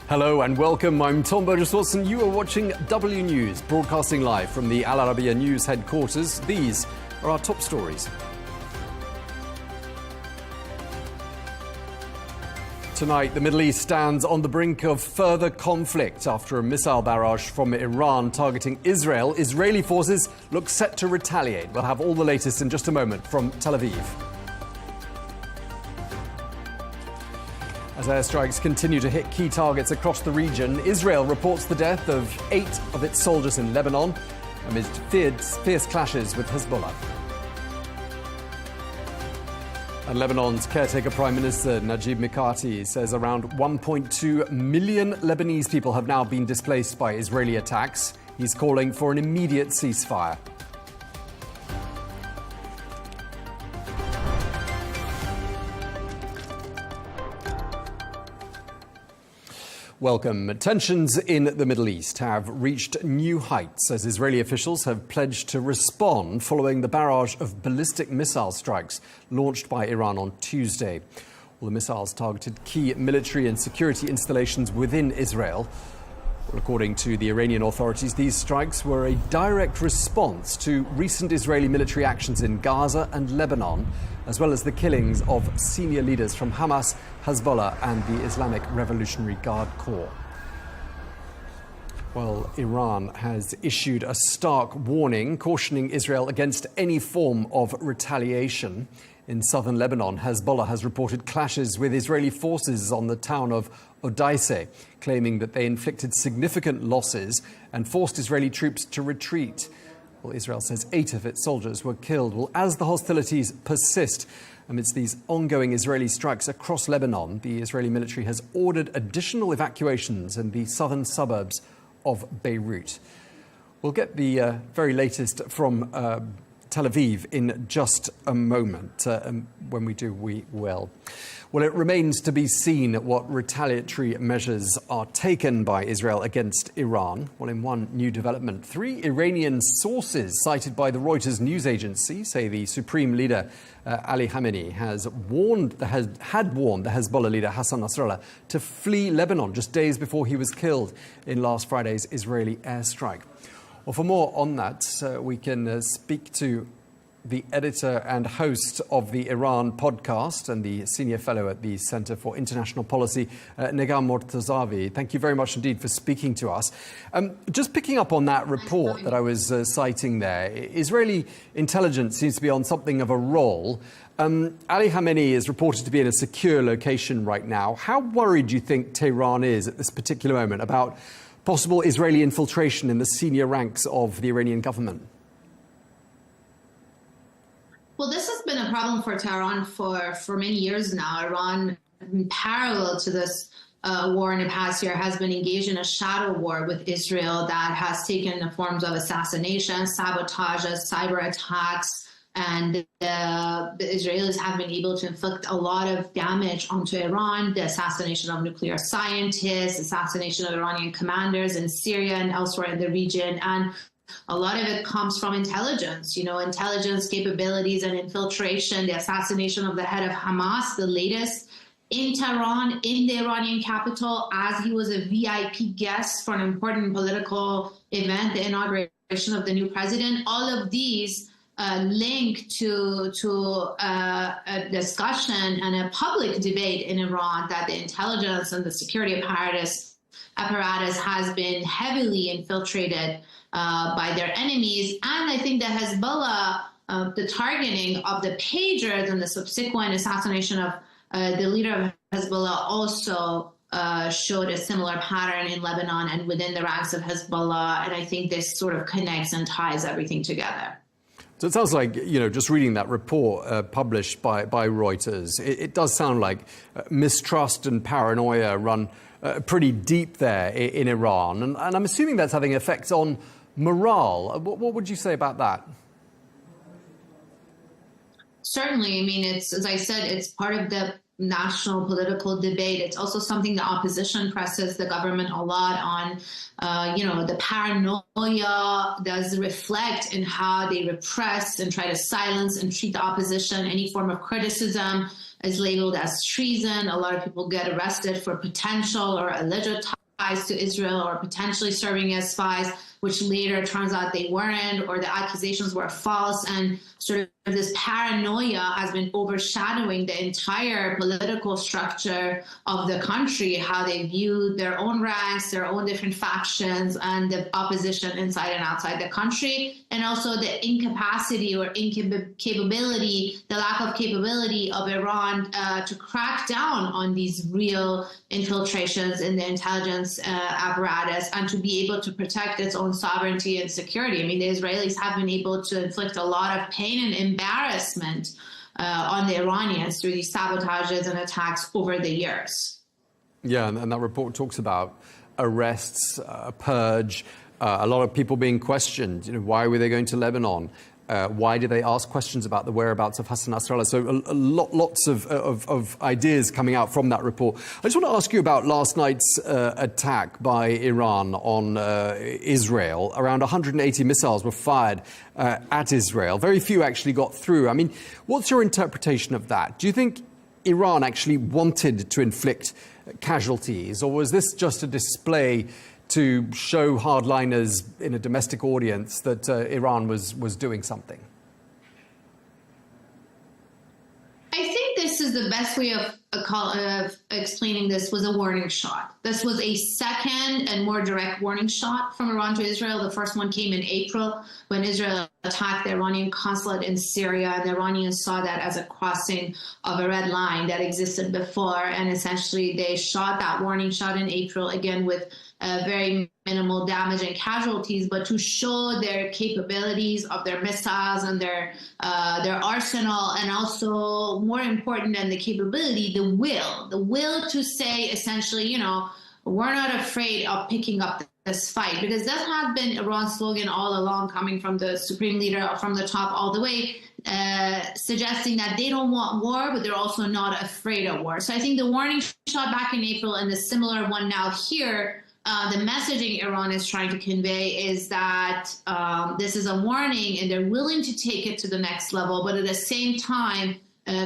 Hello and welcome. I'm Tom Burges Watson. You are watching W News, broadcasting live from the Al Arabiya News headquarters. These are our top stories. Tonight, the Middle East stands on the brink of further conflict after a missile barrage from Iran targeting Israel. Israeli forces look set to retaliate. We'll have all the latest in just a moment from Tel Aviv. As airstrikes continue to hit key targets across the region, Israel reports the death of 8 of its soldiers in Lebanon amidst fierce clashes with Hezbollah. And Lebanon's caretaker Prime Minister Najib Mikati says around 1.2 million Lebanese people have now been displaced by Israeli attacks. He's calling for an immediate ceasefire. Welcome. Tensions in the Middle East have reached new heights as Israeli officials have pledged to respond following the barrage of ballistic missile strikes launched by Iran on Tuesday. Well, the missiles targeted key military and security installations within Israel. Well, according to the Iranian authorities, these strikes were a direct response to recent Israeli military actions in Gaza and Lebanon, as well as the killings of senior leaders from Hamas, Hezbollah and the Islamic Revolutionary Guard Corps. Well, Iran has issued a stark warning cautioning Israel against any form of retaliation. In southern Lebanon, Hezbollah has reported clashes with Israeli forces on the town of Odeise, claiming that they inflicted significant losses and forced Israeli troops to retreat. Well, Israel says 8 of its soldiers were killed. Well, as the hostilities persist amidst these ongoing Israeli strikes across Lebanon, the Israeli military has ordered additional evacuations in the southern suburbs of Beirut. We'll get the very latest from Tel Aviv in just a moment. When we do, we will. Well, it remains to be seen what retaliatory measures are taken by Israel against Iran. Well, in one new development, 3 Iranian sources cited by the Reuters news agency say the Supreme Leader Ali Khamenei had warned the Hezbollah leader Hassan Nasrallah to flee Lebanon just days before he was killed in last Friday's Israeli airstrike. Well, for more on that, we can speak to the editor and host of the Iran podcast and the senior fellow at the Center for International Policy, Negar Mortazavi. Thank you very much indeed for speaking to us. Just picking up on that report that I was citing there, Israeli intelligence seems to be on something of a roll. Ali Khamenei is reported to be in a secure location right now. How worried do you think Tehran is at this particular moment about possible Israeli infiltration in the senior ranks of the Iranian government? Well, this has been a problem for Tehran for many years now. Iran, in parallel to this war in the past year, has been engaged in a shadow war with Israel that has taken the forms of assassination, sabotages, cyber attacks, and the Israelis have been able to inflict a lot of damage onto Iran, the assassination of nuclear scientists, assassination of Iranian commanders in Syria and elsewhere in the region. And a lot of it comes from intelligence, intelligence capabilities and infiltration, the assassination of the head of Hamas, the latest in Tehran, in the Iranian capital, as he was a VIP guest for an important political event, the inauguration of the new president. All of these link to a discussion and a public debate in Iran that the intelligence and the security apparatus has been heavily infiltrated by their enemies. And I think the Hezbollah, the targeting of the pagers and the subsequent assassination of the leader of Hezbollah also showed a similar pattern in Lebanon and within the ranks of Hezbollah. And I think this sort of connects and ties everything together. So it sounds like, just reading that report published by Reuters, it does sound like mistrust and paranoia run pretty deep there in Iran. And I'm assuming that's having effects on morale. What would you say about that? Certainly. I mean, it's, as I said, it's part of the national political debate. It's also something the opposition presses the government a lot on. The paranoia does reflect in how they repress and try to silence and treat the opposition. Any form of criticism is labeled as treason. A lot of people get arrested for potential or alleged ties to Israel or potentially serving as spies, which later turns out they weren't, or the accusations were false. And sort of this paranoia has been overshadowing the entire political structure of the country, how they view their own ranks, their own different factions, and the opposition inside and outside the country, and also the incapacity or incapability, the lack of capability of Iran to crack down on these real infiltrations in the intelligence apparatus and to be able to protect its own sovereignty and security. I mean, the Israelis have been able to inflict a lot of pain and embarrassment on the Iranians through these sabotages and attacks over the years. Yeah, and that report talks about arrests, purge, a lot of people being questioned. Why were they going to Lebanon? Why did they ask questions about the whereabouts of Hassan Nasrallah? So lots of ideas coming out from that report. I just want to ask you about last night's attack by Iran on Israel. Around 180 missiles were fired at Israel. Very few actually got through. I mean, what's your interpretation of that? Do you think Iran actually wanted to inflict casualties, or was this just a display to show hardliners in a domestic audience that Iran was doing something? I think this is the best way of explaining this was a warning shot. This was a second and more direct warning shot from Iran to Israel. The first one came in April when Israel attacked the Iranian consulate in Syria. And the Iranians saw that as a crossing of a red line that existed before. And essentially they shot that warning shot in April, again with very minimal damage and casualties, but to show their capabilities of their missiles and their arsenal, and also more important than the capability, the will to say essentially, we're not afraid of picking up this fight, because that has been Iran's slogan all along, coming from the supreme leader from the top all the way, suggesting that they don't want war, but they're also not afraid of war. So I think the warning shot back in April and the similar one now here, the messaging Iran is trying to convey is that this is a warning and they're willing to take it to the next level, but at the same time,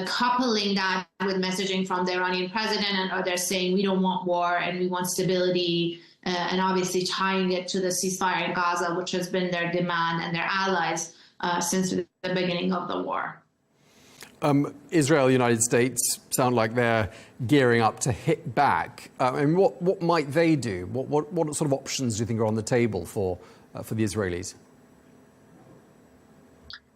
coupling that with messaging from the Iranian president and others saying we don't want war and we want stability, and obviously tying it to the ceasefire in Gaza, which has been their demand and their allies since the beginning of the war. Israel, United States sound like they're gearing up to hit back. And what might they do? What sort of options do you think are on the table for the Israelis?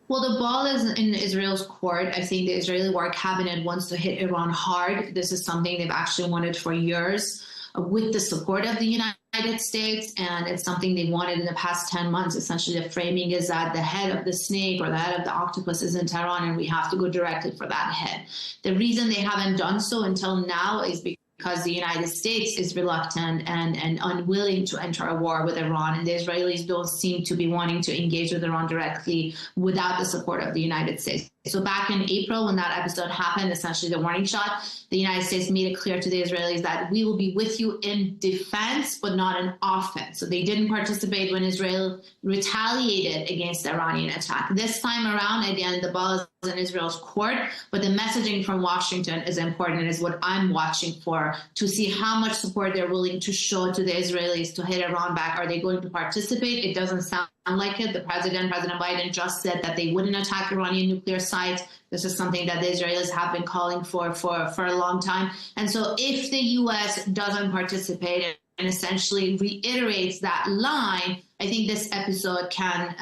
Well, the ball is in Israel's court. I think the Israeli war cabinet wants to hit Iran hard. This is something they've actually wanted for years, with the support of the United States, and it's something they wanted in the past 10 months. Essentially, the framing is that the head of the snake or the head of the octopus is in Tehran, and we have to go directly for that head. The reason they haven't done so until now is because the United States is reluctant and unwilling to enter a war with Iran, and the Israelis don't seem to be wanting to engage with Iran directly without the support of the United States. So back in April, when that episode happened, essentially the warning shot, the United States made it clear to the Israelis that we will be with you in defense, but not in offense. So they didn't participate when Israel retaliated against the Iranian attack. This time around, again, the ball is in Israel's court, but the messaging from Washington is important and is what I'm watching for, to see how much support they're willing to show to the Israelis to hit Iran back. Are they going to participate? It doesn't sound like it. President Biden just said that they wouldn't attack Iranian nuclear sites. This is something that the Israelis have been calling for a long time. And so if the U.S. doesn't participate and essentially reiterates that line, I think this episode can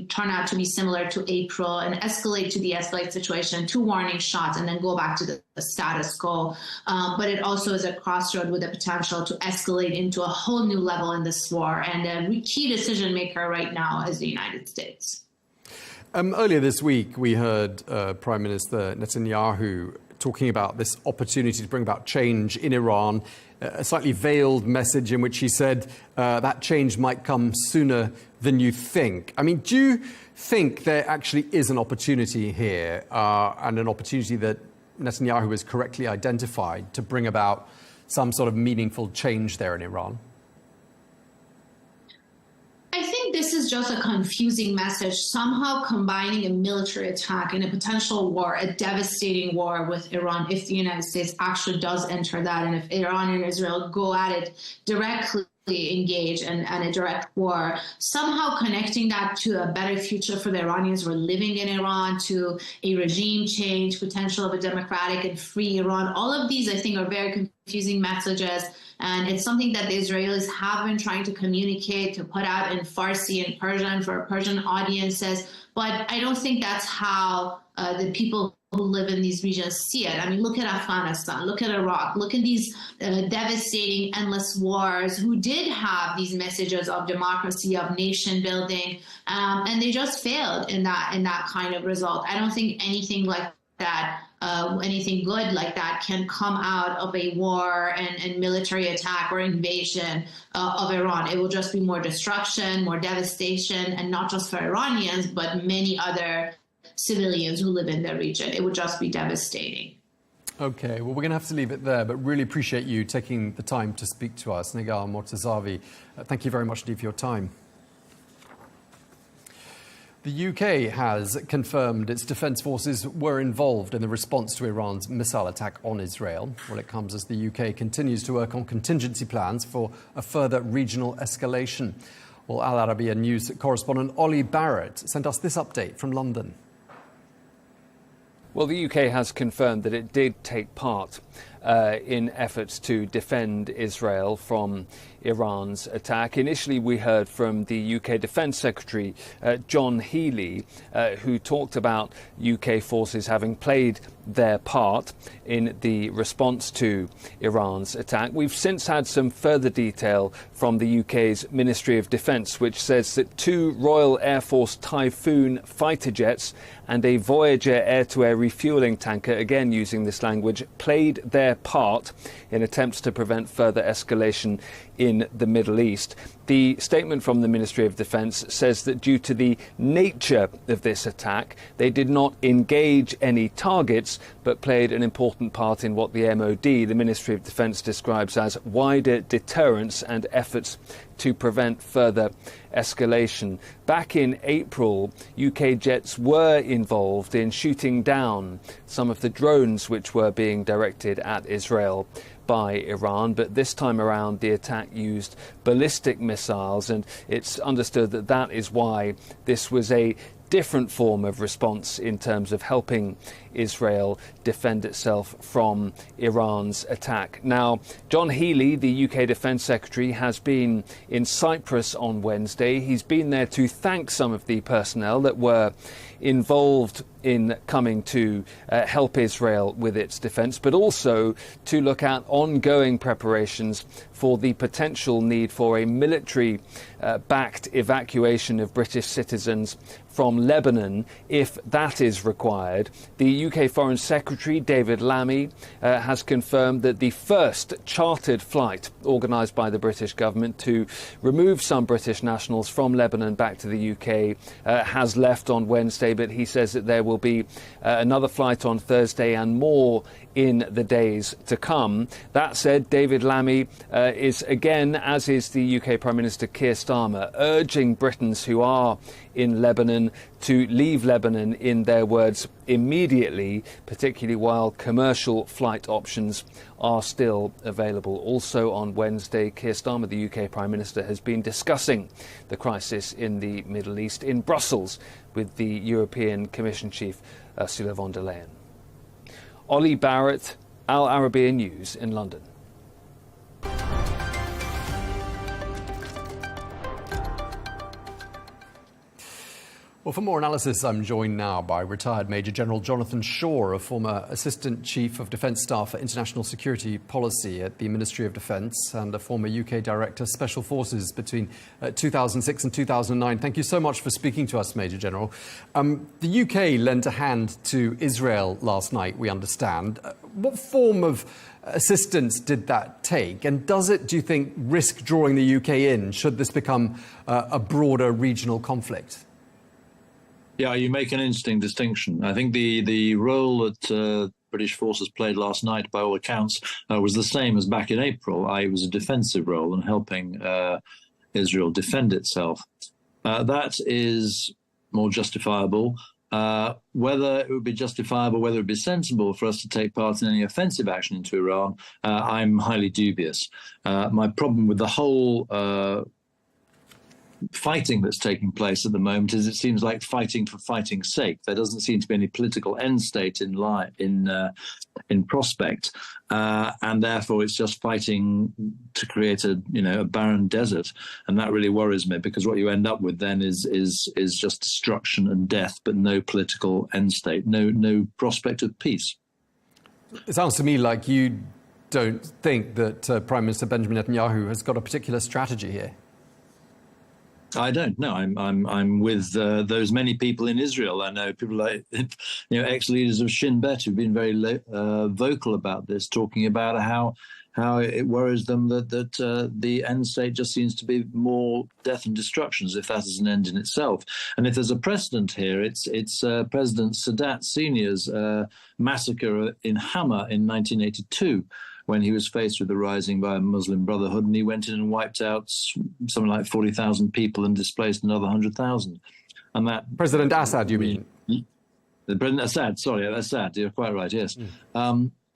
turn out to be similar to April and escalate to the escalate situation, to warning shots, and then go back to the status quo. But it also is a crossroad with the potential to escalate into a whole new level in this war. And the key decision maker right now is the United States. Earlier this week, we heard Prime Minister Netanyahu talking about this opportunity to bring about change in Iran, a slightly veiled message in which he said that change might come sooner than you think. I mean, do you think there actually is an opportunity here, and an opportunity that Netanyahu is correctly identified to bring about some sort of meaningful change there in Iran? I think this is just a confusing message, somehow combining a military attack and a potential war, a devastating war with Iran, if the United States actually does enter that, and if Iran and Israel go at it directly, engage and a direct war, somehow connecting that to a better future for the Iranians who are living in Iran, to a regime change, potential of a democratic and free Iran. All of these, I think, are very confusing messages. And it's something that the Israelis have been trying to communicate, to put out in Farsi and Persian for Persian audiences. But I don't think that's how the people who live in these regions see it. I mean, look at Afghanistan, look at Iraq, look at these devastating, endless wars who did have these messages of democracy, of nation building, and they just failed in that kind of result. I don't think anything like that, anything good like that can come out of a war and military attack or invasion of Iran. It will just be more destruction, more devastation, and not just for Iranians, but many other civilians who live in the region. It would just be devastating. Okay, well, we're going to have to leave it there, but really appreciate you taking the time to speak to us. Negar, Mortazavi, thank you very much indeed for your time. The UK has confirmed its defence forces were involved in the response to Iran's missile attack on Israel. Well, it comes as the UK continues to work on contingency plans for a further regional escalation. Well, Al Arabiya News correspondent Ollie Barrett sent us this update from London. Well, the UK has confirmed that it did take part in efforts to defend Israel from Iran's attack. Initially, we heard from the UK Defence Secretary, John Healey, who talked about UK forces having played their part in the response to Iran's attack. We've since had some further detail from the UK's Ministry of Defence, which says that 2 Royal Air Force Typhoon fighter jets and a Voyager air-to-air refuelling tanker, again using this language, played their part in attempts to prevent further escalation in the Middle East. The statement from the Ministry of Defence says that due to the nature of this attack, they did not engage any targets, but played an important part in what the MOD, the Ministry of Defence, describes as wider deterrence and efforts to prevent further escalation. Back in April, UK jets were involved in shooting down some of the drones which were being directed at Israel by Iran, but this time around the attack used ballistic missiles, and it's understood that that is why this was a different form of response in terms of helping Israel defend itself from Iran's attack. Now, John Healey, the UK Defence Secretary, has been in Cyprus on Wednesday. He's been there to thank some of the personnel that were involved in coming to help Israel with its defence, but also to look at ongoing preparations for the potential need for a military-backed evacuation of British citizens from Lebanon, if that is required. The UK Foreign Secretary, David Lammy, has confirmed that the first chartered flight organised by the British government to remove some British nationals from Lebanon back to the UK has left on Wednesday, but he says that there will be another flight on Thursday and more in the days to come. That said, David Lammy is again, as is the UK Prime Minister Keir Starmer, urging Britons who are in Lebanon to leave Lebanon, in their words, immediately, particularly while commercial flight options are still available. Also on Wednesday, Keir Starmer, the UK Prime Minister, has been discussing the crisis in the Middle East in Brussels with the European Commission Chief Ursula von der Leyen. Ollie Barrett, Al Arabiya News in London. Well, for more analysis, I'm joined now by retired Major General Jonathan Shaw, a former Assistant Chief of Defence Staff for International Security Policy at the Ministry of Defence and a former UK Director Special Forces between 2006 and 2009. Thank you so much for speaking to us, Major General. The UK lent a hand to Israel last night, we understand. What form of assistance did that take? And does it, do you think, risk drawing the UK in should this become a broader regional conflict? Yeah, you make an interesting distinction. I think the role that British forces played last night, by all accounts, was the same as back in April. It was a defensive role and helping Israel defend itself. That is more justifiable. Whether it would be justifiable, whether it would be sensible for us to take part in any offensive action into Iran, I'm highly dubious. My problem with the whole fighting that's taking place at the moment is it seems like fighting for fighting's sake. There doesn't seem to be any political end state in prospect, and therefore it's just fighting to create a barren desert, and that really worries me, because what you end up with then is just destruction and death, but no political end state, no prospect of peace. It sounds to me like you don't think that Prime Minister Benjamin Netanyahu has got a particular strategy here. I don't know. I'm with those many people in Israel. I know people like ex-leaders of Shin Bet who've been very vocal about this, talking about how it worries them that the end state just seems to be more death and destruction, as if that is an end in itself. And if there's a precedent here, it's President Sadat Sr.'s massacre in Hama in 1982. When he was faced with the rising by a Muslim Brotherhood, and he went in and wiped out something like 40,000 people and displaced another 100,000. And that President Assad, you mean? The President Assad, sorry, Assad, you're quite right, yes.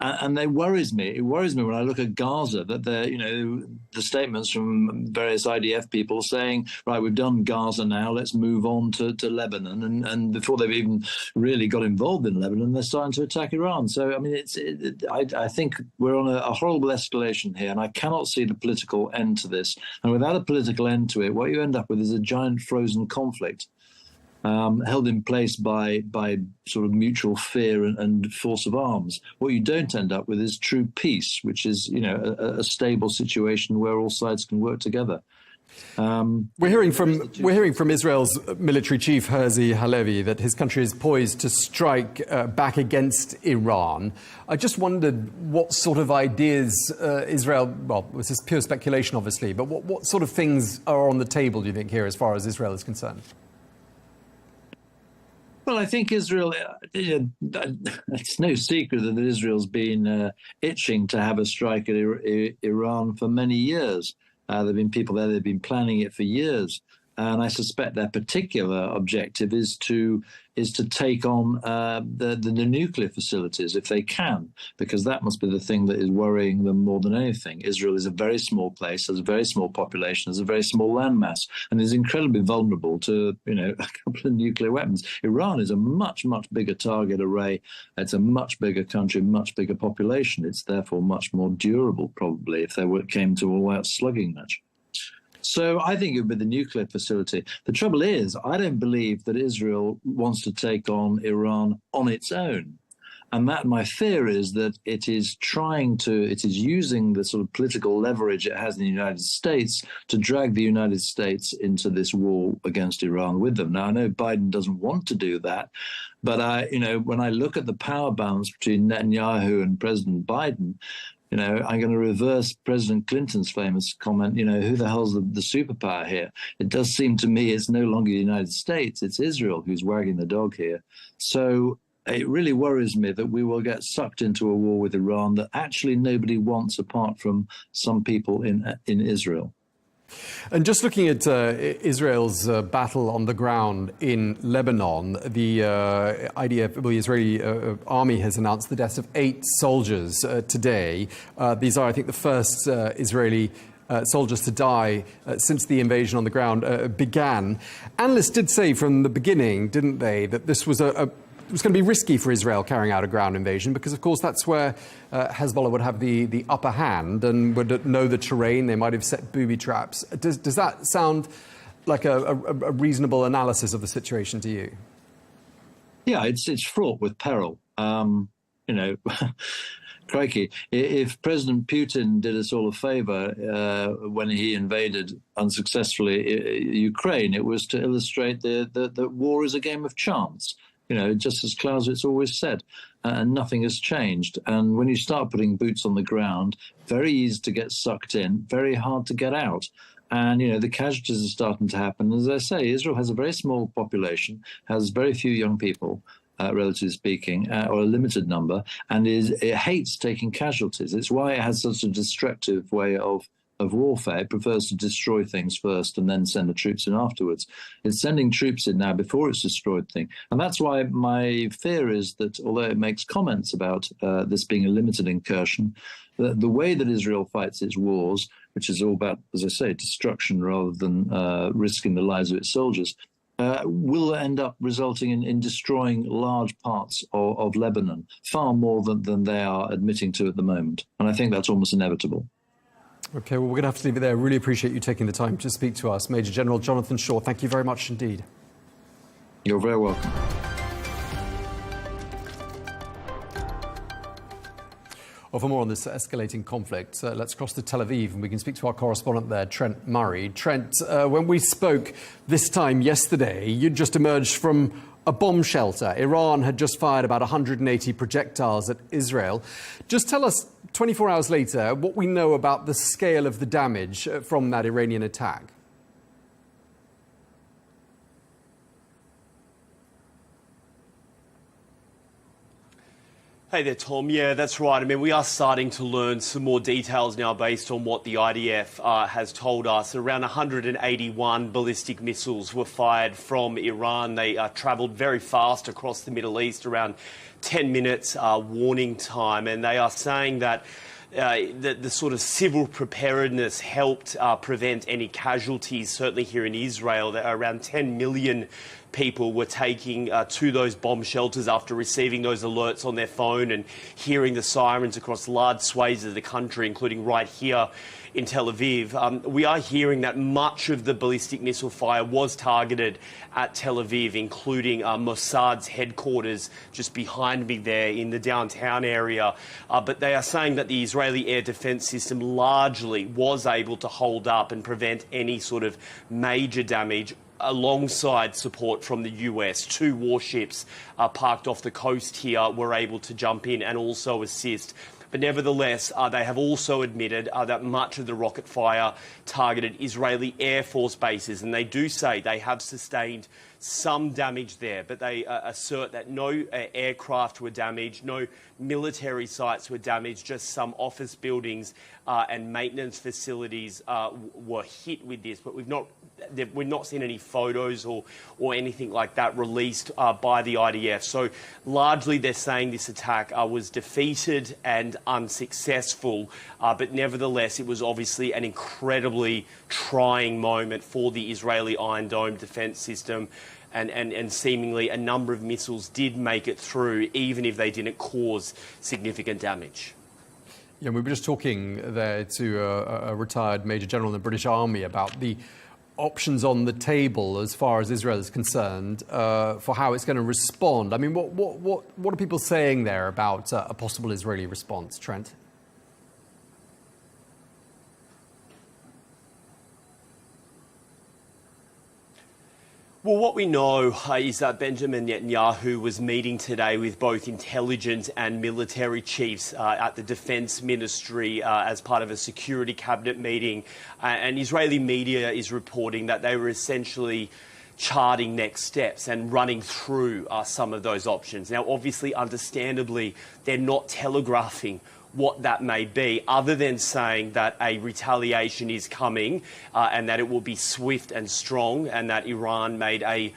And it worries me. It worries me when I look at Gaza that the statements from various IDF people saying, right, we've done Gaza now, let's move on to Lebanon. And before they've even really got involved in Lebanon, they're starting to attack Iran. So, I mean, I think we're on a horrible escalation here, and I cannot see the political end to this. And without a political end to it, what you end up with is a giant frozen conflict. Held in place by sort of mutual fear and force of arms. What you don't end up with is true peace, which is a stable situation where all sides can work together. We're hearing from Israel's military chief Herzi Halevi that his country is poised to strike back against Iran. I just wondered what sort of ideas Israel, well, this is pure speculation obviously, but what sort of things are on the table, do you think, here as far as Israel is concerned? Well, I think Israel, it's no secret that Israel's been itching to have a strike at Iran for many years. There have been people there that have been planning it for years. And I suspect their particular objective is to take on the nuclear facilities if they can, because that must be the thing that is worrying them more than anything. Israel is a very small place, has a very small population, has a very small landmass, and is incredibly vulnerable to a couple of nuclear weapons. Iran is a much, much bigger target array. It's a much bigger country, much bigger population. It's therefore much more durable, probably, if there came to all-out slugging match. So I think it would be the nuclear facility. The trouble is, I don't believe that Israel wants to take on Iran on its own. And that my fear is that it is using the sort of political leverage it has in the United States to drag the United States into this war against Iran with them. Now, I know Biden doesn't want to do that, but when I look at the power balance between Netanyahu and President Biden, I'm going to reverse President Clinton's famous comment, who the hell's the superpower here? It does seem to me it's no longer the United States, it's Israel who's wagging the dog here. So it really worries me that we will get sucked into a war with Iran that actually nobody wants apart from some people in Israel. And just looking at Israel's battle on the ground in Lebanon, the IDF, the Israeli army, has announced the deaths of 8 soldiers today. These are, I think, the first Israeli soldiers to die since the invasion on the ground began. Analysts did say from the beginning, didn't they, that this was it was going to be risky for Israel carrying out a ground invasion because, of course, that's where Hezbollah would have the upper hand and would know the terrain. They might have set booby traps. Does that sound like a reasonable analysis of the situation to you? Yeah, it's fraught with peril. Crikey, if President Putin did us all a favor when he invaded unsuccessfully Ukraine, it was to illustrate that war is a game of chance. Just as Clausewitz always said, and nothing has changed. And when you start putting boots on the ground, very easy to get sucked in, very hard to get out. And, the casualties are starting to happen. As I say, Israel has a very small population, has very few young people. relatively speaking, or a limited number, and it hates taking casualties. It's why it has such a destructive way of warfare. It prefers to destroy things first and then send the troops in afterwards. It's sending troops in now before it's destroyed things. And that's why my fear is that although it makes comments about this being a limited incursion, the way that Israel fights its wars, which is all about, as I say, destruction rather than risking the lives of its soldiers, will end up resulting in destroying large parts of Lebanon, far more than they are admitting to at the moment. And I think that's almost inevitable. OK, well, we're going to have to leave it there. Really appreciate you taking the time to speak to us. Major General Jonathan Shaw, thank you very much indeed. You're very welcome. Well, for more on this escalating conflict, let's cross to Tel Aviv and we can speak to our correspondent there, Trent Murray. Trent, when we spoke this time yesterday, you'd just emerged from a bomb shelter. Iran had just fired about 180 projectiles at Israel. Just tell us, 24 hours later, what we know about the scale of the damage from that Iranian attack. Hey there, Tom. Yeah, that's right. I mean, we are starting to learn some more details now based on what the IDF has told us. Around 181 ballistic missiles were fired from Iran. They travelled very fast across the Middle East, around 10 minutes warning time. And they are saying that the sort of civil preparedness helped prevent any casualties, certainly here in Israel. There are around 10 million people were taking to those bomb shelters after receiving those alerts on their phone and hearing the sirens across large swathes of the country, including right here in Tel Aviv. We are hearing that much of the ballistic missile fire was targeted at Tel Aviv, including Mossad's headquarters just behind me there in the downtown area. But they are saying that the Israeli air defense system largely was able to hold up and prevent any sort of major damage, alongside support from the US. 2 warships parked off the coast here were able to jump in and also assist. But nevertheless, they have also admitted that much of the rocket fire targeted Israeli Air Force bases, and they do say they have sustained some damage there, but they assert that no aircraft were damaged, no military sites were damaged, just some office buildings and maintenance facilities were hit with this. But we've not seen any photos or anything like that released by the IDF. So largely they're saying this attack was defeated and unsuccessful, but nevertheless it was obviously an incredibly trying moment for the Israeli Iron Dome defence system. And seemingly a number of missiles did make it through, even if they didn't cause significant damage. Yeah, we were just talking there to a retired Major General in the British Army about the options on the table as far as Israel is concerned for how it's going to respond. I mean, what are people saying there about a possible Israeli response, Trent? Well, what we know is that Benjamin Netanyahu was meeting today with both intelligence and military chiefs at the Defence Ministry as part of a security cabinet meeting. And Israeli media is reporting that they were essentially charting next steps and running through some of those options. Now, obviously, understandably, they're not telegraphing what that may be, other than saying that a retaliation is coming and that it will be swift and strong, and that Iran made a,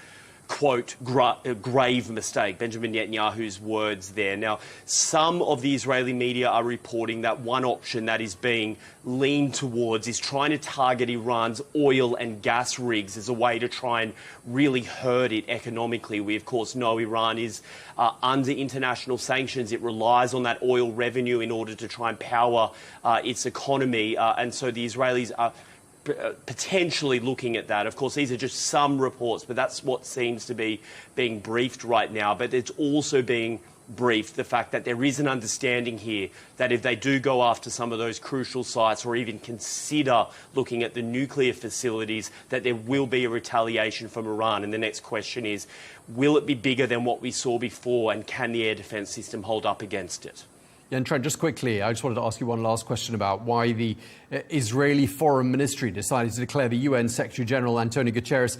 quote, grave mistake. Benjamin Netanyahu's words there. Now, some of the Israeli media are reporting that one option that is being leaned towards is trying to target Iran's oil and gas rigs as a way to try and really hurt it economically. We, of course, know Iran is under international sanctions. It relies on that oil revenue in order to try and power its economy. And so the Israelis are potentially looking at that. Of course, these are just some reports, but that's what seems to be being briefed right now. But it's also being briefed the fact that there is an understanding here that if they do go after some of those crucial sites or even consider looking at the nuclear facilities, that there will be a retaliation from Iran. And the next question is, will it be bigger than what we saw before, and can the air defence system hold up against it? Yeah, and Trent, just quickly, I just wanted to ask you one last question about why the Israeli Foreign Ministry decided to declare the UN Secretary General Antonio Guterres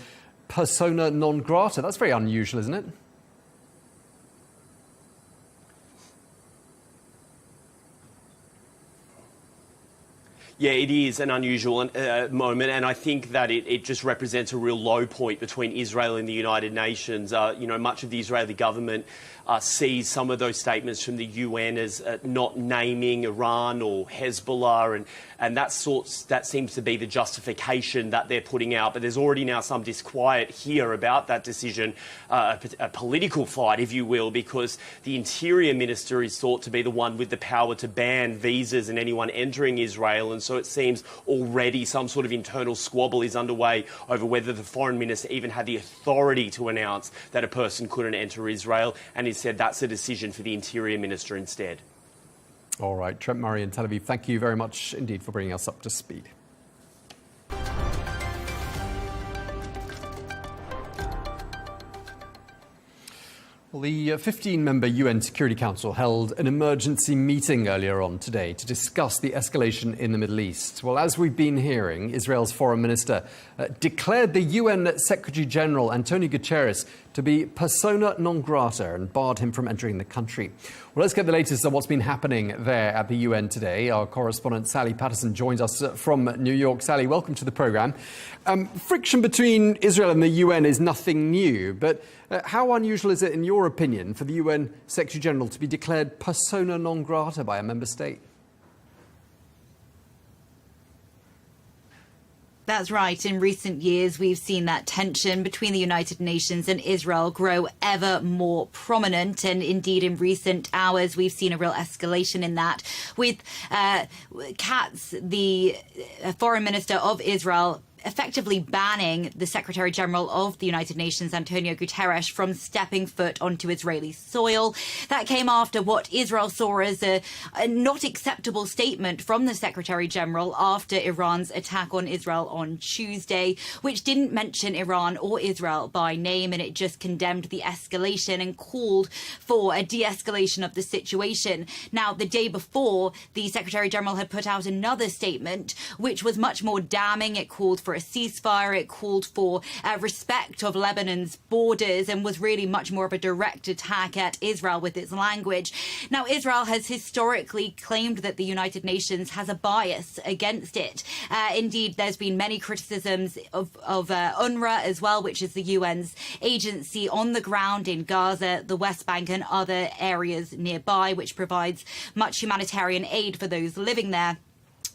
persona non grata. That's very unusual, isn't it? Yeah, it is an unusual moment, and I think that it just represents a real low point between Israel and the United Nations. Much of the Israeli government sees some of those statements from the UN as not naming Iran or Hezbollah, and that seems to be the justification that they're putting out. But there's already now some disquiet here about that decision, a political fight, if you will, because the Interior Minister is thought to be the one with the power to ban visas and anyone entering Israel, and so it seems already some sort of internal squabble is underway over whether the Foreign Minister even had the authority to announce that a person couldn't enter Israel, and he said that's a decision for the Interior Minister instead. All right, Trent Murray in Tel Aviv, thank you very much indeed for bringing us up to speed. Well, the 15-member UN Security Council held an emergency meeting earlier on today to discuss the escalation in the Middle East. Well, as we've been hearing, Israel's foreign minister declared the UN Secretary-General Antonio Guterres to be persona non grata and barred him from entering the country. Well, let's get the latest on what's been happening there at the UN today. Our correspondent Sally Patterson joins us from New York. Sally, welcome to the programme. Friction between Israel and the UN is nothing new, but how unusual is it, in your opinion, for the UN Secretary-General to be declared persona non grata by a member state? That's right. In recent years, we've seen that tension between the United Nations and Israel grow ever more prominent. And indeed, in recent hours, we've seen a real escalation in that, with Katz, the foreign minister of Israel, effectively banning the Secretary General of the United Nations, Antonio Guterres, from stepping foot onto Israeli soil. That came after what Israel saw as a not acceptable statement from the Secretary General after Iran's attack on Israel on Tuesday, which didn't mention Iran or Israel by name, and it just condemned the escalation and called for a de-escalation of the situation. Now, the day before, the Secretary General had put out another statement, which was much more damning. It called for a ceasefire. It called for respect of Lebanon's borders and was really much more of a direct attack at Israel with its language. Now, Israel has historically claimed that the United Nations has a bias against it. Indeed, there's been many criticisms of UNRWA as well, which is the UN's agency on the ground in Gaza, the West Bank and other areas nearby, which provides much humanitarian aid for those living there.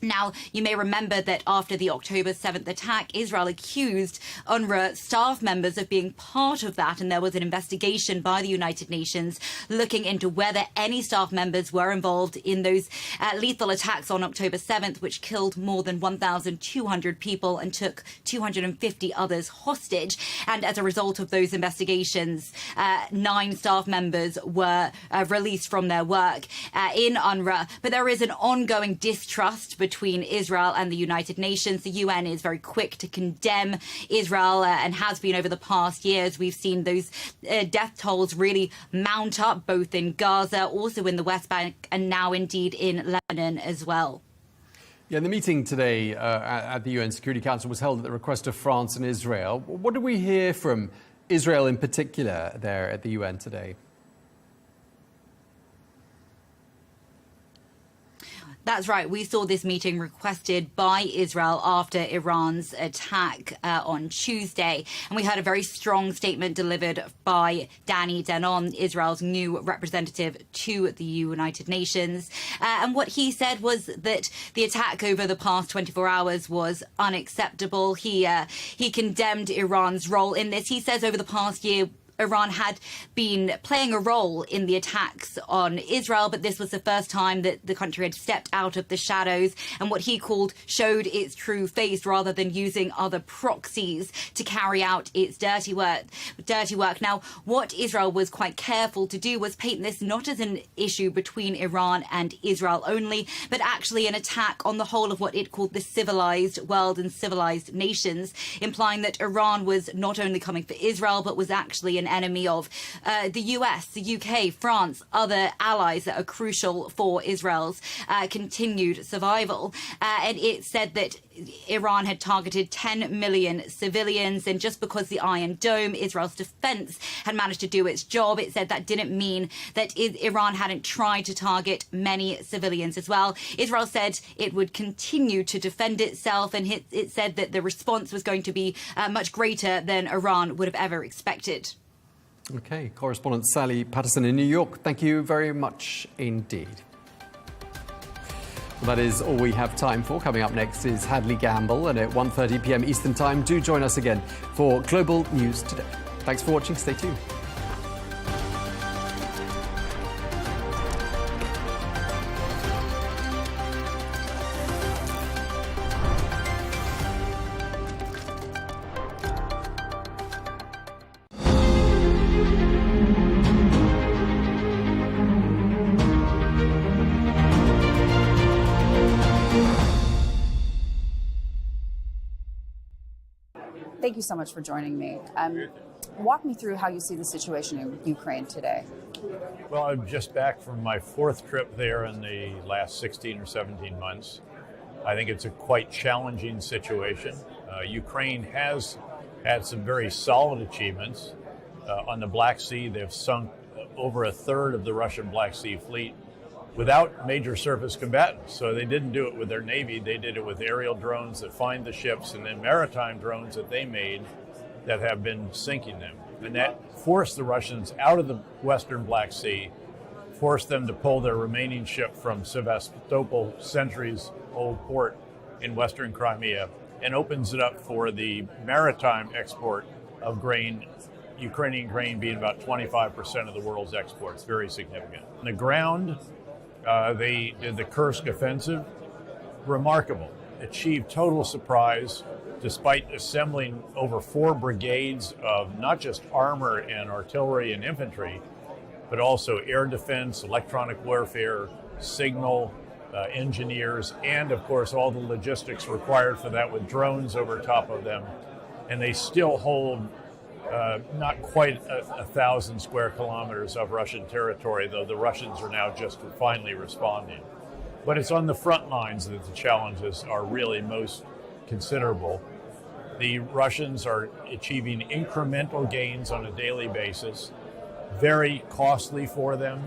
Now, you may remember that after the October 7th attack, Israel accused UNRWA staff members of being part of that, and there was an investigation by the United Nations looking into whether any staff members were involved in those lethal attacks on October 7th, which killed more than 1,200 people and took 250 others hostage. And as a result of those investigations, 9 staff members were released from their work in UNRWA. But there is an ongoing distrust between Israel and the United Nations. The UN is very quick to condemn Israel and has been over the past years. We've seen those death tolls really mount up, both in Gaza, also in the West Bank, and now indeed in Lebanon as well. Yeah, the meeting today at the UN Security Council was held at the request of France and Israel. What did we hear from Israel in particular there at the UN today? That's right. We saw this meeting requested by Israel after Iran's attack on Tuesday. And we heard a very strong statement delivered by Danny Danon, Israel's new representative to the United Nations. And what he said was that the attack over the past 24 hours was unacceptable. He condemned Iran's role in this. He says over the past year, Iran had been playing a role in the attacks on Israel, but this was the first time that the country had stepped out of the shadows and what he called showed its true face rather than using other proxies to carry out its dirty work. Now, what Israel was quite careful to do was paint this not as an issue between Iran and Israel only, but actually an attack on the whole of what it called the civilized world and civilized nations, implying that Iran was not only coming for Israel, but was actually an enemy of the US, the UK, France, other allies that are crucial for Israel's continued survival. And it said that Iran had targeted 10 million civilians, and just because the Iron Dome, Israel's defense, had managed to do its job, it said that didn't mean that Iran hadn't tried to target many civilians as well. Israel said it would continue to defend itself, and it said that the response was going to be much greater than Iran would have ever expected. Okay, correspondent Sally Patterson in New York, thank you very much indeed. Well, that is all we have time for. Coming up next is Hadley Gamble, and at 1:30 p.m. Eastern Time, do join us again for Global News Today. Thanks for watching. Stay tuned. Thank you so much for joining me. Walk me through how you see the situation in Ukraine today. Well, I'm just back from my fourth trip there in the last 16 or 17 months. I think it's a quite challenging situation. Ukraine has had some very solid achievements. On the Black Sea, they've sunk over a third of the Russian Black Sea fleet without major surface combatants. So they didn't do it with their Navy, they did it with aerial drones that find the ships, and then maritime drones that they made that have been sinking them. And that forced the Russians out of the Western Black Sea, forced them to pull their remaining ship from Sevastopol, centuries-old port in Western Crimea, and opens it up for the maritime export of grain, Ukrainian grain being about 25% of the world's exports, very significant. On the ground, they did the Kursk offensive, remarkable, achieved total surprise despite assembling over 4 brigades of not just armor and artillery and infantry, but also air defense, electronic warfare, signal, engineers, and of course all the logistics required for that with drones over top of them. And they still hold not quite 1,000 square kilometers of Russian territory, though the Russians are now just finally responding. But it's on the front lines that the challenges are really most considerable. The Russians are achieving incremental gains on a daily basis, very costly for them,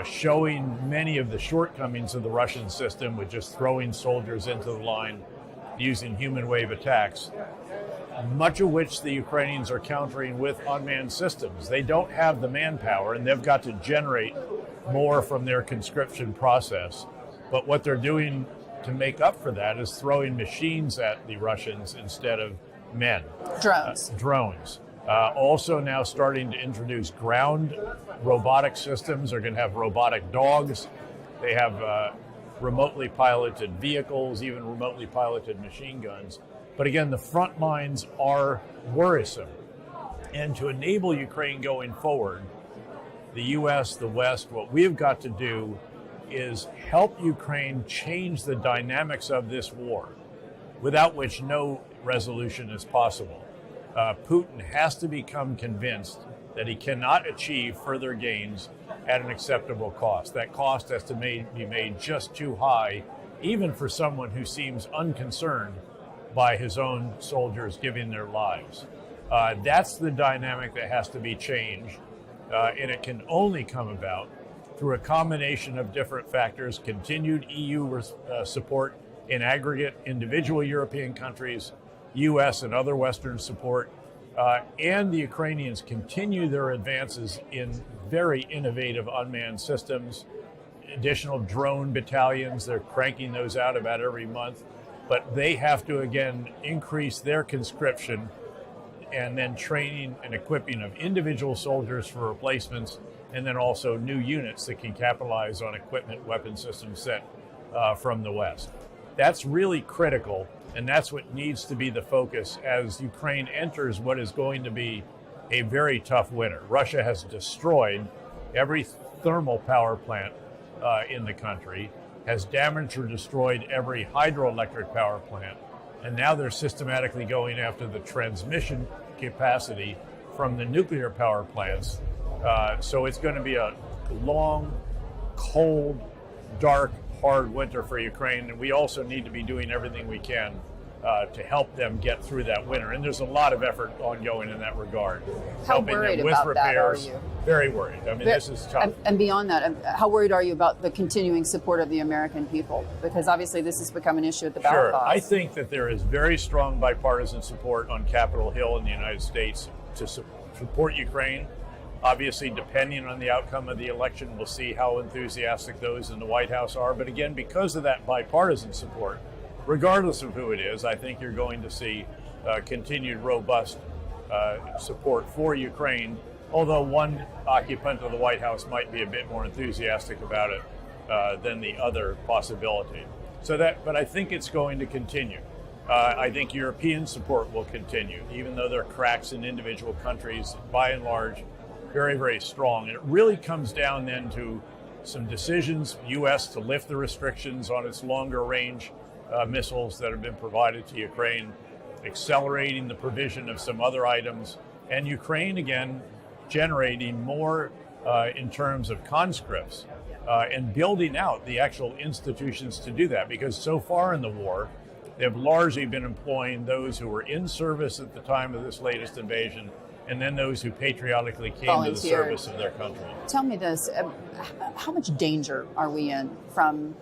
showing many of the shortcomings of the Russian system with just throwing soldiers into the line using human wave attacks, much of which the Ukrainians are countering with unmanned systems. They don't have the manpower, and they've got to generate more from their conscription process. But what they're doing to make up for that is throwing machines at the Russians instead of men. Drones. Drones. Also now starting to introduce ground robotic systems. They're going to have robotic dogs. They have remotely piloted vehicles, even remotely piloted machine guns. But again, the front lines are worrisome. And to enable Ukraine going forward, the U.S., the West, what we've got to do is help Ukraine change the dynamics of this war, without which no resolution is possible. Putin has to become convinced that he cannot achieve further gains at an acceptable cost. That cost has to be made just too high, even for someone who seems unconcerned by his own soldiers giving their lives. That's the dynamic that has to be changed, and it can only come about through a combination of different factors: continued EU support in aggregate, individual European countries, U.S. and other Western support, and the Ukrainians continue their advances in very innovative unmanned systems, additional drone battalions. They're cranking those out about every month, but they have to, again, increase their conscription and then training and equipping of individual soldiers for replacements, and then also new units that can capitalize on equipment, weapon systems sent from the West. That's really critical, and that's what needs to be the focus as Ukraine enters what is going to be a very tough winter. Russia has destroyed every thermal power plant in the country, has damaged or destroyed every hydroelectric power plant, and now they're systematically going after the transmission capacity from the nuclear power plants. So it's going to be a long, cold, dark, hard winter for Ukraine, and we also need to be doing everything we can to help them get through that winter. And there's a lot of effort ongoing in that regard. How helping worried them with about repairs. that are you? Very worried. I mean, this is tough. And beyond that, how worried are you about the continuing support of the American people? Because obviously this has become an issue at the ballot Sure. box. I think that there is very strong bipartisan support on Capitol Hill in the United States to support Ukraine. Obviously, depending on the outcome of the election, we'll see how enthusiastic those in the White House are. But again, because of that bipartisan support, regardless of who it is, I think you're going to see continued robust support for Ukraine, although one occupant of the White House might be a bit more enthusiastic about it than the other possibility. But I think it's going to continue. I think European support will continue, even though there are cracks in individual countries, by and large, very, very strong. And it really comes down then to some decisions, U.S. to lift the restrictions on its longer range missiles that have been provided to Ukraine, accelerating the provision of some other items, and Ukraine, again, generating more in terms of conscripts and building out the actual institutions to do that. Because so far in the war, they've largely been employing those who were in service at the time of this latest invasion, and then those who patriotically came to the service of their country. Tell me this, how much danger are we in from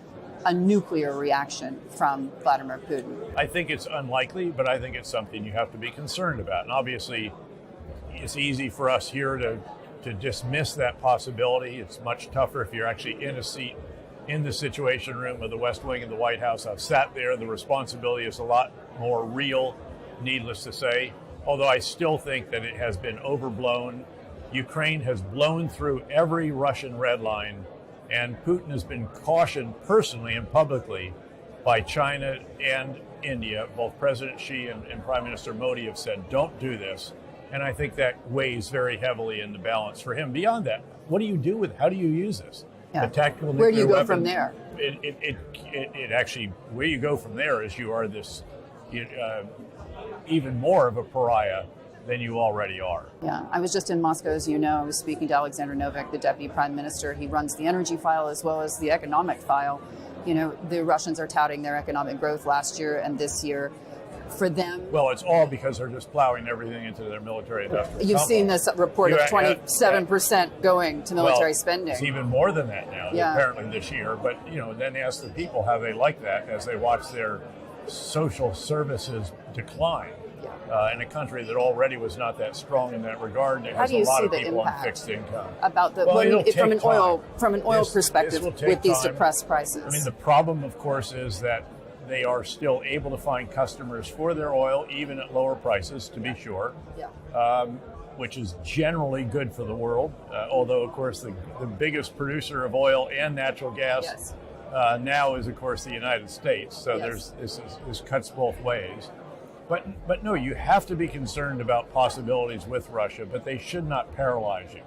a nuclear reaction from Vladimir Putin? I think it's unlikely, but I think it's something you have to be concerned about. And obviously, it's easy for us here to dismiss that possibility. It's much tougher if you're actually in a seat in the Situation Room of the West Wing of the White House. I've sat there. The responsibility is a lot more real, needless to say, although I still think that it has been overblown. Ukraine has blown through every Russian red line, and Putin has been cautioned personally and publicly by China and India. Both President Xi and Prime Minister Modi have said, don't do this. And I think that weighs very heavily in the balance for him. Beyond that, what do you do with it? How do you use this? Yeah. The tactical Where do you nuclear go from weapon, there? It actually, where you go from there is you are this even more of a pariah than you already are. Yeah, I was just in Moscow, as you know. I was speaking to Alexander Novak, the Deputy Prime Minister. He runs the energy file as well as the economic file. You know, the Russians are touting their economic growth last year and this year. For them, well, it's all because they're just plowing everything into their military industrial You've complex. seen this report of 27% going to military spending. It's even more than that now, Yeah. apparently this year. But, then ask the people how they like that as they watch their social services decline. In a country that already was not that strong in that regard, that has a lot of people on fixed income. About the from an oil perspective with these depressed prices. I mean, the problem, of course, is that they are still able to find customers for their oil, even at lower prices, to be sure, which is generally good for the world. Although, of course, the biggest producer of oil and natural gas now is, of course, the United States. So this cuts both ways. But no, you have to be concerned about possibilities with Russia, but they should not paralyze you.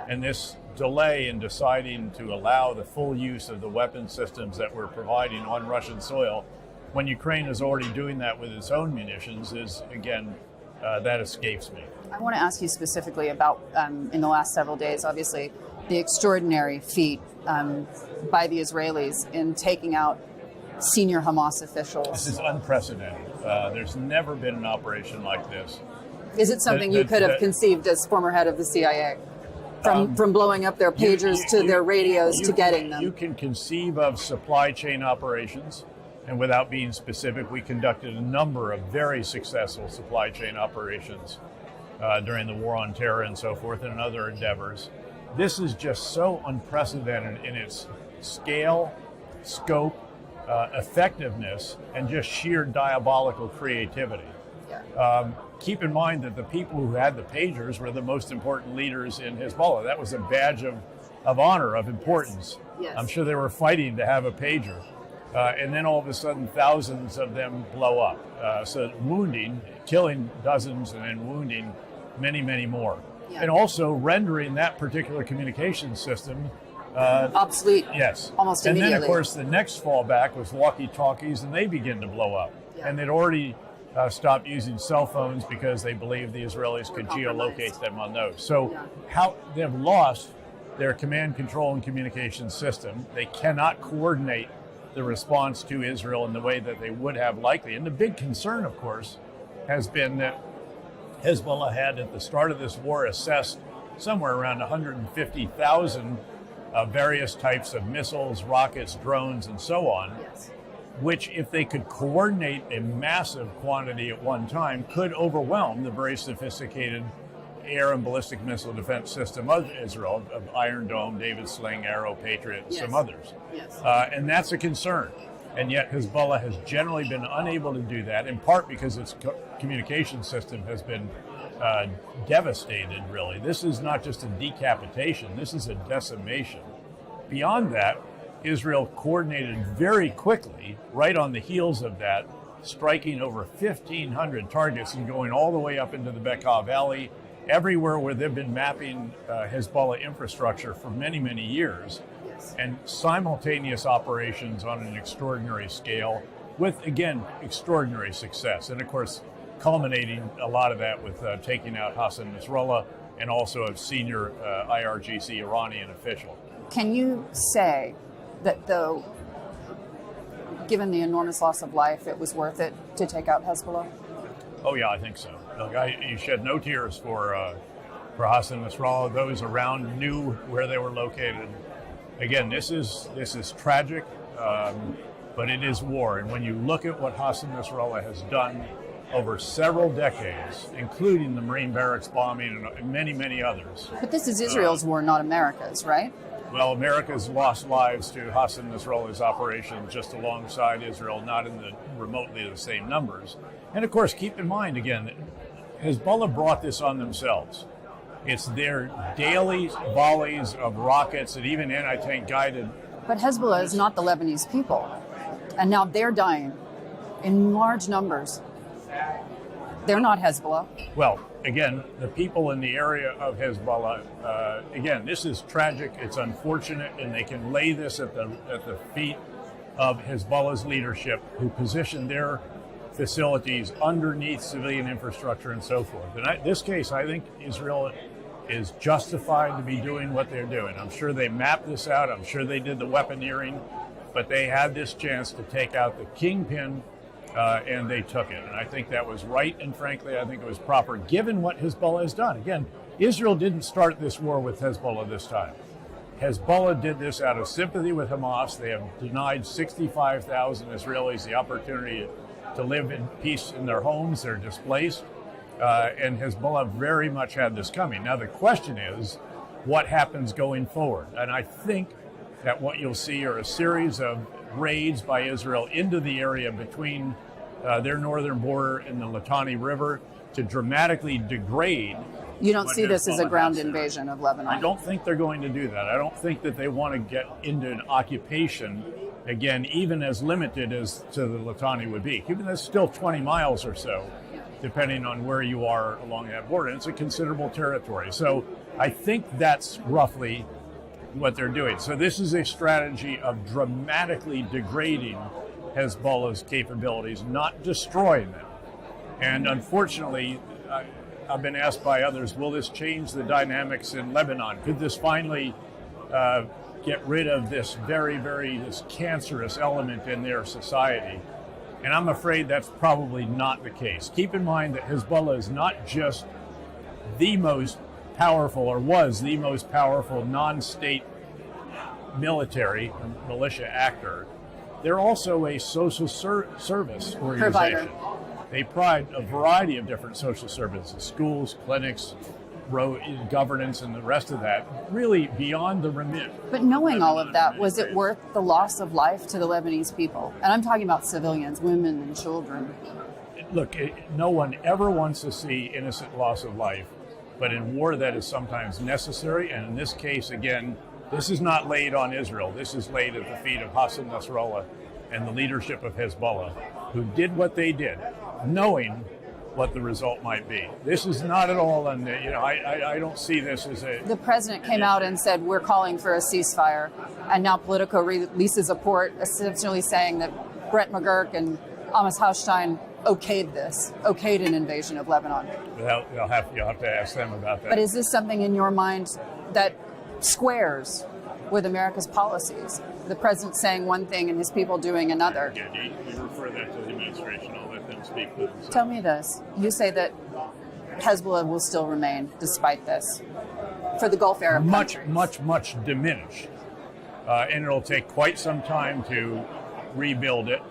And this delay in deciding to allow the full use of the weapon systems that we're providing on Russian soil, when Ukraine is already doing that with its own munitions, is, again, that escapes me. I want to ask you specifically about, in the last several days, obviously, the extraordinary feat by the Israelis in taking out senior Hamas officials. This is unprecedented. There's never been an operation like this. Is it something you could have conceived as former head of the CIA? From blowing up their pagers to their radios to getting them? You can conceive of supply chain operations, and without being specific, we conducted a number of very successful supply chain operations during the war on terror and so forth, and other endeavors. This is just so unprecedented in its scale, scope, effectiveness, and just sheer diabolical creativity. Keep in mind that the people who had the pagers were the most important leaders in Hezbollah. That was a badge of honor, of importance. Yes. I'm sure they were fighting to have a pager. And then all of a sudden, thousands of them blow up. So killing dozens and then wounding many, many more. And also rendering that particular communication system obsolete. Yes. Almost and immediately. And then, of course, the next fallback was walkie-talkies, and they begin to blow up. And they'd already stopped using cell phones because they believed the Israelis could geolocate them on those. So how they've lost their command, control, and communication system. They cannot coordinate the response to Israel in the way that they would have likely. And the big concern, of course, has been that Hezbollah had at the start of this war assessed somewhere around 150,000 various types of missiles, rockets, drones, and so on, which, if they could coordinate a massive quantity at one time, could overwhelm the very sophisticated air and ballistic missile defense system of Israel, of Iron Dome, David Sling, Arrow, Patriot, and some others. And that's a concern. And yet Hezbollah has generally been unable to do that, in part because its communication system has been devastated, really. This is not just a decapitation, this is a decimation. Beyond that, Israel coordinated very quickly, right on the heels of that, striking over 1,500 targets and going all the way up into the Bekaa Valley, everywhere where they've been mapping Hezbollah infrastructure for many, many years, and simultaneous operations on an extraordinary scale with, again, extraordinary success. And of course, culminating a lot of that with taking out Hassan Nasrallah and also a senior IRGC Iranian official. Can you say that, though, given the enormous loss of life, it was worth it to take out Hezbollah? Oh yeah, I think so. Look, you shed no tears for Hassan Nasrallah. Those around knew where they were located. Again, this is tragic, but it is war. And when you look at what Hassan Nasrallah has done over several decades, including the Marine barracks bombing and many, many others. But this is Israel's war, not America's, right? Well, America's lost lives to Hassan Nasrallah's operation just alongside Israel, not in the remotely the same numbers. And of course, keep in mind, again, Hezbollah brought this on themselves. It's their daily volleys of rockets and even anti-tank guided. But Hezbollah is not the Lebanese people. And now they're dying in large numbers. They're not Hezbollah. Well, again, the people in the area of Hezbollah, again, this is tragic, it's unfortunate, and they can lay this at the feet of Hezbollah's leadership, who position their facilities underneath civilian infrastructure and so forth. And in this case, I think Israel is justified to be doing what they're doing. I'm sure they mapped this out, I'm sure they did the weaponeering, but they had this chance to take out the kingpin, and they took it. And I think that was right, and frankly, I think it was proper, given what Hezbollah has done. Again, Israel didn't start this war with Hezbollah this time. Hezbollah did this out of sympathy with Hamas. They have denied 65,000 Israelis the opportunity to live in peace in their homes. They're displaced. And Hezbollah very much had this coming. Now, the question is, what happens going forward? And I think that what you'll see are a series of raids by Israel into the area between their northern border and the Litani River to dramatically degrade. You don't see this as a ground invasion of Lebanon? I don't think they're going to do that. I don't think that they want to get into an occupation, again, even as limited as to the Litani would be. Even that's still 20 miles or so, depending on where you are along that border. It's a considerable territory. So I think that's roughly what they're doing. So this is a strategy of dramatically degrading Hezbollah's capabilities, not destroying them. And unfortunately, I've been asked by others, will this change the dynamics in Lebanon? Could this finally get rid of this this cancerous element in their society? And I'm afraid that's probably not the case. Keep in mind that Hezbollah is not just the most powerful, or was the most powerful non-state military militia actor. They're also a social service organization. Provider. They provide a variety of different social services, schools, clinics, governance, and the rest of that, really beyond the remit. But knowing all of that, was it worth the loss of life to the Lebanese people? And I'm talking about civilians, women and children. Look, no one ever wants to see innocent loss of life, but in war that is sometimes necessary, and in this case, again, this is not laid on Israel. This is laid at the feet of Hassan Nasrallah and the leadership of Hezbollah, who did what they did, knowing what the result might be. This is not at all, I don't see this as a... The president came out and said, we're calling for a ceasefire, and now Politico releases a report essentially saying that Brett McGurk and Amos Hochstein okayed an invasion of Lebanon. You'll have to ask them about that. But is this something in your mind that squares with America's policies. The president saying one thing and his people doing another. Again, you refer that to the administration. I'll let them speak for themselves. Tell me this. You say that Hezbollah will still remain despite this for the Gulf Arab countries. Much diminished. And it'll take quite some time to rebuild it.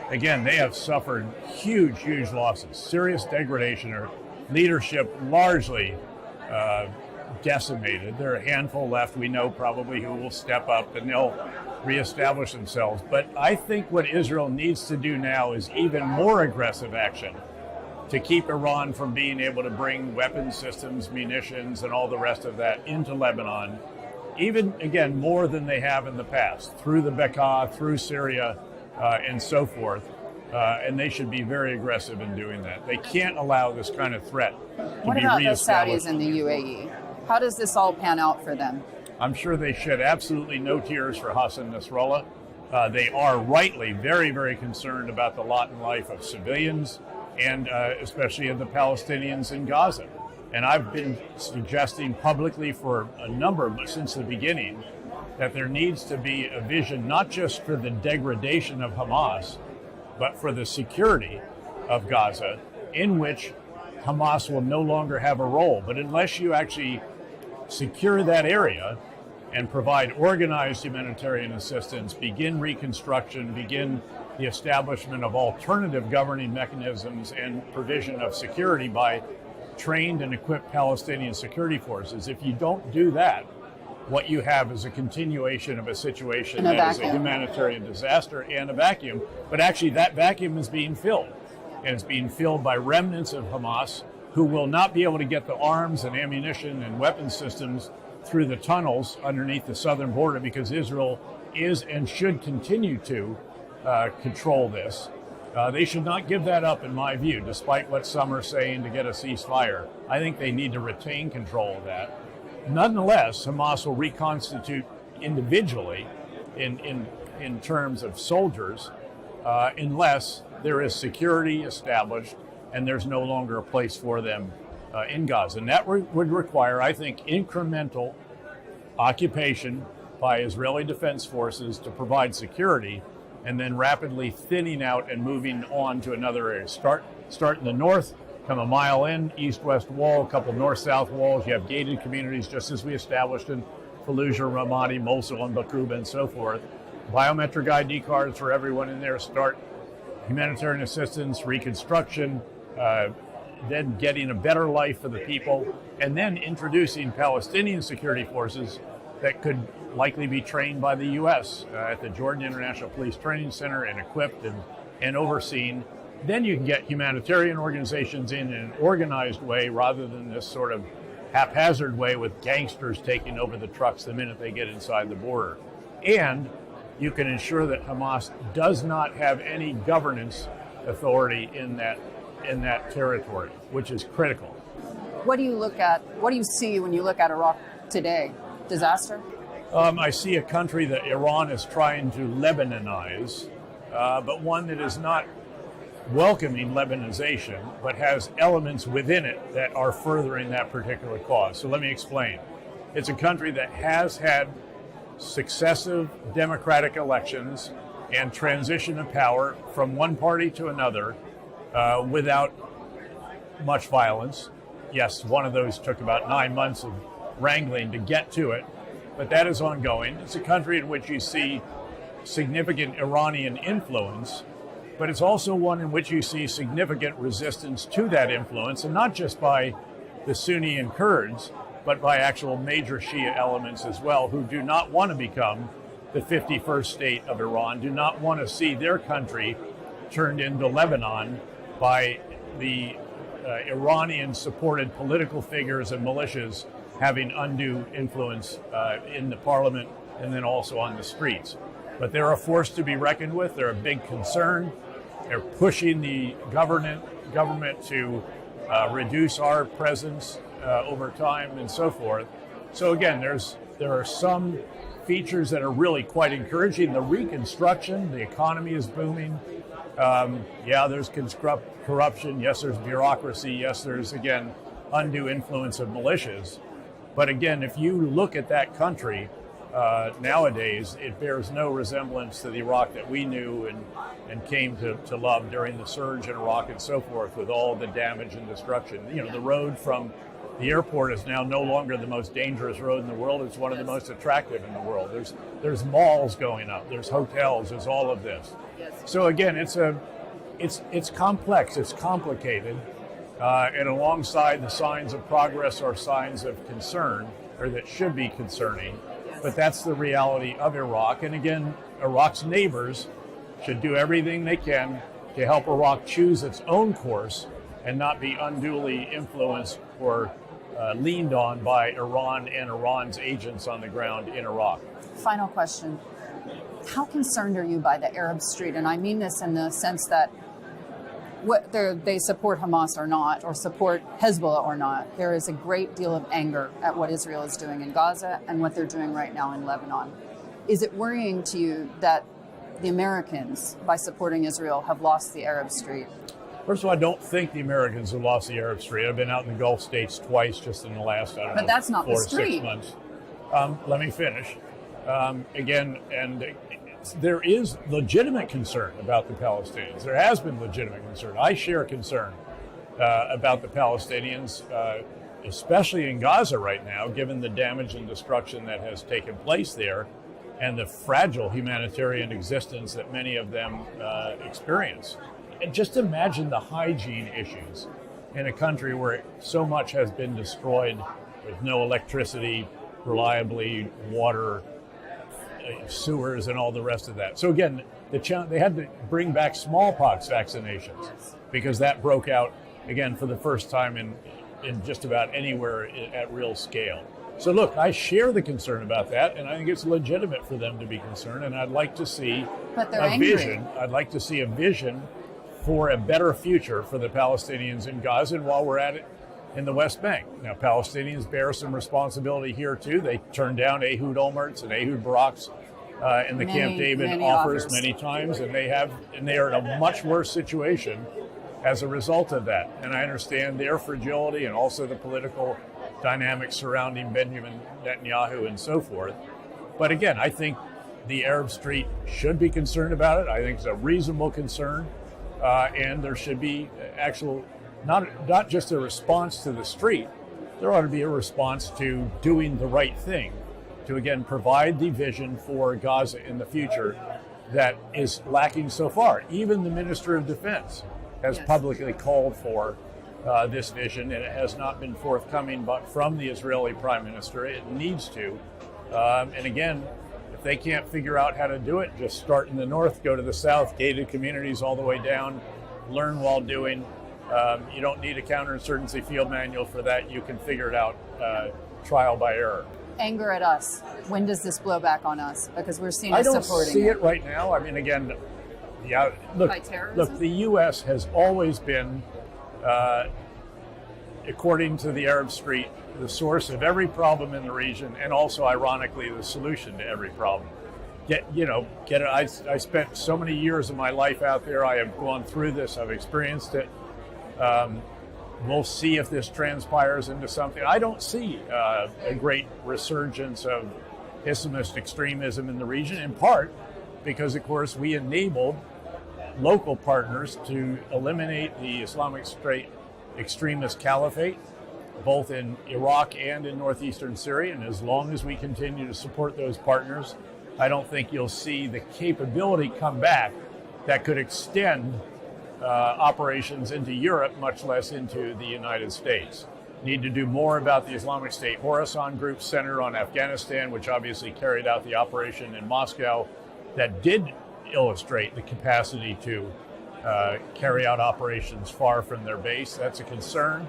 Again, they have suffered huge losses, serious degradation, or leadership largely decimated. There are a handful left, we know probably, who will step up and they'll reestablish themselves. But I think what Israel needs to do now is even more aggressive action to keep Iran from being able to bring weapon systems, munitions, and all the rest of that into Lebanon, even, again, more than they have in the past, through the Bekaa, through Syria, and so forth. And they should be very aggressive in doing that. They can't allow this kind of threat to What be about the reestablished. Saudis and the UAE? How does this all pan out for them? I'm sure they shed absolutely no tears for Hassan Nasrallah. They are rightly very concerned about the lot and life of civilians, and especially of the Palestinians in Gaza. And I've been suggesting publicly for since the beginning, that there needs to be a vision not just for the degradation of Hamas, but for the security of Gaza, in which Hamas will no longer have a role. But unless you actually secure that area and provide organized humanitarian assistance, begin reconstruction, begin the establishment of alternative governing mechanisms and provision of security by trained and equipped Palestinian security forces, if you don't do that, what you have is a continuation of a situation that is a humanitarian disaster and a vacuum. But actually that vacuum is being filled. And it's being filled by remnants of Hamas who will not be able to get the arms and ammunition and weapon systems through the tunnels underneath the southern border, because Israel is and should continue to control this. They should not give that up, in my view, despite what some are saying to get a ceasefire. I think they need to retain control of that. Nonetheless, Hamas will reconstitute individually in terms of soldiers unless there is security established and there's no longer a place for them in Gaza. And that would require, I think, incremental occupation by Israeli defense forces to provide security, and then rapidly thinning out and moving on to another area. Start in the north, come a mile in, east-west wall, a couple north-south walls. You have gated communities, just as we established in Fallujah, Ramadi, Mosul, and Baquba, and so forth. Biometric ID cards for everyone in there. Start humanitarian assistance, reconstruction, then getting a better life for the people, and then introducing Palestinian security forces that could likely be trained by the U.S. At the Jordan International Police Training Center and equipped and overseen. Then you can get humanitarian organizations in an organized way rather than this sort of haphazard way with gangsters taking over the trucks the minute they get inside the border. And you can ensure that Hamas does not have any governance authority in that territory, which is critical. What do you look at? What do you see when you look at Iraq today? Disaster? I see a country that Iran is trying to Lebanonize, but one that is not welcoming Lebanization, but has elements within it that are furthering that particular cause. So let me explain. It's a country that has had successive democratic elections and transition of power from one party to another without much violence. Yes, one of those took about 9 months of wrangling to get to it, but that is ongoing. It's a country in which you see significant Iranian influence, but it's also one in which you see significant resistance to that influence, and not just by the Sunni and Kurds, but by actual major Shia elements as well, who do not want to become the 51st state of Iran, do not want to see their country turned into Lebanon by the Iranian-supported political figures and militias having undue influence in the parliament and then also on the streets. But they're a force to be reckoned with. They're a big concern. They're pushing the government to reduce our presence over time and so forth. So again, there are some features that are really quite encouraging. The reconstruction, the economy is booming. There's corruption. Yes, there's bureaucracy. Yes, there's, again, undue influence of militias. But again, if you look at that country, nowadays, it bears no resemblance to the Iraq that we knew and came to love during the surge in Iraq and so forth, with all the damage and destruction. You know, the road from the airport is now no longer the most dangerous road in the world. It's one of the most attractive in the world. There's malls going up. There's hotels. There's all of this. So again, it's complex. It's complicated, and alongside the signs of progress are signs of concern, or that should be concerning. But that's the reality of Iraq. And again, Iraq's neighbors should do everything they can to help Iraq choose its own course and not be unduly influenced or leaned on by Iran and Iran's agents on the ground in Iraq. Final question. How concerned are you by the Arab Street? And I mean this in the sense that whether they support Hamas or not, or support Hezbollah or not, there is a great deal of anger at what Israel is doing in Gaza and what they're doing right now in Lebanon. Is it worrying to you that the Americans, by supporting Israel, have lost the Arab Street? First of all, I don't think the Americans have lost the Arab Street. I've been out in the Gulf states twice just in the last, But that's not 4 the to 6 street. months. Let me finish. Again, and there is legitimate concern about the Palestinians. There has been legitimate concern. I share concern about the Palestinians, especially in Gaza right now, given the damage and destruction that has taken place there and the fragile humanitarian existence that many of them experience. And just imagine the hygiene issues in a country where so much has been destroyed with no electricity, reliably, water, sewers, and all the rest of that. So again, they had to bring back smallpox vaccinations because that broke out again for the first time in just about anywhere at real scale. So look, I share the concern about that, and I think it's legitimate for them to be concerned. And I'd like to see a vision. I'd like to see a vision for a better future for the Palestinians in Gaza. And while we're at it, in the West Bank. Now, Palestinians bear some responsibility here, too. They turned down Ehud Olmert's and Ehud Barak's in the Camp David offers many times, and they are in a much worse situation as a result of that. And I understand their fragility and also the political dynamics surrounding Benjamin Netanyahu and so forth. But again, I think the Arab Street should be concerned about it. I think it's a reasonable concern, and there should be actual not just a response to the street, there ought to be a response to doing the right thing, to again provide the vision for Gaza in the future that is lacking so far. Even the Minister of Defense has publicly called for this vision, and it has not been forthcoming but from the Israeli Prime Minister. It needs to. And again, if they can't figure out how to do it, just start in the north, go to the south, gated communities all the way down, learn while doing. You don't need a counterinsurgency field manual for that. You can figure it out trial by error. Anger at us. When does this blow back on us? Because we're seen as supporting it. I don't see it right now. I mean, again, look, the U.S. has always been, according to the Arab Street, the source of every problem in the region, and also, ironically, the solution to every problem. I spent so many years of my life out there. I have gone through this. I've experienced it. We'll see if this transpires into something. I don't see a great resurgence of Islamist extremism in the region, in part because, of course, we enabled local partners to eliminate the Islamic State extremist caliphate, both in Iraq and in northeastern Syria. And as long as we continue to support those partners, I don't think you'll see the capability come back that could extend operations into Europe, much less into the United States. Need to do more about the Islamic State Khorasan Group Center on Afghanistan, which obviously carried out the operation in Moscow that did illustrate the capacity to carry out operations far from their base. That's a concern.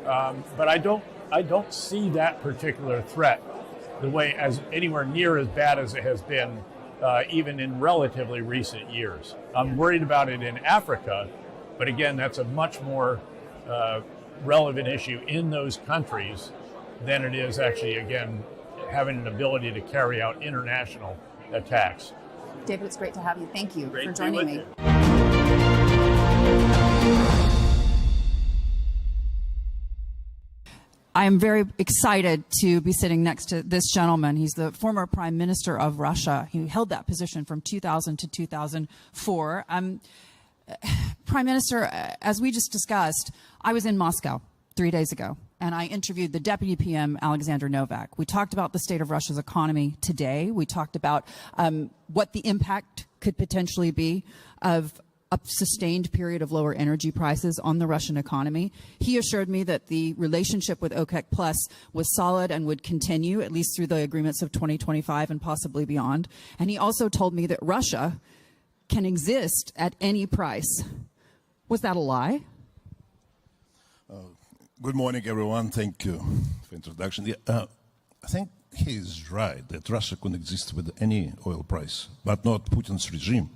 But I don't see that particular threat the way as anywhere near as bad as it has been even in relatively recent years. I'm worried about it in Africa, but again, that's a much more relevant issue in those countries than it is actually, again, having an ability to carry out international attacks. David, it's great to have you. Thank you for joining me. I am very excited to be sitting next to this gentleman. He's the former Prime Minister of Russia. He held that position from 2000 to 2004. Prime Minister, as we just discussed, I was in Moscow 3 days ago, and I interviewed the Deputy PM, Alexander Novak. We talked about the state of Russia's economy today. We talked about what the impact could potentially be of a sustained period of lower energy prices on the Russian economy. He assured me that the relationship with OPEC Plus was solid and would continue, at least through the agreements of 2025 and possibly beyond. And he also told me that Russia can exist at any price. Was that a lie? Good morning, everyone. Thank you for introduction. I think he is right that Russia can exist with any oil price, but not Putin's regime.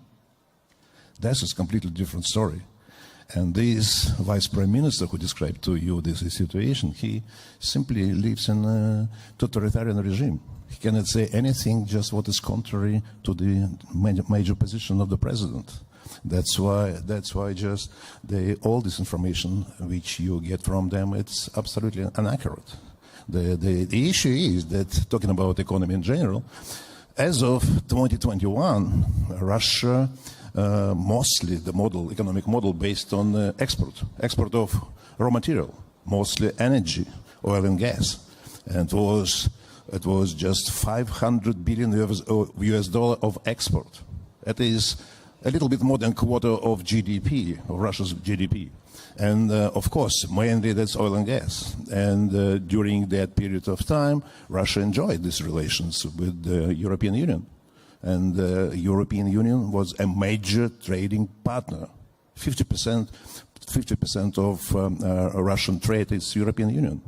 That's a completely different story. And this vice prime minister who described to you this situation, he simply lives in a totalitarian regime. He cannot say anything just what is contrary to the major position of the president. That's why just all this information which you get from them, it's absolutely inaccurate. The issue is that, talking about economy in general, as of 2021, Russia mostly the economic model based on export of raw material, mostly energy, oil and gas, and it was just $500 billion US dollar of export. That is a little bit more than a quarter of GDP, of Russia's GDP. And of course, mainly that's oil and gas. And during that period of time, Russia enjoyed these relations with the European Union. And the European Union was a major trading partner. 50% of Russian trade is European Union.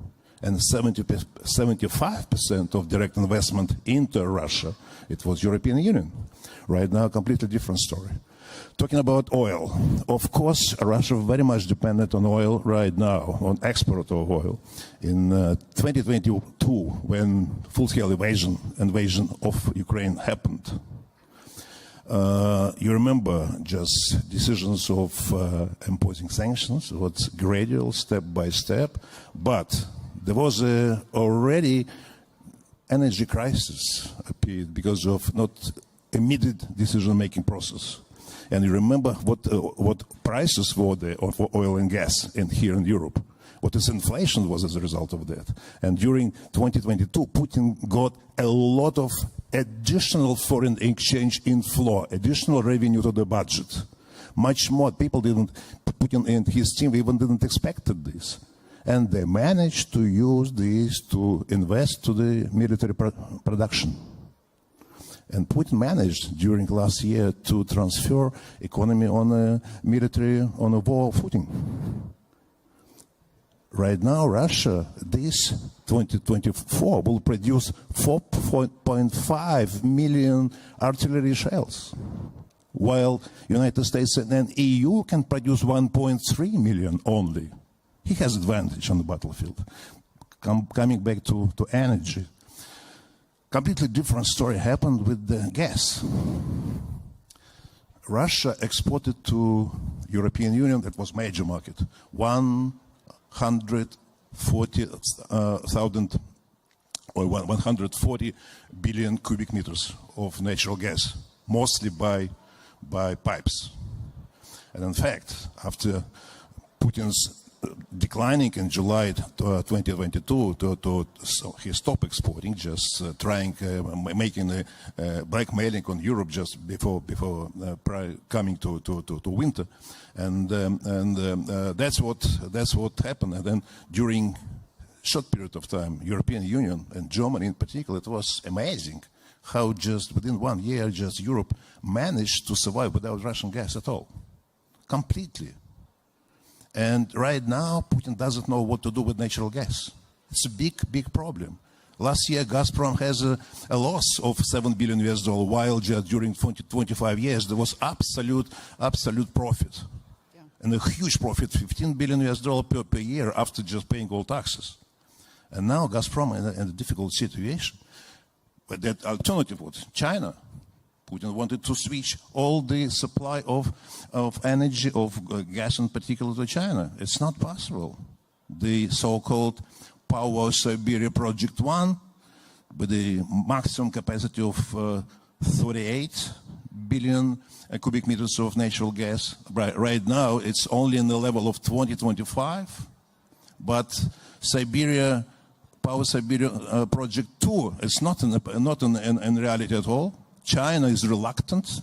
And 75% of direct investment into Russia, it was European Union. Right now, completely different story. Talking about oil, of course, Russia very much dependent on oil right now, on export of oil. In 2022, when full-scale invasion of Ukraine happened, you remember just decisions of imposing sanctions, it was gradual, step by step, but there was already energy crisis appeared because of not immediate decision-making process. And you remember what prices were of oil and gas here in Europe. What is inflation was as a result of that. And during 2022, Putin got a lot of additional foreign exchange inflow, additional revenue to the budget. Much more. Putin and his team even didn't expect this. And they managed to use this to invest to the military production. And Putin managed during last year to transfer economy on a war footing. Right now, Russia, this 2024, will produce 4.5 million artillery shells, while United States and EU can produce 1.3 million only. He has advantage on the battlefield. Coming back to energy, completely different story happened with the gas. Russia exported to European Union, that was major market, 140 billion cubic meters of natural gas, mostly by pipes. And in fact, after Putin's declining in July 2022, so he stopped exporting, just making a blackmailing on Europe just before coming to winter, and that's what happened. And then during short period of time, European Union and Germany in particular, it was amazing how just within 1 year, just Europe managed to survive without Russian gas at all, completely. And right now, Putin doesn't know what to do with natural gas. It's a big problem. Last year, Gazprom has a loss of $7 billion US, while just during 25 years, there was absolute profit. Yeah. And a huge profit, $15 billion US per year after just paying all taxes. And now Gazprom in a difficult situation. But that alternative was China. Putin wanted to switch all the supply of energy, of gas in particular, to China. It's not possible. The so-called Power Siberia Project 1 with a maximum capacity of 38 billion cubic meters of natural gas. Right now, it's only in the level of 2025, but Power Siberia Project 2 is not in reality at all. China is reluctant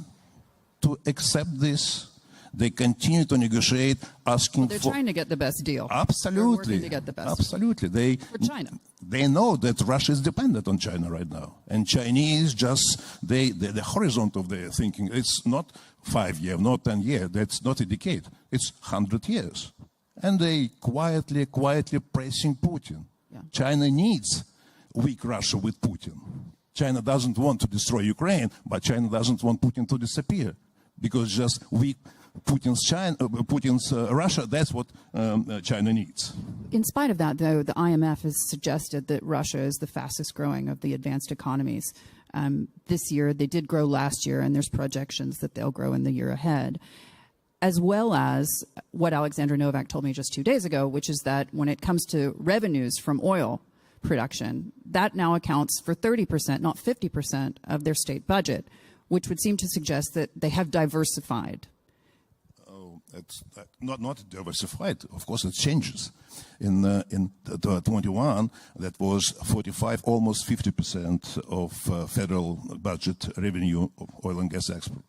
to accept this. They continue to negotiate, asking they're trying to get the best deal. Absolutely. They're working to get the best Absolutely. deal. For China. They know that Russia is dependent on China right now. And Chinese the horizon of their thinking, it's not 5 years, not 10 years, that's not a decade, it's 100 years. And they quietly pressing Putin. Yeah. China needs weak Russia with Putin. China doesn't want to destroy Ukraine, but China doesn't want Putin to disappear. Because just weak Putin's Russia, that's what China needs. In spite of that, though, the IMF has suggested that Russia is the fastest growing of the advanced economies. This year, they did grow last year, and there's projections that they'll grow in the year ahead, as well as what Alexander Novak told me just 2 days ago, which is that when it comes to revenues from oil production, that now accounts for 30%, not 50% of their state budget, which would seem to suggest that they have diversified. It's not diversified. Of course, it changes. In 21, that was 45, almost 50% of federal budget revenue of oil and gas export.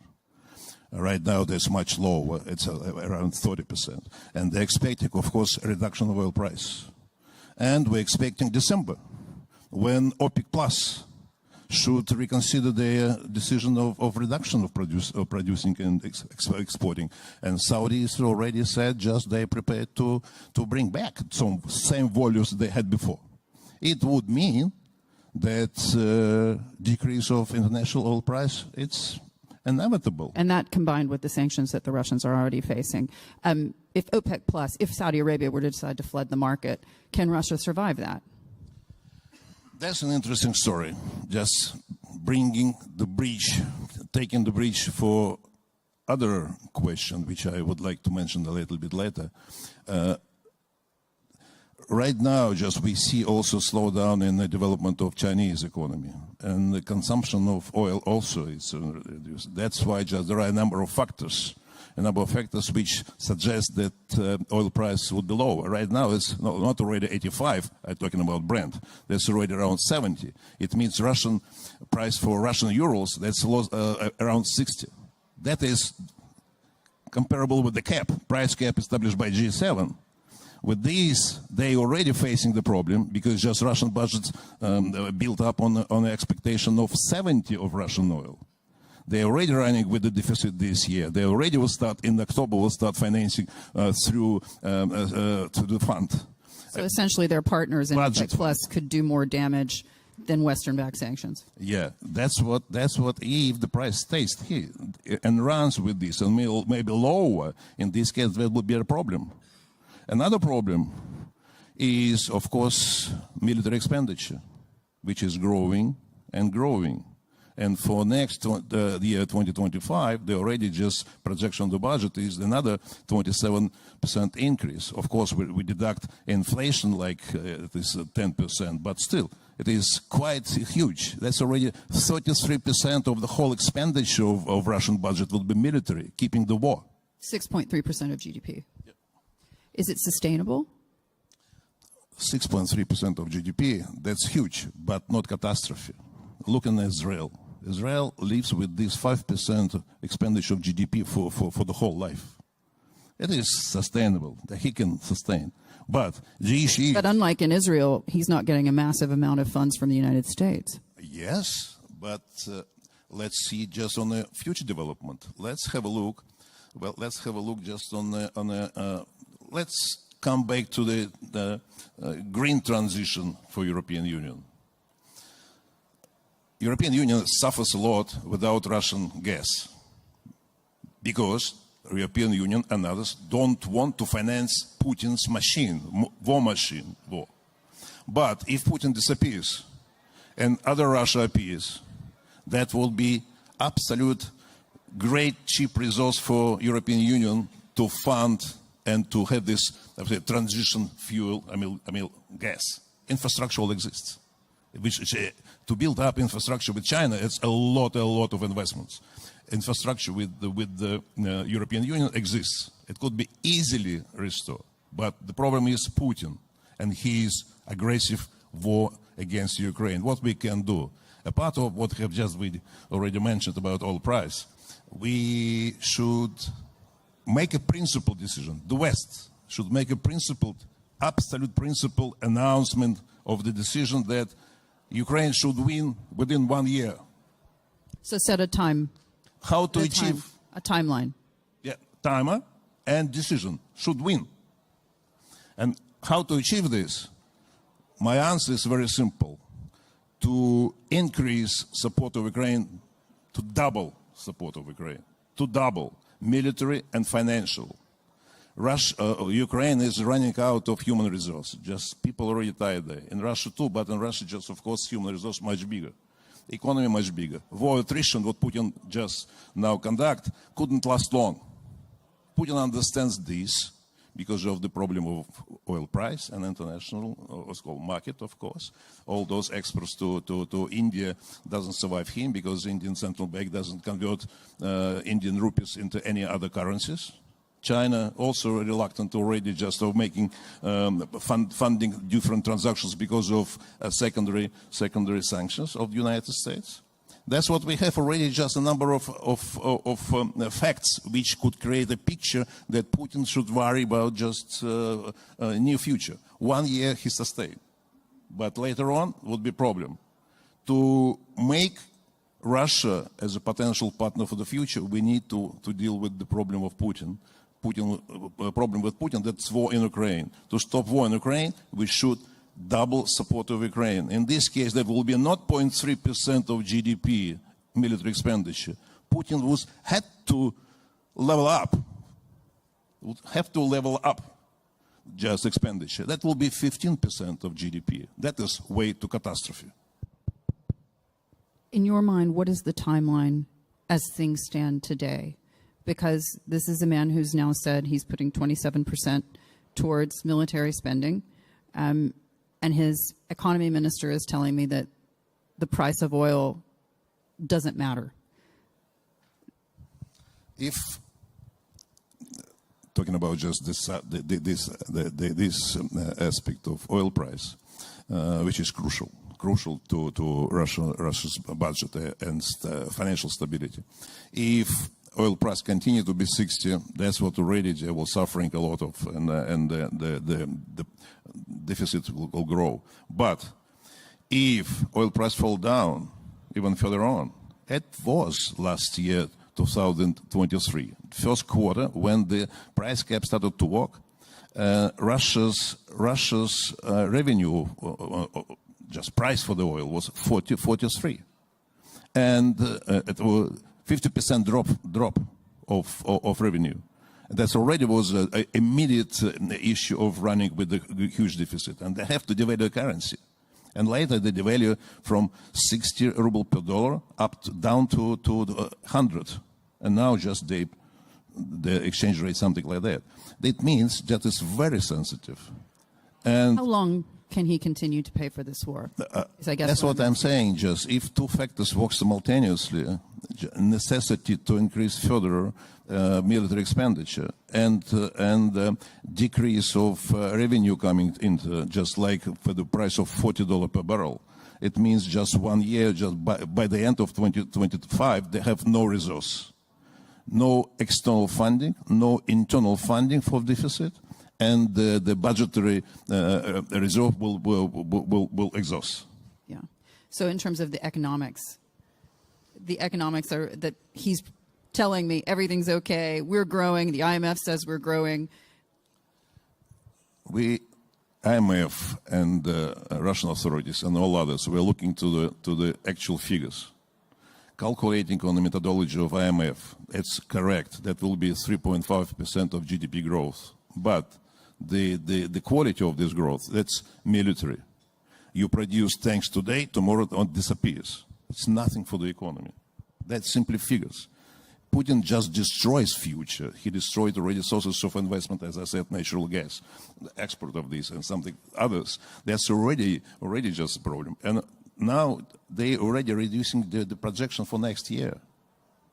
Right now, that's much lower. It's around 30%. And they're expecting, of course, a reduction of oil price. And we're expecting December, when OPEC Plus should reconsider their decision of reduction of producing and exporting. And Saudis already said just they're prepared to bring back some same volumes they had before. It would mean that decrease of international oil price, it's inevitable. And that combined with the sanctions that the Russians are already facing. If OPEC Plus, if Saudi Arabia were to decide to flood the market, can Russia survive that? That's an interesting story. Just bringing the bridge, taking the bridge for other question, which I would like to mention a little bit later. Right now, just we see also slowdown in the development of Chinese economy, and the consumption of oil also is reduced. That's why just there are a number of factors which suggest that oil price would be lower. Right now, it's not already 85. I'm talking about Brent. That's already around 70. It means Russian price for Russian euros, that's around 60. That is comparable with the price cap established by G7. With these, they already facing the problem because just Russian budgets built up on the expectation of 70 of Russian oil. They're already running with the deficit this year. They already will start, in October, will start financing through the fund. So essentially their partners in OPEC Plus could do more damage than Western-backed sanctions. Yeah, that's what if the price stays here and runs with this and maybe lower, in this case, there will be a problem. Another problem is, of course, military expenditure, which is growing and growing. And for next the year 2025, the already just projection of the budget is another 27% increase. Of course, we deduct inflation like it is 10%, but still, it is quite huge. That's already 33% of the whole expenditure of Russian budget will be military, keeping the war. 6.3% of GDP. Yep. Is it sustainable? 6.3% of GDP, that's huge, but not catastrophe. Look at Israel. Israel lives with this 5% expenditure of GDP for the whole life. It is sustainable, that he can sustain. But the issue... But unlike in Israel, he's not getting a massive amount of funds from the United States. Yes, but let's see just on the future development. Let's have a look. Well, let's have a look just on the let's come back to the green transition for European Union. European Union suffers a lot without Russian gas because European Union and others don't want to finance Putin's machine, war. But if Putin disappears and other Russia appears, that will be absolute great cheap resource for European Union to fund and to have this transition fuel, gas. infrastructure all exists. To build up infrastructure with China, it's a lot of investments. Infrastructure with the European Union exists. It could be easily restored. But the problem is Putin and his aggressive war against Ukraine. What we can do, a part of what we already mentioned about oil price, we should make a principled decision. The West should make a absolute principled announcement of the decision that Ukraine should win within 1 year. So set a time. How to achieve a timeline. Yeah, timer and decision should win. And how to achieve this? My answer is very simple. To increase support of Ukraine, to double support of Ukraine, to double military and financial. Ukraine is running out of human resources. Just people already tired there. In Russia too, but in Russia just, of course, human resource much bigger. Economy much bigger. War attrition, what Putin just now conduct, couldn't last long. Putin understands this because of the problem of oil price and international, what's called market, of course. All those exports to India doesn't survive him because Indian central bank doesn't convert Indian rupees into any other currencies. China also reluctant already just of making funding different transactions because of secondary sanctions of the United States. That's what we have already, just a number of facts which could create a picture that Putin should worry about just near future. 1 year he sustained, but later on would be a problem. To make Russia as a potential partner for the future, we need to deal with the problem of Putin. Problem with Putin, that's war in Ukraine. To stop war in Ukraine, we should double support of Ukraine. In this case, that will be not 0.3% of GDP military expenditure. Putin had to level up, would have to level up just expenditure. That will be 15% of GDP. That is way to catastrophe. In your mind, what is the timeline as things stand today? Because this is a man who's now said he's putting 27% towards military spending. And his economy minister is telling me that the price of oil doesn't matter. If talking about just this aspect of oil price, which is crucial to Russia's budget and financial stability, if oil price continue to be 60, that's what already they were suffering a lot of, and the deficit will grow. But if oil price fall down even further on, it was last year, 2023, first quarter, when the price cap started to work, Russia's revenue, just price for the oil, was 43, and it was 50% drop of revenue. That already was an immediate issue of running with a huge deficit, and they have to devalue the currency. And later they devalue from 60 ruble per dollar down to 100, and now just the exchange rate something like that. That means that it's very sensitive. And how long can he continue to pay for this war? I guess that's what I'm saying. Just if two factors work simultaneously, necessity to increase further military expenditure and decrease of revenue coming into, just like for the price of $40 per barrel. It means just 1 year, just by the end of 2025, they have no resource, no external funding, no internal funding for deficit, and the budgetary reserve will exhaust. Yeah. So in terms of the economics are that he's telling me everything's okay, we're growing, the IMF says we're growing. IMF and Russian authorities and all others, we're looking to the actual figures. Calculating on the methodology of IMF, it's correct. That will be 3.5% of GDP growth. But the quality of this growth, that's military. You produce tanks today, tomorrow it disappears. It's nothing for the economy. That's simply figures. Putin just destroys future. He destroyed already sources of investment, as I said, natural gas, the export of this and something others. That's already just a problem. And now they already reducing the projection for next year.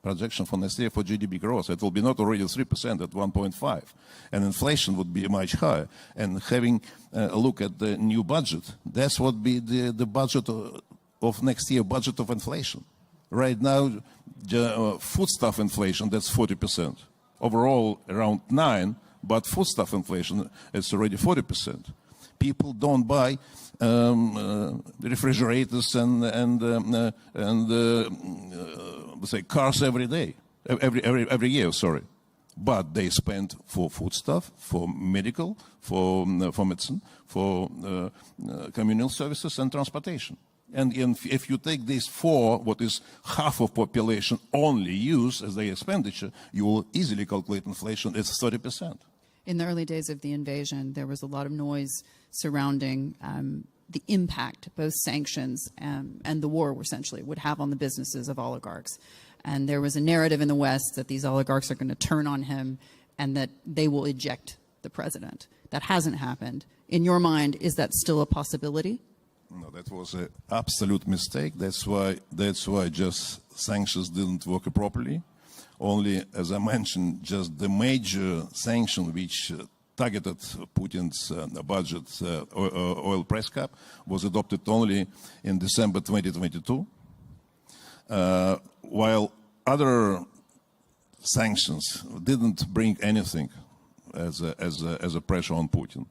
Projection for next year for GDP growth. It will be not already 3% at 1.5. And inflation would be much higher. And having a look at the new budget, that's what be the budget of next year, budget of inflation. Right now, foodstuff inflation, that's 40%. Overall, around 9%, but foodstuff inflation, it's already 40%. People don't buy refrigerators and say cars every day, every year, sorry. But they spend for foodstuff, for medical, for medicine, for communal services and transportation. And if you take these four, what is half of population only use as their expenditure, you will easily calculate inflation as 30%. In the early days of the invasion, there was a lot of noise surrounding the impact both sanctions and the war essentially would have on the businesses of oligarchs. And there was a narrative in the West that these oligarchs are going to turn on him and that they will eject the president. That hasn't happened. In your mind, is that still a possibility? No, that was an absolute mistake. That's why just sanctions didn't work properly. Only, as I mentioned, just the major sanction which targeted Putin's budget, oil price cap, was adopted only in December 2022, while other sanctions didn't bring anything as a pressure on Putin.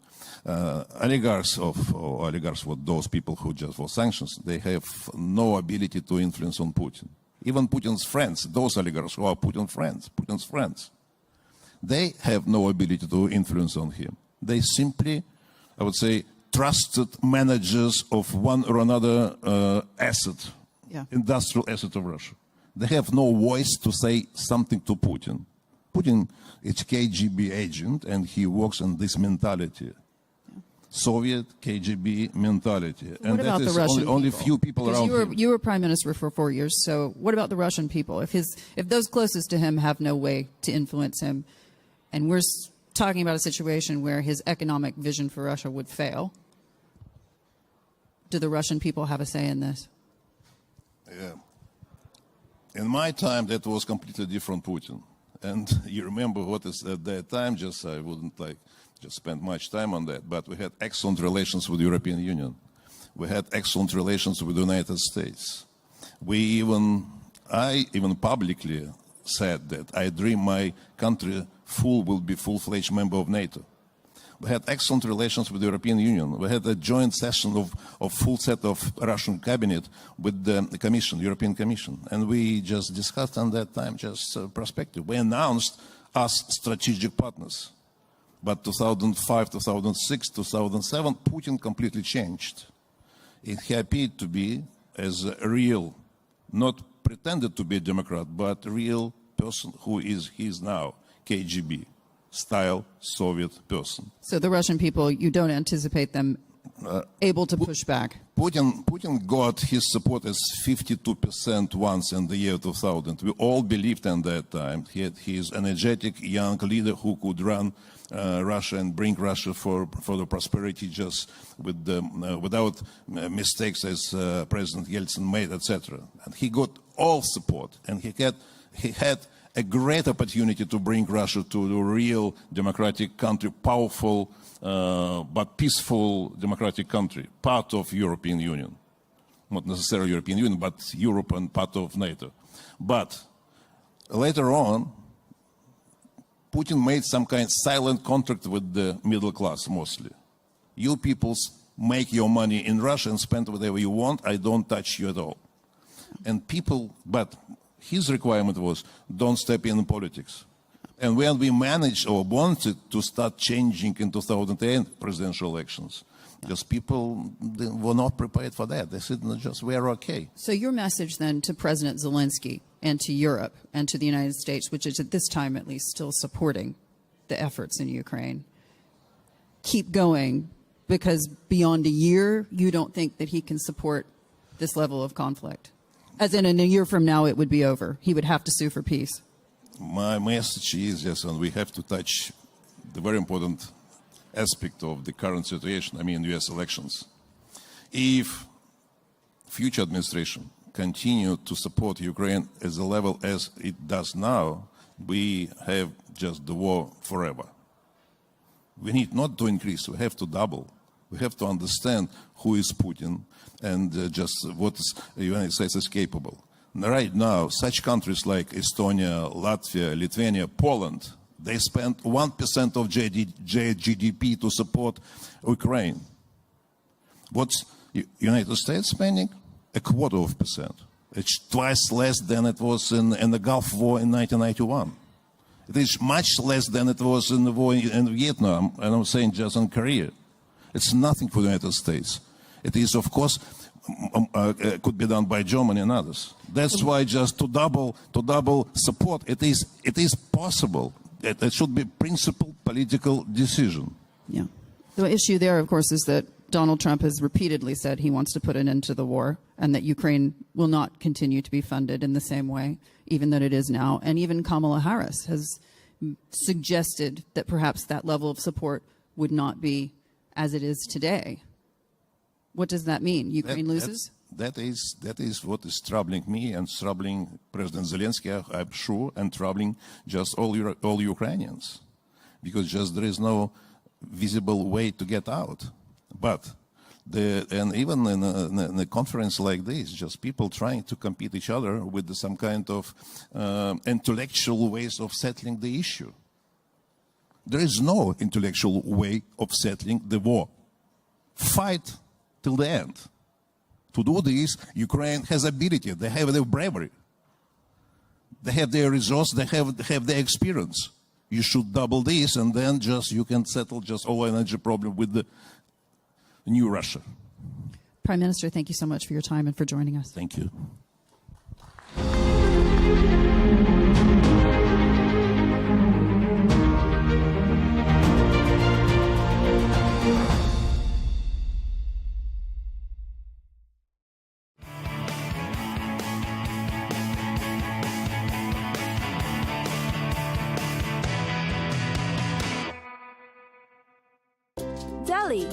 Oligarchs were those people who just for sanctions, they have no ability to influence on Putin. Even Putin's friends, those oligarchs who are Putin's friends, they have no ability to influence on him. They simply, I would say, trusted managers of one or another asset, industrial asset of Russia. They have no voice to say something to Putin. Putin is KGB agent, and he works on this mentality. Soviet KGB mentality. What and about that is the Russian only people? Few people around him. You were prime minister for 4 years, so what about the Russian people? If those closest to him have no way to influence him, and we're talking about a situation where his economic vision for Russia would fail, do the Russian people have a say in this? Yeah. In my time, that was completely different Putin. And you remember what is at that time, just I wouldn't like just spend much time on that, but we had excellent relations with the European Union. We had excellent relations with the United States. I even publicly said that I dream my country will be full-fledged member of NATO. We had excellent relations with the European Union. We had a joint session of full set of Russian cabinet with the Commission, European Commission. And we just discussed on that time just perspective. We announced us strategic partners. But 2005, 2006, 2007, Putin completely changed. He appeared to be as a real, not pretended to be a Democrat, but a real person who he is now, KGB style Soviet person. So the Russian people, you don't anticipate them able to push back? Putin got his support as 52% once in the year 2000. We all believed in that time. He is an energetic young leader who could run Russia and bring Russia for the prosperity just without mistakes as President Yeltsin made, etc. And he got all support, and he had a great opportunity to bring Russia to a real democratic country, powerful but peaceful democratic country, part of European Union. Not necessarily European Union, but Europe and part of NATO. But later on, Putin made some kind of silent contract with the middle class mostly. You peoples make your money in Russia and spend whatever you want. I don't touch you at all. And people, but his requirement was don't step in politics. And when we managed or wanted to start changing in 2010 presidential elections, because people were not prepared for that. They said, just we're okay. So your message then to President Zelensky and to Europe and to the United States, which is at this time at least still supporting the efforts in Ukraine, keep going, because beyond a year, you don't think that he can support this level of conflict? As in a year from now, it would be over. He would have to sue for peace. my message is, yes, and we have to touch the very important aspect of the current situation, I mean US elections. If future administration continue to support Ukraine at the level as it does now, we have just the war forever. We need not to increase, we have to double. We have to understand who is Putin and just what the United States is capable. Right now, such countries like Estonia, Latvia, Lithuania, Poland, they spend 1% of GDP to support Ukraine. What's United States spending? 0.25%. It's twice less than it was in the Gulf War in 1991. It is much less than it was in the war in Vietnam, and I'm saying just in Korea. It's nothing for the United States. It is, of course, could be done by Germany and others. That's why just to double support, it is possible. It should be principled political decision. Yeah. The issue there, of course, is that Donald Trump has repeatedly said he wants to put an end to the war and that Ukraine will not continue to be funded in the same way, even that it is now. And even Kamala Harris has suggested that perhaps that level of support would not be as it is today. What does that mean? Ukraine loses? That is what is troubling me and troubling President Zelensky, I'm sure, and troubling just all Ukrainians, because just there is no visible way to get out. But and even in a conference like this, just people trying to compete each other with some kind of intellectual ways of settling the issue. There is no intellectual way of settling the war. Fight till the end. To do this, Ukraine has ability. They have their bravery. They have their resource. They have their experience. You should double this, and then just you can settle just all energy problem with the new Russia. Prime Minister, thank you so much for your time and for joining us. Thank you. Delhi.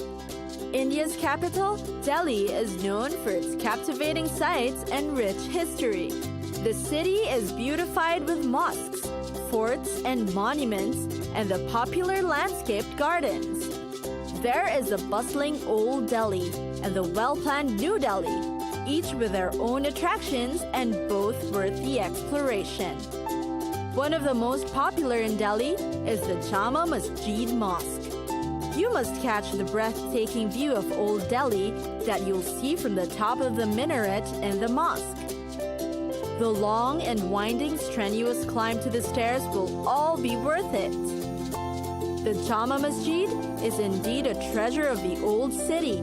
India's capital, Delhi is known for its captivating sights and rich history. The city is beautified with mosques, forts, and monuments, and the popular landscaped gardens. There is a bustling Old Delhi and the well-planned New Delhi, each with their own attractions and both worth the exploration. One of the most popular in Delhi is the Jama Masjid Mosque. You must catch the breathtaking view of Old Delhi that you'll see from the top of the minaret in the mosque. The long and winding, strenuous climb to the stairs will all be worth it. The Jama Masjid is indeed a treasure of the old city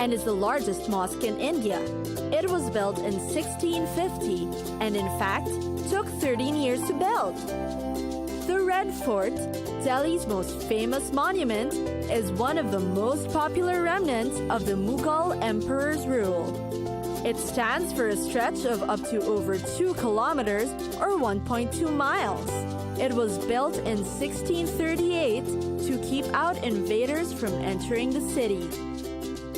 and is the largest mosque in India. It was built in 1650 and in fact took 13 years to build. The Red Fort, Delhi's most famous monument, is one of the most popular remnants of the Mughal emperor's rule. It stands for a stretch of up to over 2 kilometers or 1.2 miles. It was built in 1638 to keep out invaders from entering the city.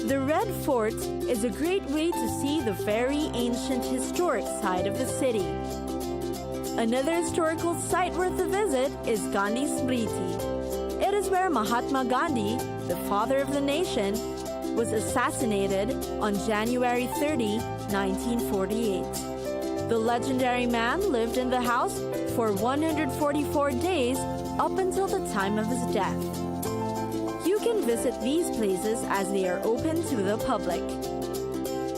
The Red Fort is a great way to see the very ancient historic side of the city. Another historical site worth a visit is Gandhi Smriti. It is where Mahatma Gandhi, the father of the nation, was assassinated on January 30, 1948. The legendary man lived in the house for 144 days up until the time of his death. You can visit these places as they are open to the public.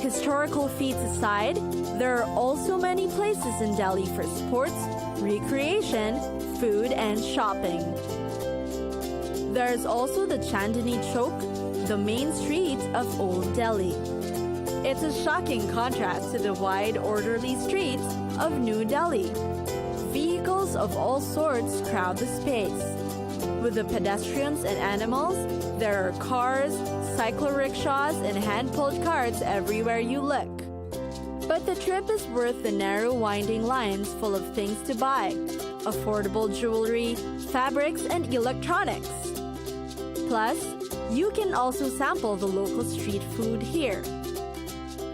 Historical feats aside, there are also many places in Delhi for sports, recreation, food, and shopping. There is also the Chandni Chowk, the main street of Old Delhi. It's a shocking contrast to the wide, orderly streets of New Delhi. Vehicles of all sorts crowd the space. With the pedestrians and animals, there are cars, cycle rickshaws, and hand-pulled carts everywhere you look. But the trip is worth the narrow, winding lines full of things to buy. affordable jewelry, fabrics, and electronics. Plus, you can also sample the local street food here.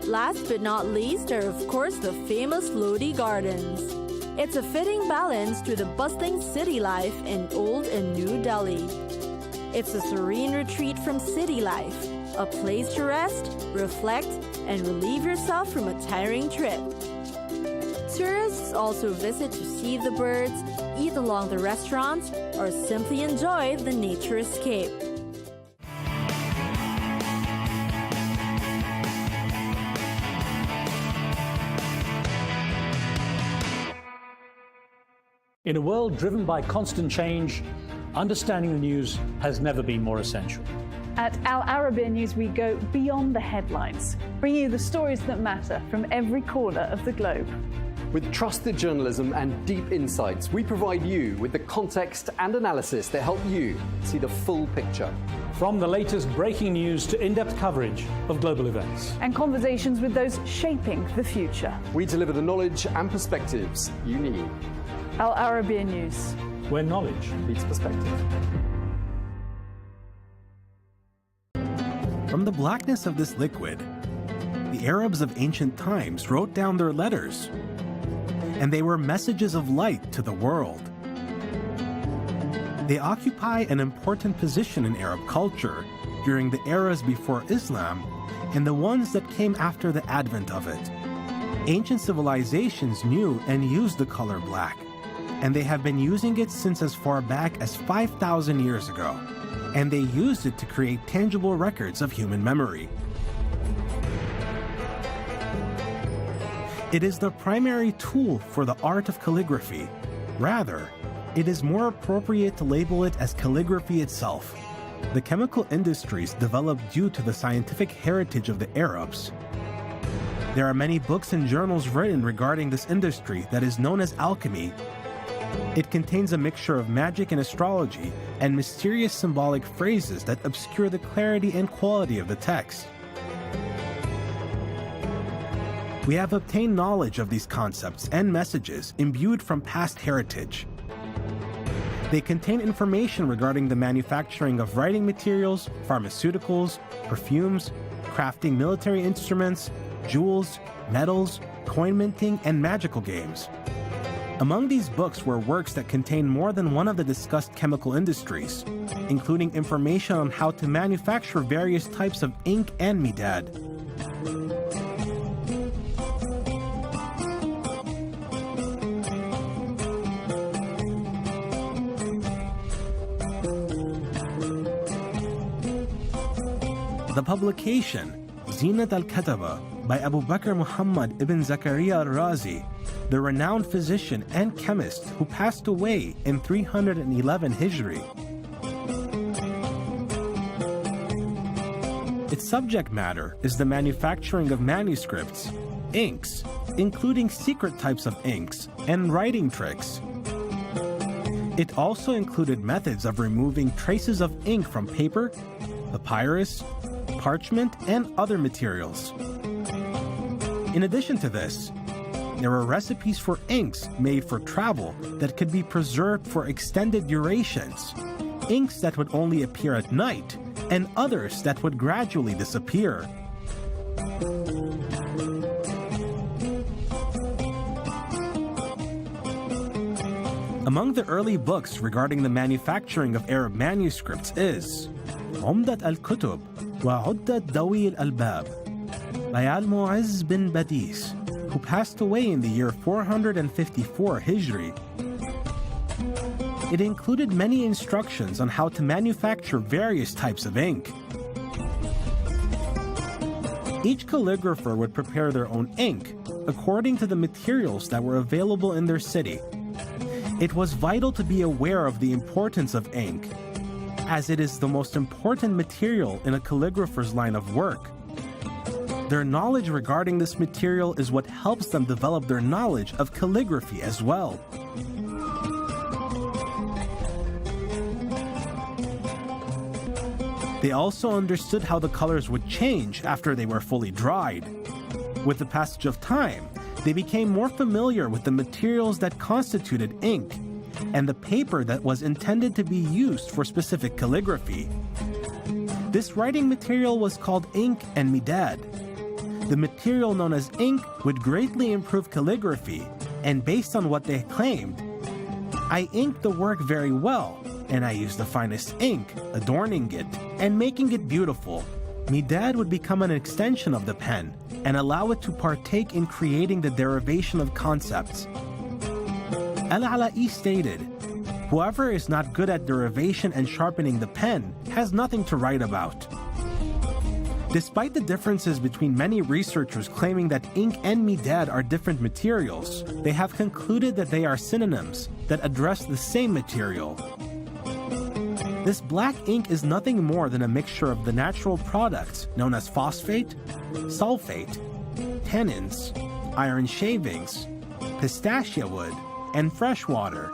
Last but not least are of course the famous Lodi Gardens. It's a fitting balance to the bustling city life in old and new Delhi. It's a serene retreat from city life, a place to rest, reflect, and relieve yourself from a tiring trip. Tourists also visit to see the birds, eat along the restaurants, or simply enjoy the nature escape. In a world driven by constant change, understanding the news has never been more essential. At Al Arabiya News, we go beyond the headlines, bringing you the stories that matter from every corner of the globe. With trusted journalism and deep insights, we provide you with the context and analysis that help you see the full picture. From the latest breaking news to in-depth coverage of global events. And conversations with those shaping the future. We deliver the knowledge and perspectives you need. Al Arabiya News, where knowledge meets perspective. From the blackness of this liquid, the Arabs of ancient times wrote down their letters, and they were messages of light to the world. They occupy an important position in Arab culture during the eras before Islam and the ones that came after the advent of it. Ancient civilizations knew and used the color black, and they have been using it since as far back as 5,000 years ago, and they used it to create tangible records of human memory. It is the primary tool for the art of calligraphy. Rather, it is more appropriate to label it as calligraphy itself. The chemical industries developed due to the scientific heritage of the Arabs. There are many books and journals written regarding this industry that is known as alchemy. It contains a mixture of magic and astrology and mysterious symbolic phrases that obscure the clarity and quality of the text. We have obtained knowledge of these concepts and messages imbued from past heritage. They contain information regarding the manufacturing of writing materials, pharmaceuticals, perfumes, crafting military instruments, jewels, metals, coin minting, and magical games. Among these books were works that contain more than one of the discussed chemical industries, including information on how to manufacture various types of ink and midad. The publication, Zinat al-Kataba, by Abu Bakr Muhammad ibn Zakaria al-Razi, the renowned physician and chemist who passed away in 311 Hijri. Its subject matter is the manufacturing of manuscripts, inks, including secret types of inks, and writing tricks. It also included methods of removing traces of ink from paper, papyrus, parchment, and other materials. In addition to this, there were recipes for inks made for travel that could be preserved for extended durations, inks that would only appear at night, and others that would gradually disappear. Among the early books regarding the manufacturing of Arab manuscripts is Umdat al-Kutub wa Uddat Dawi al-Albab by Al-Mu'izz bin Badis, who passed away in the year 454 Hijri. It included many instructions on how to manufacture various types of ink. Each calligrapher would prepare their own ink according to the materials that were available in their city. It was vital to be aware of the importance of ink, as it is the most important material in a calligrapher's line of work. Their knowledge regarding this material is what helps them develop their knowledge of calligraphy as well. They also understood how the colors would change after they were fully dried. With the passage of time, they became more familiar with the materials that constituted ink and the paper that was intended to be used for specific calligraphy. This writing material was called ink and midad. The material known as ink would greatly improve calligraphy, and based on what they claimed, I inked the work very well, and I used the finest ink, adorning it and making it beautiful. Midad would become an extension of the pen and allow it to partake in creating the derivation of concepts. Al-Ala'i stated, "Whoever is not good at derivation and sharpening the pen has nothing to write about." Despite the differences between many researchers claiming that ink and midad are different materials, they have concluded that they are synonyms that address the same material. This black ink is nothing more than a mixture of the natural products known as phosphate, sulfate, tannins, iron shavings, pistachia wood, and fresh water.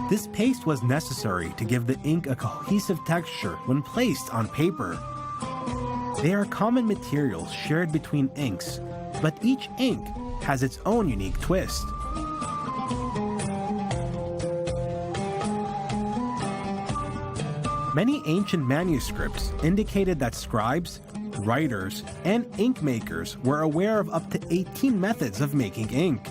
This paste was necessary to give the ink a cohesive texture when placed on paper. They are common materials shared between inks, but each ink has its own unique twist. Many ancient manuscripts indicated that scribes, writers, and ink makers were aware of up to 18 methods of making ink.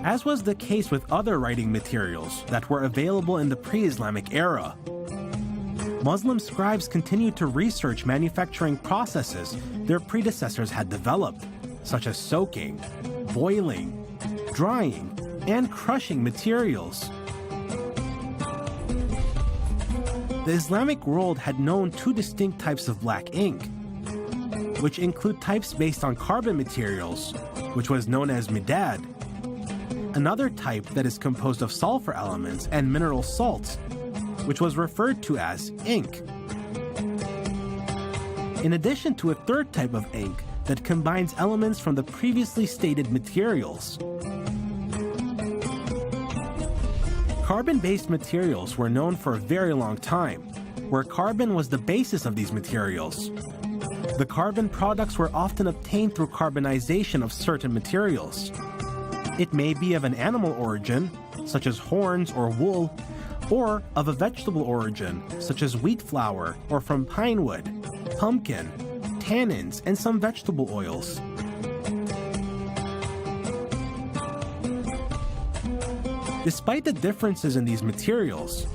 As was the case with other writing materials that were available in the pre-Islamic era, Muslim scribes continued to research manufacturing processes their predecessors had developed, such as soaking, boiling, drying, and crushing materials. The Islamic world had known two distinct types of black ink, which include types based on carbon materials, which was known as midad, another type that is composed of sulfur elements and mineral salts, which was referred to as ink. In addition to a third type of ink that combines elements from the previously stated materials. Carbon-based materials were known for a very long time, where carbon was the basis of these materials. The carbon products were often obtained through carbonization of certain materials. It may be of an animal origin, such as horns or wool, or of a vegetable origin, such as wheat flour, or from pine wood, pumpkin, tannins, and some vegetable oils. Despite the differences in these materials,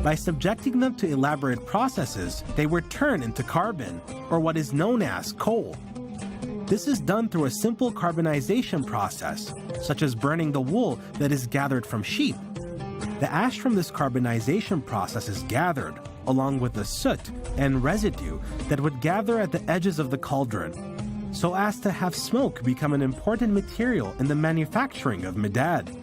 by subjecting them to elaborate processes, they were turned into carbon, or what is known as coal. This is done through a simple carbonization process, such as burning the wool that is gathered from sheep. The ash from this carbonization process is gathered, along with the soot and residue that would gather at the edges of the cauldron, so as to have smoke become an important material in the manufacturing of midad.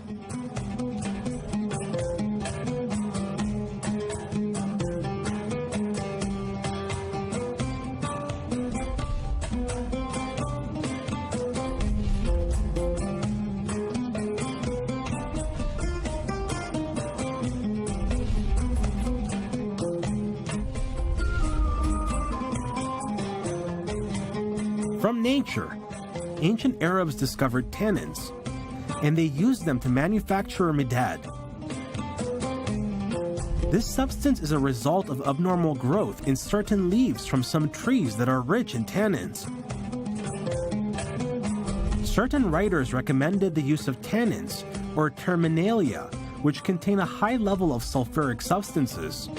From nature, ancient Arabs discovered tannins, and they used them to manufacture midad. This substance is a result of abnormal growth in certain leaves from some trees that are rich in tannins. Certain writers recommended the use of tannins, or terminalia, which contain a high level of sulfuric substances.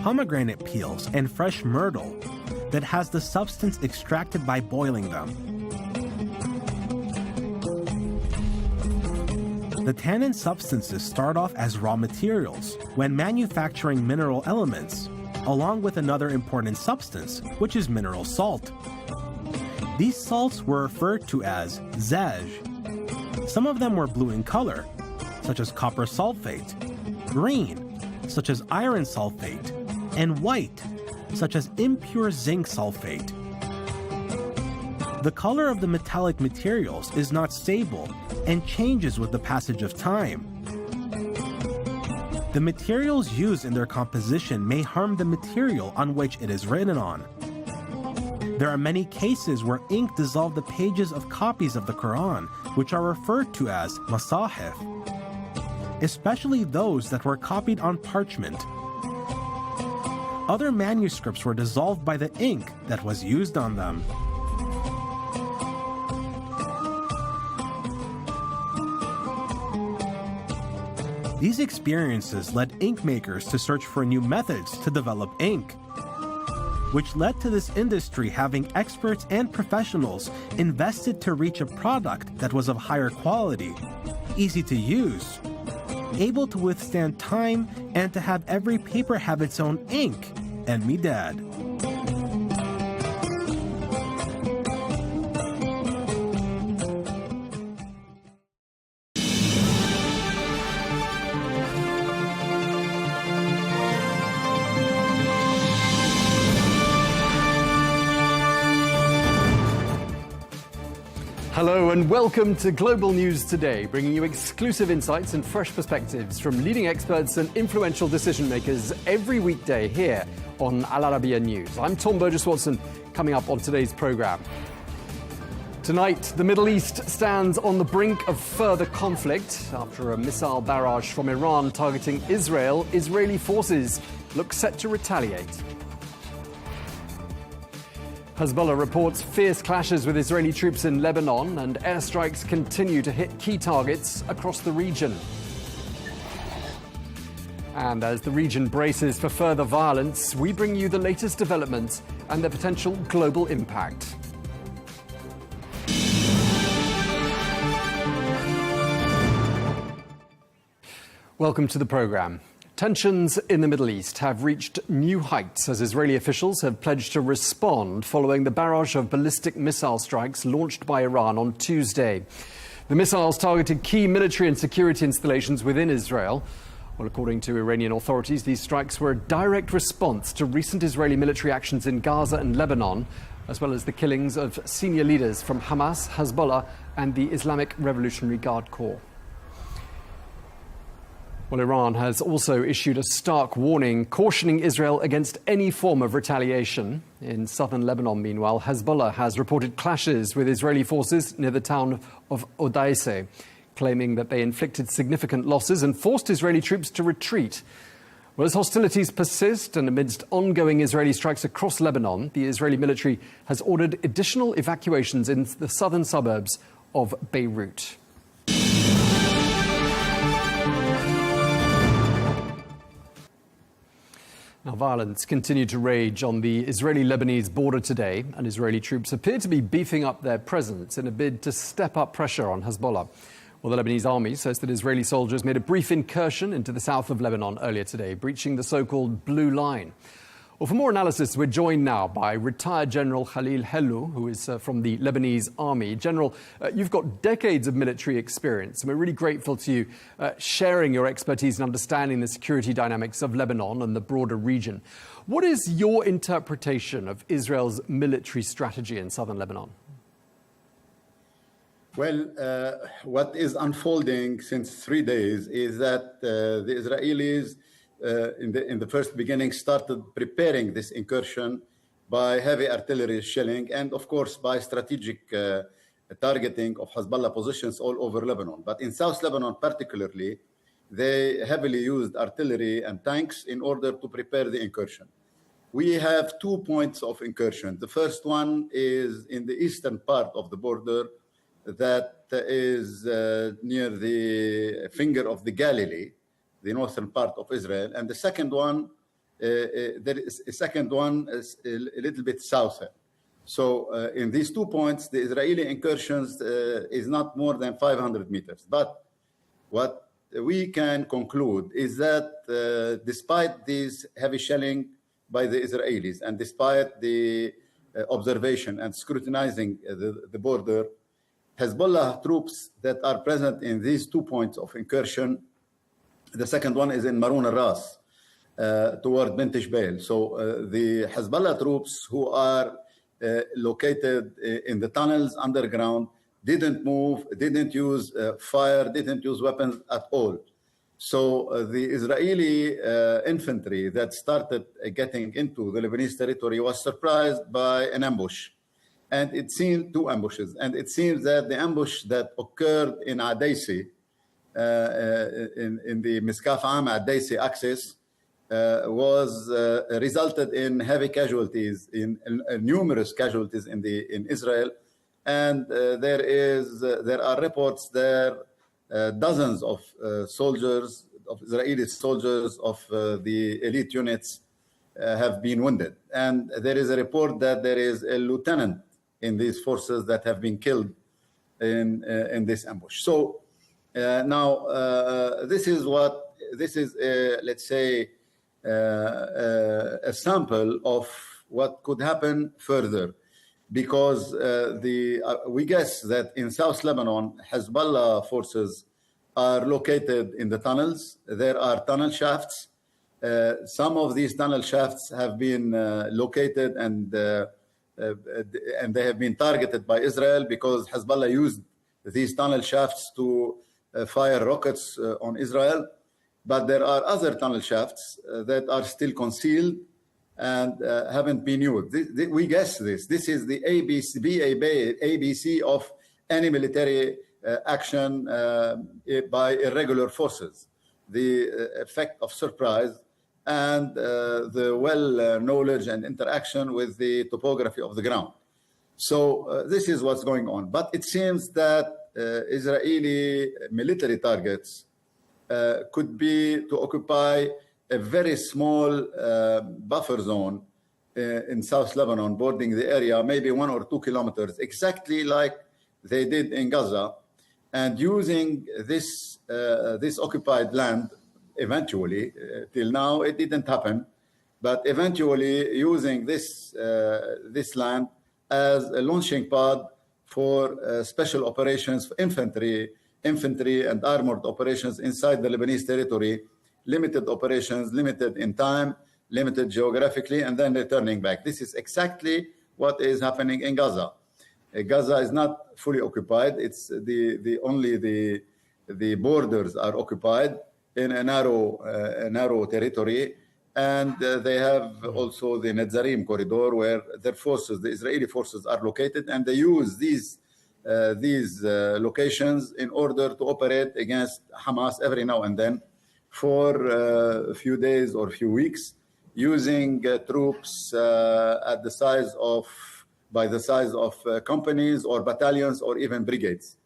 Pomegranate peels and fresh myrtle that has the substance extracted by boiling them. The tannin substances start off as raw materials when manufacturing mineral elements, along with another important substance, which is mineral salt. These salts were referred to as zaj. Some of them were blue in color, such as copper sulfate, green, such as iron sulfate, and white, such as impure zinc sulfate. The color of the metallic materials is not stable and changes with the passage of time. The materials used in their composition may harm the material on which it is written on. There are many cases where ink dissolved the pages of copies of the Quran, which are referred to as masahif, especially those that were copied on parchment. Other manuscripts were dissolved by the ink that was used on them. These experiences led ink makers to search for new methods to develop ink, which led to this industry having experts and professionals invested to reach a product that was of higher quality, easy to use, able to withstand time, and to have every paper have its own ink and midad. Hello and welcome to Global News Today, bringing you exclusive insights and fresh perspectives from leading experts and influential decision makers every weekday here on Arabiya News. I'm Tom Burges Watson, coming up on today's program. Tonight, the Middle East stands on the brink of further conflict after a missile barrage from Iran targeting Israel. Israeli forces look set to retaliate. Hezbollah reports fierce clashes with Israeli troops in Lebanon, and airstrikes continue to hit key targets across the region. And as the region braces for further violence, we bring you the latest developments and their potential global impact. Welcome to the program. Tensions in the Middle East have reached new heights as Israeli officials have pledged to respond following the barrage of ballistic missile strikes launched by Iran on Tuesday. The missiles targeted key military and security installations within Israel. Well, according to Iranian authorities, these strikes were a direct response to recent Israeli military actions in Gaza and Lebanon, as well as the killings of senior leaders from Hamas, Hezbollah, and the Islamic Revolutionary Guard Corps. Well, Iran has also issued a stark warning cautioning Israel against any form of retaliation. In southern Lebanon, meanwhile, Hezbollah has reported clashes with Israeli forces near the town of Odaise, claiming that they inflicted significant losses and forced Israeli troops to retreat. Well, as hostilities persist and amidst ongoing Israeli strikes across Lebanon, the Israeli military has ordered additional evacuations in the southern suburbs of Beirut. Now, violence continued to rage on the Israeli-Lebanese border today, and Israeli troops appear to be beefing up their presence in a bid to step up pressure on Hezbollah. Well, the Lebanese army says that Israeli soldiers made a brief incursion into the south of Lebanon earlier today, breaching the so-called Blue Line. Well, for more analysis, we're joined now by retired General Khalil Helou, who is from the Lebanese army. General, you've got decades of military experience, and we're really grateful to you sharing your expertise and understanding the security dynamics of Lebanon and the broader region. What is your interpretation of Israel's military strategy in southern Lebanon? Well, what is unfolding since 3 days is that the Israelis in the first beginning started preparing this incursion by heavy artillery shelling and, of course, by strategic targeting of Hezbollah positions all over Lebanon. But in South Lebanon particularly, they heavily used artillery and tanks in order to prepare the incursion. We have 2 points of incursion. The first one is in the eastern part of the border that is near the finger of the Galilee, the northern part of Israel, and the second one, is a little bit southern. So in these 2 points, the Israeli incursions is not more than 500 meters. But what we can conclude is that despite these heavy shelling by the Israelis and despite the observation and scrutinizing the border, Hezbollah troops that are present in these 2 points of incursion, the second one is in Maroun al-Ras, toward Bint Jbeil. So the Hezbollah troops who are located in the tunnels underground, didn't move, didn't use fire, didn't use weapons at all. So the Israeli infantry that started getting into the Lebanese territory was surprised by an ambush. And it seemed 2 ambushes. And it seems that the ambush that occurred in Adaisi, in the Miskaf Am Adaisi axis, was resulted in heavy casualties, in numerous casualties in Israel. And there are reports there, dozens of soldiers, of Israeli soldiers of the elite units have been wounded. And there is a report that there is a lieutenant in these forces that have been killed in this ambush. So now this is let's say a sample of what could happen further, because we guess that in South Lebanon, Hezbollah forces are located in the tunnels. There are tunnel shafts. Some of these tunnel shafts have been located and they have been targeted by Israel because Hezbollah used these tunnel shafts to fire rockets on Israel. But there are other tunnel shafts that are still concealed and haven't been used. We guess this. This is the ABC of any military action by irregular forces. The effect of surprise and the knowledge and interaction with the topography of the ground. So this is what's going on. But it seems that Israeli military targets could be to occupy a very small buffer zone in South Lebanon, bordering the area, maybe 1 or 2 kilometers, exactly like they did in Gaza, and using this occupied land eventually. Till now, it didn't happen, but eventually using this land as a launching pad for special operations for infantry and armored operations inside the Lebanese territory, limited operations, limited in time, limited geographically, and then returning back. This is exactly what is happening in Gaza. Gaza is not fully occupied. It's only the borders are occupied in a narrow territory, and they have also the Netzarim corridor where their forces, the Israeli forces, are located, and they use these locations in order to operate against Hamas every now and then for a few days or a few weeks, using troops by the size of companies or battalions or even brigades.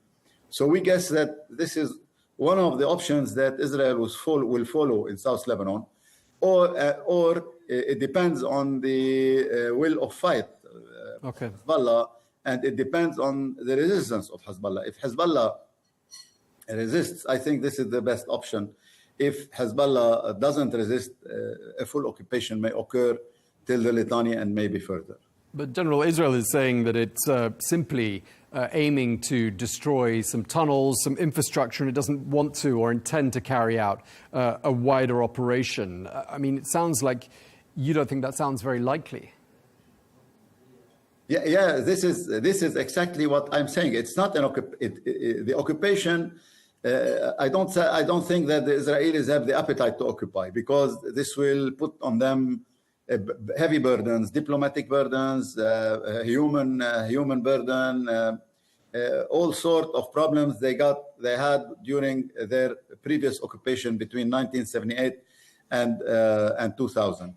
So we guess that this is one of the options that Israel will follow in South Lebanon, or it depends on the will of fight of Hezbollah, and it depends on the resistance of Hezbollah. If Hezbollah resists, I think this is the best option. If Hezbollah doesn't resist, a full occupation may occur till the Litani and maybe further. But General, Israel is saying that it's simply aiming to destroy some tunnels, some infrastructure, and it doesn't want to or intend to carry out a wider operation. I mean, it sounds like you don't think that sounds very likely. Yeah. This is exactly what I'm saying. It's not the occupation. I don't think that the Israelis have the appetite to occupy, because this will put on them heavy burdens, diplomatic burdens, human burden, all sort of problems they had during their previous occupation between 1978 and 2000.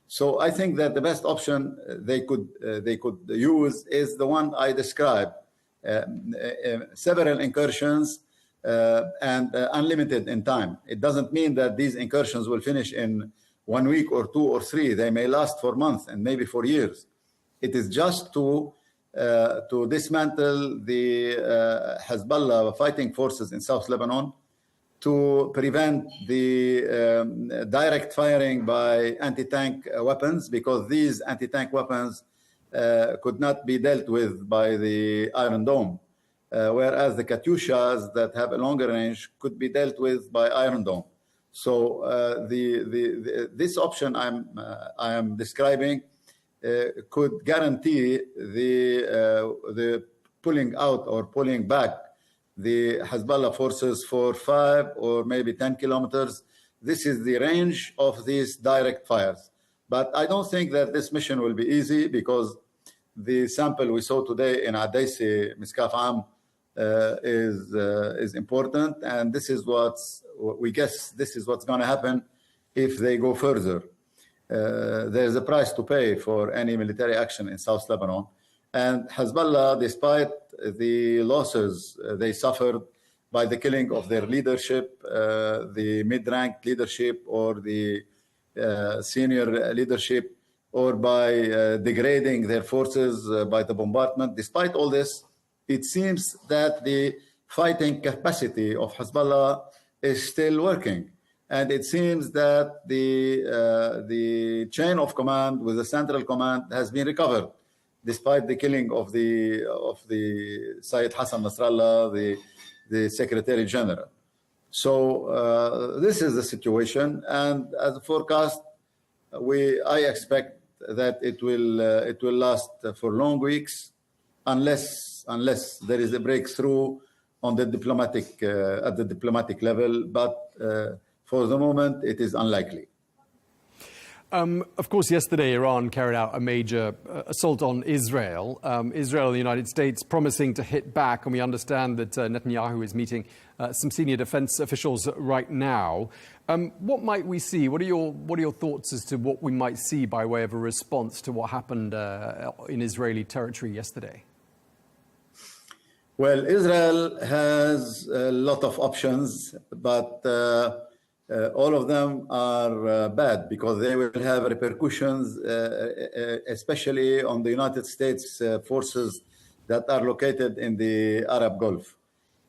So I think that the best option they could use is the one I described: several incursions and unlimited in time. It doesn't mean that these incursions will finish in 1 week or 2 or 3. They may last for months and maybe for years. It is just to dismantle the Hezbollah fighting forces in South Lebanon, to prevent the direct firing by anti-tank weapons, because these anti-tank weapons could not be dealt with by the Iron Dome, whereas the Katyushas that have a longer range could be dealt with by Iron Dome. So this option I am describing could guarantee the pulling out or pulling back the Hezbollah forces for 5 or maybe 10 kilometers. This is the range of these direct fires. But I don't think that this mission will be easy, because the sample we saw today in Adaisi, Miskaf Am, is important, and this is we guess this is what's going to happen if they go further. There's a price to pay for any military action in South Lebanon, and Hezbollah, despite the losses they suffered by the killing of their leadership, the mid-ranked leadership or the senior leadership, or by degrading their forces by the bombardment, despite all this, it seems that the fighting capacity of Hezbollah is still working. And it seems that the chain of command with the central command has been recovered, despite the killing of the Sayyid Hassan Nasrallah, the Secretary General. So this is the situation, and as a forecast, I expect that it will last for long weeks, unless there is a breakthrough on the diplomatic at the diplomatic level. But for the moment, it is unlikely. Of course, yesterday Iran carried out a major assault on Israel. Israel and the United States promising to hit back, and we understand that Netanyahu is meeting some senior defense officials right now. What might we see? What are your thoughts as to what we might see by way of a response to what happened in Israeli territory yesterday? Well, Israel has a lot of options, but all of them are bad, because they will have repercussions, especially on the United States forces that are located in the Arab Gulf.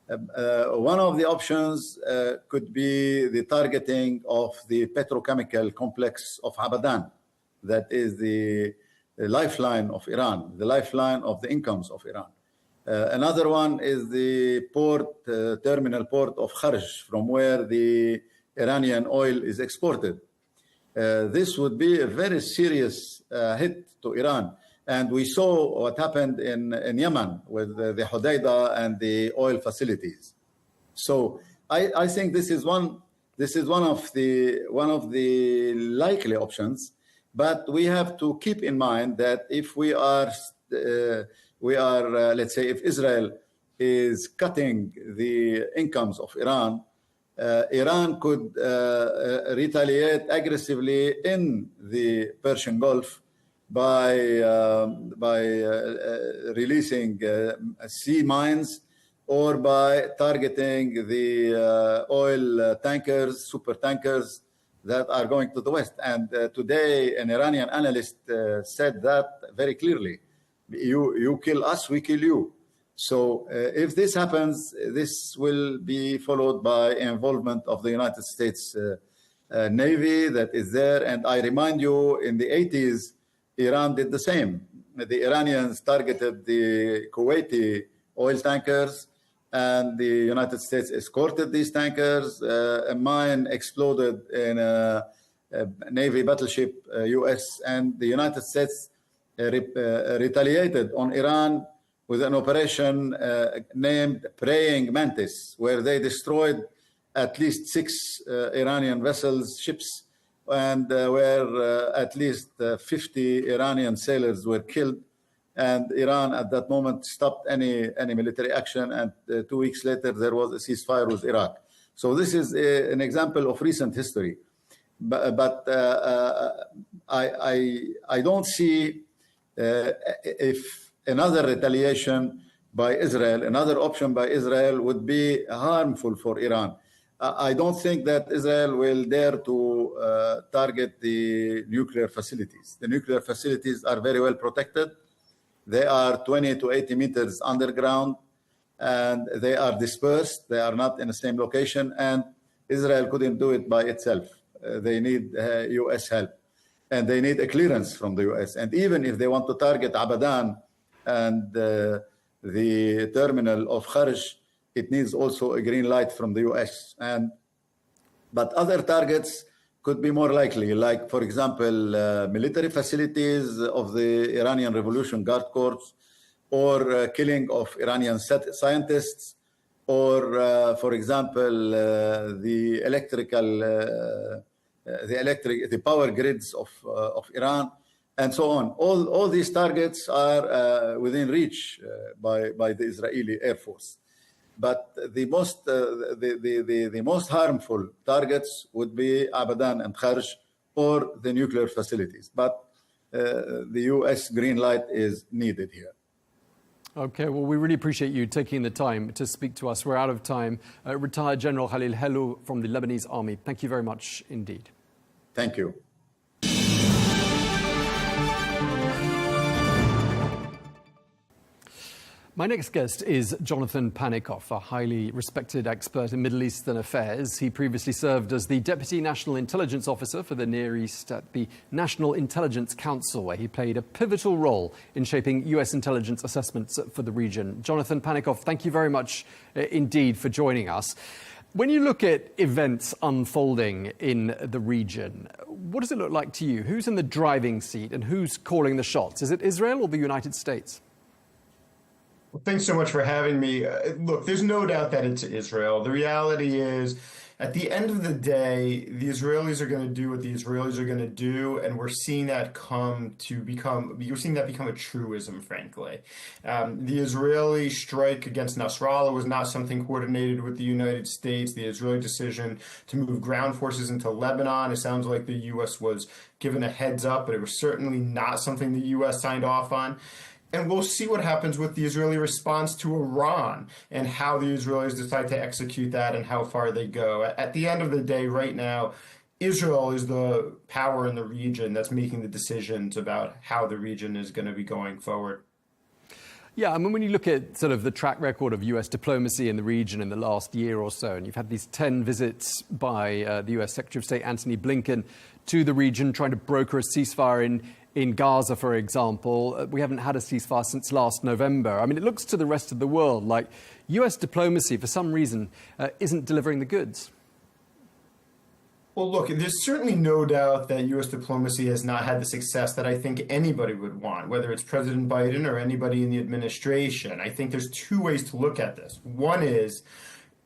One of the options could be the targeting of the petrochemical complex of Abadan, that is the lifeline of Iran, the lifeline of the incomes of Iran. Another one is the terminal port of Kharj, from where the Iranian oil is exported. This would be a very serious hit to Iran. And we saw what happened in Yemen with the Hodeidah and the oil facilities. So I think this is one of the likely options. But we have to keep in mind that if we are let's say, if Israel is cutting the incomes of Iran, Iran could retaliate aggressively in the Persian Gulf by releasing sea mines, or by targeting the oil tankers, super tankers that are going to the west. And today, an Iranian analyst said that very clearly. You kill us, we kill you. So if this happens, this will be followed by involvement of the United States Navy that is there. And I remind you, in the 80s, Iran did the same. The Iranians targeted the Kuwaiti oil tankers, and the United States escorted these tankers. A mine exploded in a Navy battleship, US, and the United States retaliated on Iran with an operation named Praying Mantis, where they destroyed at least 6 Iranian vessels, ships, and where at least 50 Iranian sailors were killed. And Iran at that moment stopped any military action, and 2 weeks later there was a ceasefire with Iraq. So this is an example of recent history. But I don't see if another retaliation by Israel, another option by Israel, would be harmful for Iran. I don't think that Israel will dare to target the nuclear facilities. The nuclear facilities are very well protected. They are 20 to 80 meters underground, and they are dispersed. They are not in the same location, and Israel couldn't do it by itself. They need U.S. help, and they need a clearance from the U.S. And even if they want to target Abadan and the terminal of Kharj, it needs also a green light from the U.S. But other targets could be more likely, like, for example, military facilities of the Iranian Revolution Guard Corps, or killing of Iranian scientists, or, for example, the power grids of Iran, and so on. All these targets are within reach by the Israeli Air Force. But the most harmful targets would be Abadan and Kharj, or the nuclear facilities. But the U.S. green light is needed here. Okay, well, we really appreciate you taking the time to speak to us. We're out of time. Retired General Khalil Helou from the Lebanese Army, thank you very much indeed. Thank you. My next guest is Jonathan Panikov, a highly respected expert in Middle Eastern affairs. He previously served as the Deputy National Intelligence Officer for the Near East at the National Intelligence Council, where he played a pivotal role in shaping U.S. intelligence assessments for the region. Jonathan Panikov, thank you very much indeed for joining us. When you look at events unfolding in the region, what does it look like to you? Who's in the driving seat and who's calling the shots? Is it Israel or the United States? Well, thanks so much for having me. Look, there's no doubt that it's Israel. The reality is, at the end of the day, the Israelis are going to do what the Israelis are going to do, and we're seeing that become a truism, frankly. The Israeli strike against Nasrallah was not something coordinated with the United States. The Israeli decision to move ground forces into Lebanon, it sounds like the U.S. was given a heads up, but it was certainly not something the U.S. signed off on. And we'll see what happens with the Israeli response to Iran and how the Israelis decide to execute that and how far they go. At the end of the day, right now, Israel is the power in the region that's making the decisions about how the region is going to be going forward. Yeah, I mean, when you look at sort of the track record of U.S. diplomacy in the region in the last year or so, and you've had these 10 visits by the U.S. Secretary of State Antony Blinken to the region, trying to broker a ceasefire in Gaza, for example. We haven't had a ceasefire since last November. I mean, it looks to the rest of the world like U.S. diplomacy, for some reason, isn't delivering the goods. Well, look, there's certainly no doubt that U.S. diplomacy has not had the success that I think anybody would want, whether it's President Biden or anybody in the administration. I think there's two ways to look at this. One is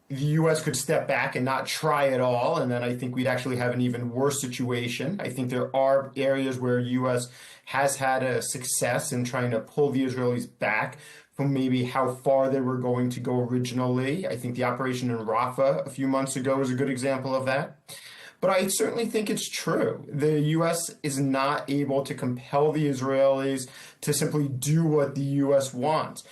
the U.S. could step back and not try at all, and then I think we'd actually have an even worse situation. I think there are areas where U.S. has had a success in trying to pull the Israelis back from maybe how far they were going to go originally. I think the operation in Rafah a few months ago is a good example of that. But I certainly think it's true. The U.S. is not able to compel the Israelis to simply do what the U.S. wants.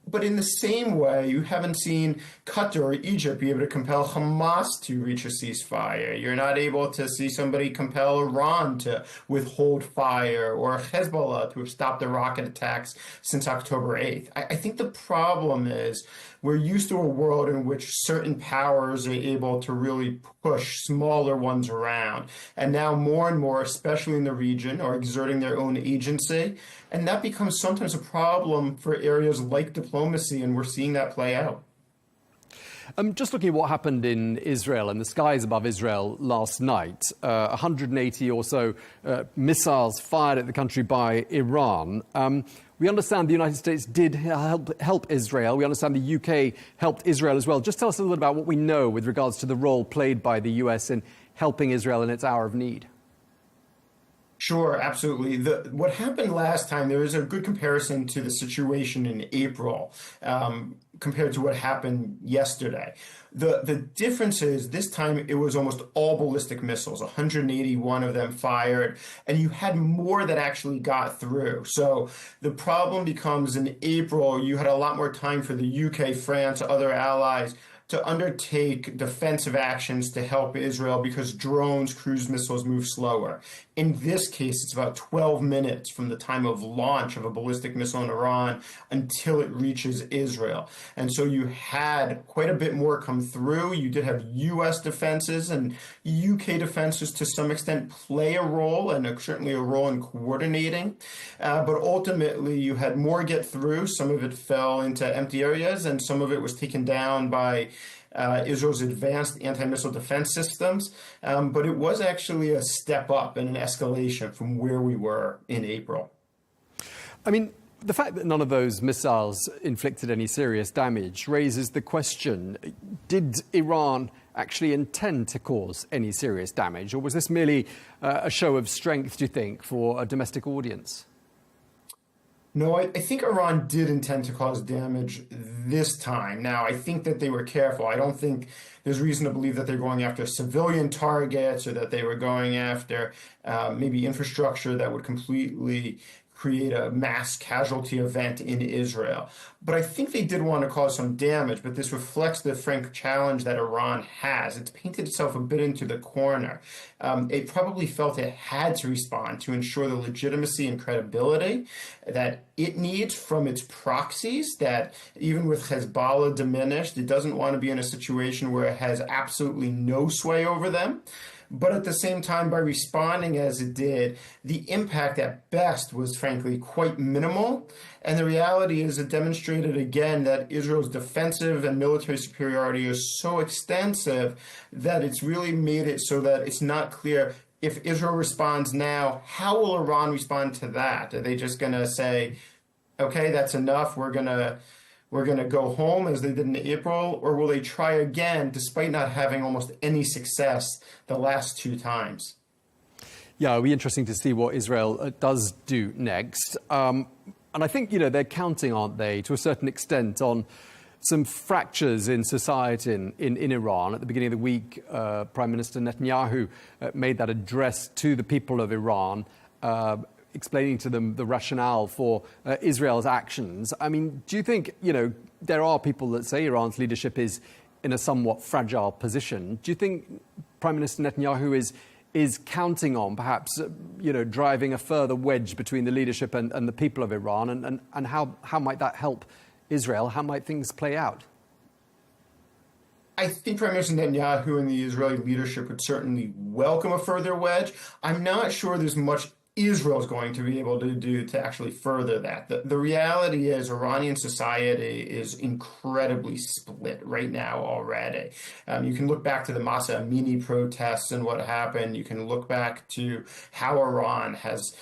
But in the same way, you haven't seen Qatar or Egypt be able to compel Hamas to reach a ceasefire. You're not able to see somebody compel Iran to withhold fire, or Hezbollah to have stopped the rocket attacks since October 8th. I think the problem is we're used to a world in which certain powers are able to really push smaller ones around. And now more and more, especially in the region, are exerting their own agency. And that becomes sometimes a problem for areas like diplomacy, and we're seeing that play out. Just looking at what happened in Israel and the skies above Israel last night, 180 or so missiles fired at the country by Iran. We understand the United States did help Israel. We understand the UK helped Israel as well. Just tell us a little bit about what we know with regards to the role played by the US in helping Israel in its hour of need. Sure, absolutely. What happened last time, there is a good comparison to the situation in April compared to what happened yesterday. The difference is this time it was almost all ballistic missiles, 181 of them fired, and you had more that actually got through. So the problem becomes in April, you had a lot more time for the UK, France, other allies to undertake defensive actions to help Israel because drones, cruise missiles move slower. In this case, it's about 12 minutes from the time of launch of a ballistic missile in Iran until it reaches Israel. And so you had quite a bit more come through. You did have U.S. defenses, and UK defenses to some extent play a role, and certainly a role in coordinating. But ultimately, you had more get through. Some of it fell into empty areas, and some of it was taken down by Israel's advanced anti-missile defense systems, but it was actually a step up and an escalation from where we were in April. I mean, the fact that none of those missiles inflicted any serious damage raises the question, did Iran actually intend to cause any serious damage, or was this merely a show of strength, do you think, for a domestic audience? No, I think Iran did intend to cause damage this time. Now, I think that they were careful. I don't think there's reason to believe that they're going after civilian targets or that they were going after maybe infrastructure that would completely create a mass casualty event in Israel. But I think they did want to cause some damage, but this reflects the frank challenge that Iran has. It's painted itself a bit into the corner. It probably felt it had to respond to ensure the legitimacy and credibility that it needs from its proxies, that even with Hezbollah diminished, it doesn't want to be in a situation where it has absolutely no sway over them. But at the same time, by responding as it did, the impact at best was frankly quite minimal. And the reality is it demonstrated again that Israel's defensive and military superiority is so extensive that it's really made it so that it's not clear if Israel responds now, how will Iran respond to that? Are they just going to say, okay, that's enough, we're going to go home as they did in April, or will they try again despite not having almost any success the last two times? Yeah, it'll be interesting to see what Israel does do next. And I think, they're counting, aren't they, to a certain extent on some fractures in society in Iran. At the beginning of the week, Prime Minister Netanyahu made that address to the people of Iran, explaining to them the rationale for Israel's actions. I mean, do you think, there are people that say Iran's leadership is in a somewhat fragile position. Do you think Prime Minister Netanyahu is counting on perhaps, driving a further wedge between the leadership and the people of Iran? And how might that help Israel? How might things play out? I think Prime Minister Netanyahu and the Israeli leadership would certainly welcome a further wedge. I'm not sure there's much Israel's going to be able to do to actually further that. The reality is Iranian society is incredibly split right now already. You can look back to the Mahsa Amini protests and what happened. You can look back to how Iran has,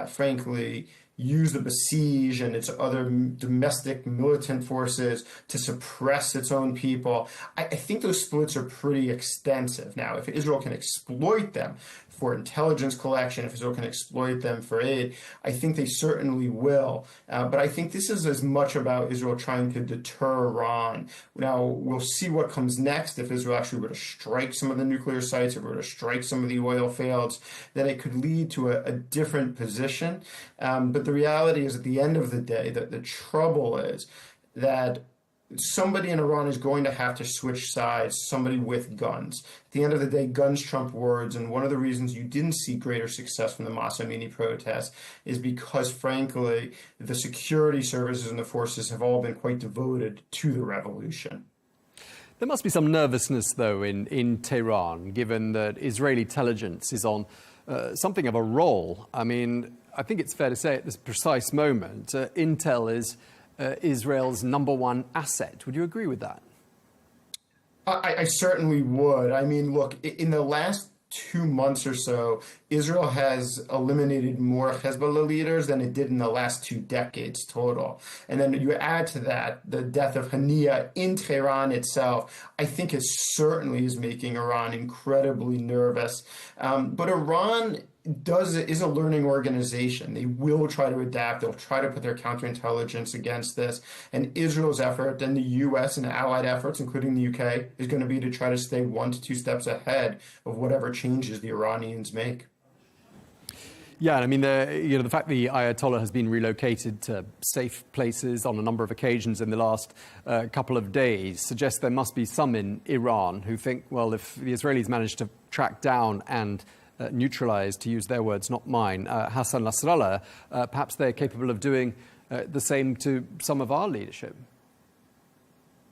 frankly, use the besiege and its other domestic militant forces to suppress its own people. I think those splits are pretty extensive. Now, if Israel can exploit them for intelligence collection, if Israel can exploit them for aid, I think they certainly will. But I think this is as much about Israel trying to deter Iran. Now, we'll see what comes next. If Israel actually were to strike some of the nuclear sites, if it were to strike some of the oil fields, then it could lead to a different position. But the reality is, at the end of the day, that the trouble is that somebody in Iran is going to have to switch sides, somebody with guns. At the end of the day, guns trump words, and one of the reasons you didn't see greater success from the Mahsa Amini protests is because, frankly, the security services and the forces have all been quite devoted to the revolution. There must be some nervousness, though, in Tehran, given that Israeli intelligence is on something of a roll. I mean, I think it's fair to say at this precise moment, intel is Israel's number one asset. Would you agree with that? I certainly would. I mean, look, in the last 2 months or so, Israel has eliminated more Hezbollah leaders than it did in the last 2 decades total. And then you add to that the death of Hania in Tehran itself. I think it certainly is making Iran incredibly nervous. But Iran is a learning organization. They will try to adapt. They'll try to put their counterintelligence against this. And Israel's effort and the U.S. and allied efforts, including the U.K., is going to be to try to stay 1 to 2 steps ahead of whatever changes the Iranians make. Yeah, I mean, the fact the Ayatollah has been relocated to safe places on a number of occasions in the last couple of days suggests there must be some in Iran who think, well, if the Israelis manage to track down and neutralize, to use their words, not mine, Hassan Nasrallah, perhaps they're capable of doing the same to some of our leadership.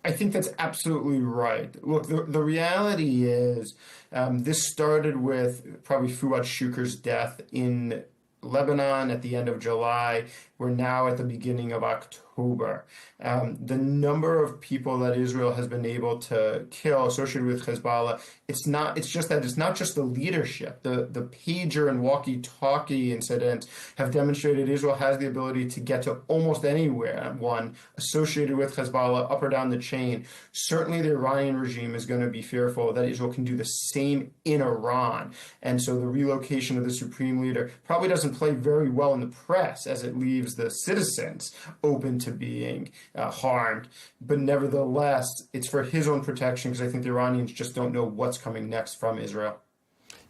I think that's absolutely right. Look, the reality is this started with probably Fuad Shukur's death in Lebanon at the end of July. We're now at the beginning of October. The number of people that Israel has been able to kill associated with Hezbollah, it's not just the leadership. The pager and walkie-talkie incidents have demonstrated Israel has the ability to get to almost anywhere, one associated with Hezbollah up or down the chain. Certainly the Iranian regime is going to be fearful that Israel can do the same in Iran. And so the relocation of the supreme leader probably doesn't play very well in the press, as it leaves the citizens open to being harmed. But nevertheless, it's for his own protection, because I think the Iranians just don't know what's coming next from Israel.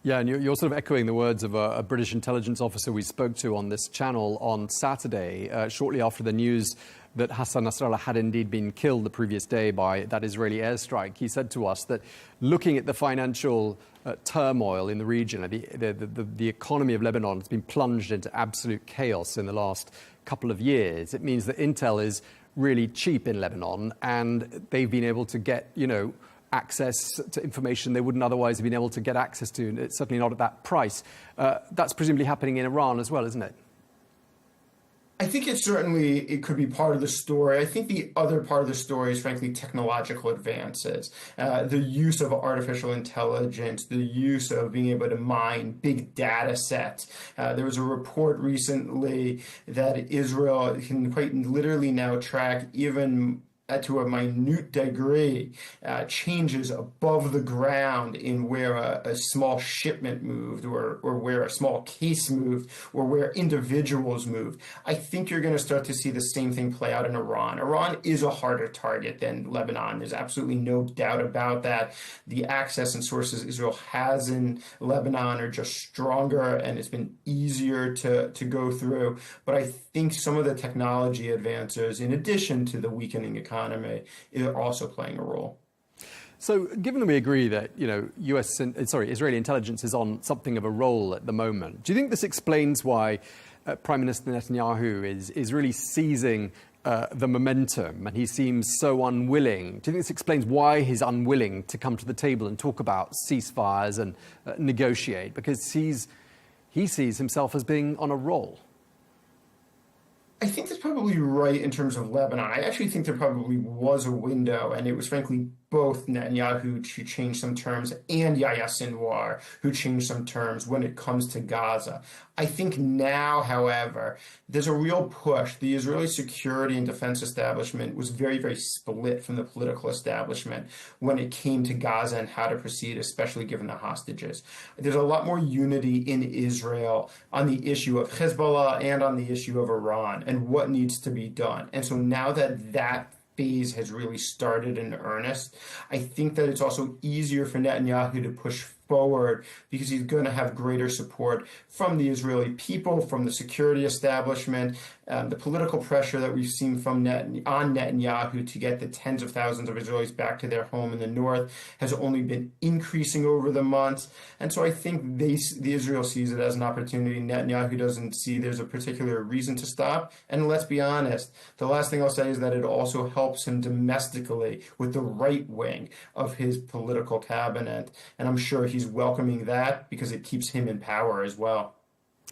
Yeah, and you're sort of echoing the words of a British intelligence officer we spoke to on this channel on Saturday, shortly after the news that Hassan Nasrallah had indeed been killed the previous day by that Israeli airstrike. He said to us that looking at the financial turmoil in the region, the economy of Lebanon has been plunged into absolute chaos in the last couple of years. It means that intel is really cheap in Lebanon, and they've been able to get, access to information they wouldn't otherwise have been able to get access to, and it's certainly not at that price. That's presumably happening in Iran as well, isn't it? I think it could be part of the story. I think the other part of the story is, frankly, technological advances, the use of artificial intelligence, the use of being able to mine big data sets. There was a report recently that Israel can quite literally now track even to a minute degree, changes above the ground in where a small shipment moved, or where a small case moved, or where individuals moved. I think you're going to start to see the same thing play out in Iran. Iran is a harder target than Lebanon. There's absolutely no doubt about that. The access and sources Israel has in Lebanon are just stronger, and it's been easier to go through. But I think some of the technology advances, in addition to the weakening economy, is also playing a role. So, given that we agree that Israeli intelligence is on something of a roll at the moment, do you think this explains why Prime Minister Netanyahu is really seizing the momentum, and he seems so unwilling? Do you think this explains why he's unwilling to come to the table and talk about ceasefires and negotiate? Because he sees himself as being on a roll. I think that's probably right in terms of Lebanon. I actually think there probably was a window, and it was frankly both Netanyahu who changed some terms and Yahya Sinwar who changed some terms when it comes to Gaza. I think now, however, there's a real push. The Israeli security and defense establishment was very, very split from the political establishment when it came to Gaza and how to proceed, especially given the hostages. There's a lot more unity in Israel on the issue of Hezbollah and on the issue of Iran and what needs to be done. And so now that phase has really started in earnest, I think that it's also easier for Netanyahu to push forward, because he's going to have greater support from the Israeli people, from the security establishment. The political pressure that we've seen on Netanyahu to get the tens of thousands of Israelis back to their home in the north has only been increasing over the months. And so I think the Israel sees it as an opportunity. Netanyahu doesn't see there's a particular reason to stop. And let's be honest, the last thing I'll say is that it also helps him domestically with the right wing of his political cabinet. And I'm sure he's welcoming that, because it keeps him in power as well.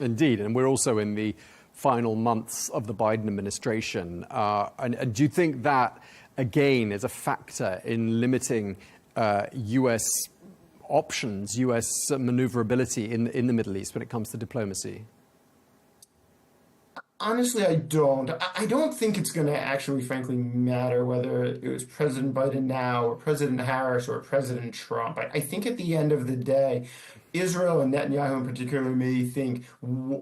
Indeed, and we're also in the final months of the Biden administration. And do you think that, again, is a factor in limiting U.S. options, U.S. maneuverability in the Middle East when it comes to diplomacy? Honestly, I don't. I don't think it's going to actually, frankly, matter whether it was President Biden now or President Harris or President Trump. I think at the end of the day, Israel and Netanyahu in particular may think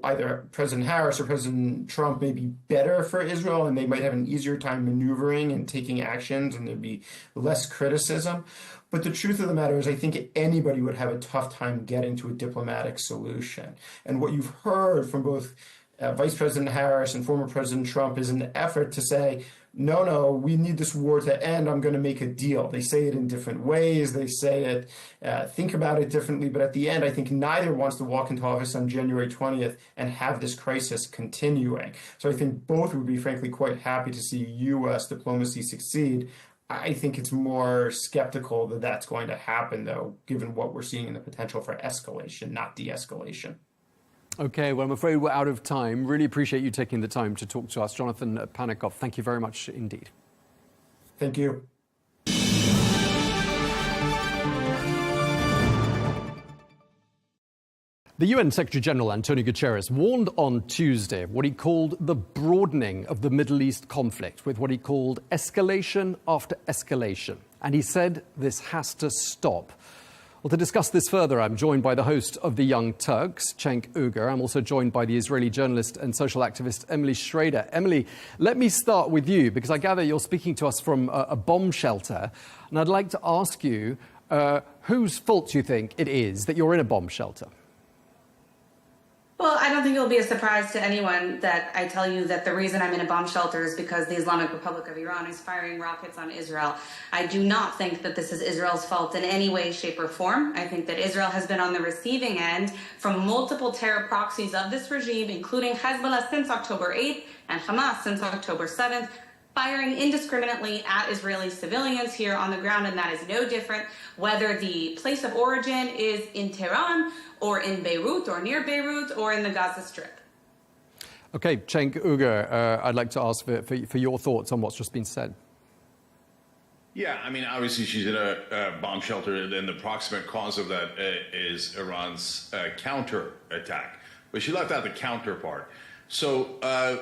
either President Harris or President Trump may be better for Israel, and they might have an easier time maneuvering and taking actions, and there'd be less criticism. But the truth of the matter is, I think anybody would have a tough time getting to a diplomatic solution. And what you've heard from both Vice President Harris and former President Trump is an effort to say, no, we need this war to end. I'm going to make a deal. They say it in different ways. They say it, think about it differently. But at the end, I think neither wants to walk into office on January 20th and have this crisis continuing. So I think both would be, frankly, quite happy to see U.S. diplomacy succeed. I think it's more skeptical that that's going to happen, though, given what we're seeing in the potential for escalation, not de-escalation. Okay, well, I'm afraid we're out of time. Really appreciate you taking the time to talk to us. Jonathan Panikov, thank you very much indeed. Thank you. The UN Secretary-General Antonio Guterres warned on Tuesday of what he called the broadening of the Middle East conflict, with what he called escalation after escalation. And he said this has to stop. Well, to discuss this further, I'm joined by the host of The Young Turks, Cenk Uygur. I'm also joined by the Israeli journalist and social activist Emily Schrader. Emily, let me start with you, because I gather you're speaking to us from a bomb shelter. And I'd like to ask you, whose fault do you think it is that you're in a bomb shelter? Well, I don't think it'll be a surprise to anyone that I tell you that the reason I'm in a bomb shelter is because the Islamic Republic of Iran is firing rockets on Israel. I do not think that this is Israel's fault in any way, shape, or form. I think that Israel has been on the receiving end from multiple terror proxies of this regime, including Hezbollah since October 8th and Hamas since October 7th, firing indiscriminately at Israeli civilians here on the ground, and that is no different whether the place of origin is in Tehran or in Beirut or near Beirut or in the Gaza Strip. Okay, Cenk Uygur, I'd like to ask for your thoughts on what's just been said. Yeah, I mean, obviously she's in a bomb shelter, and the proximate cause of that is Iran's counter-attack. But she left out the counter part. So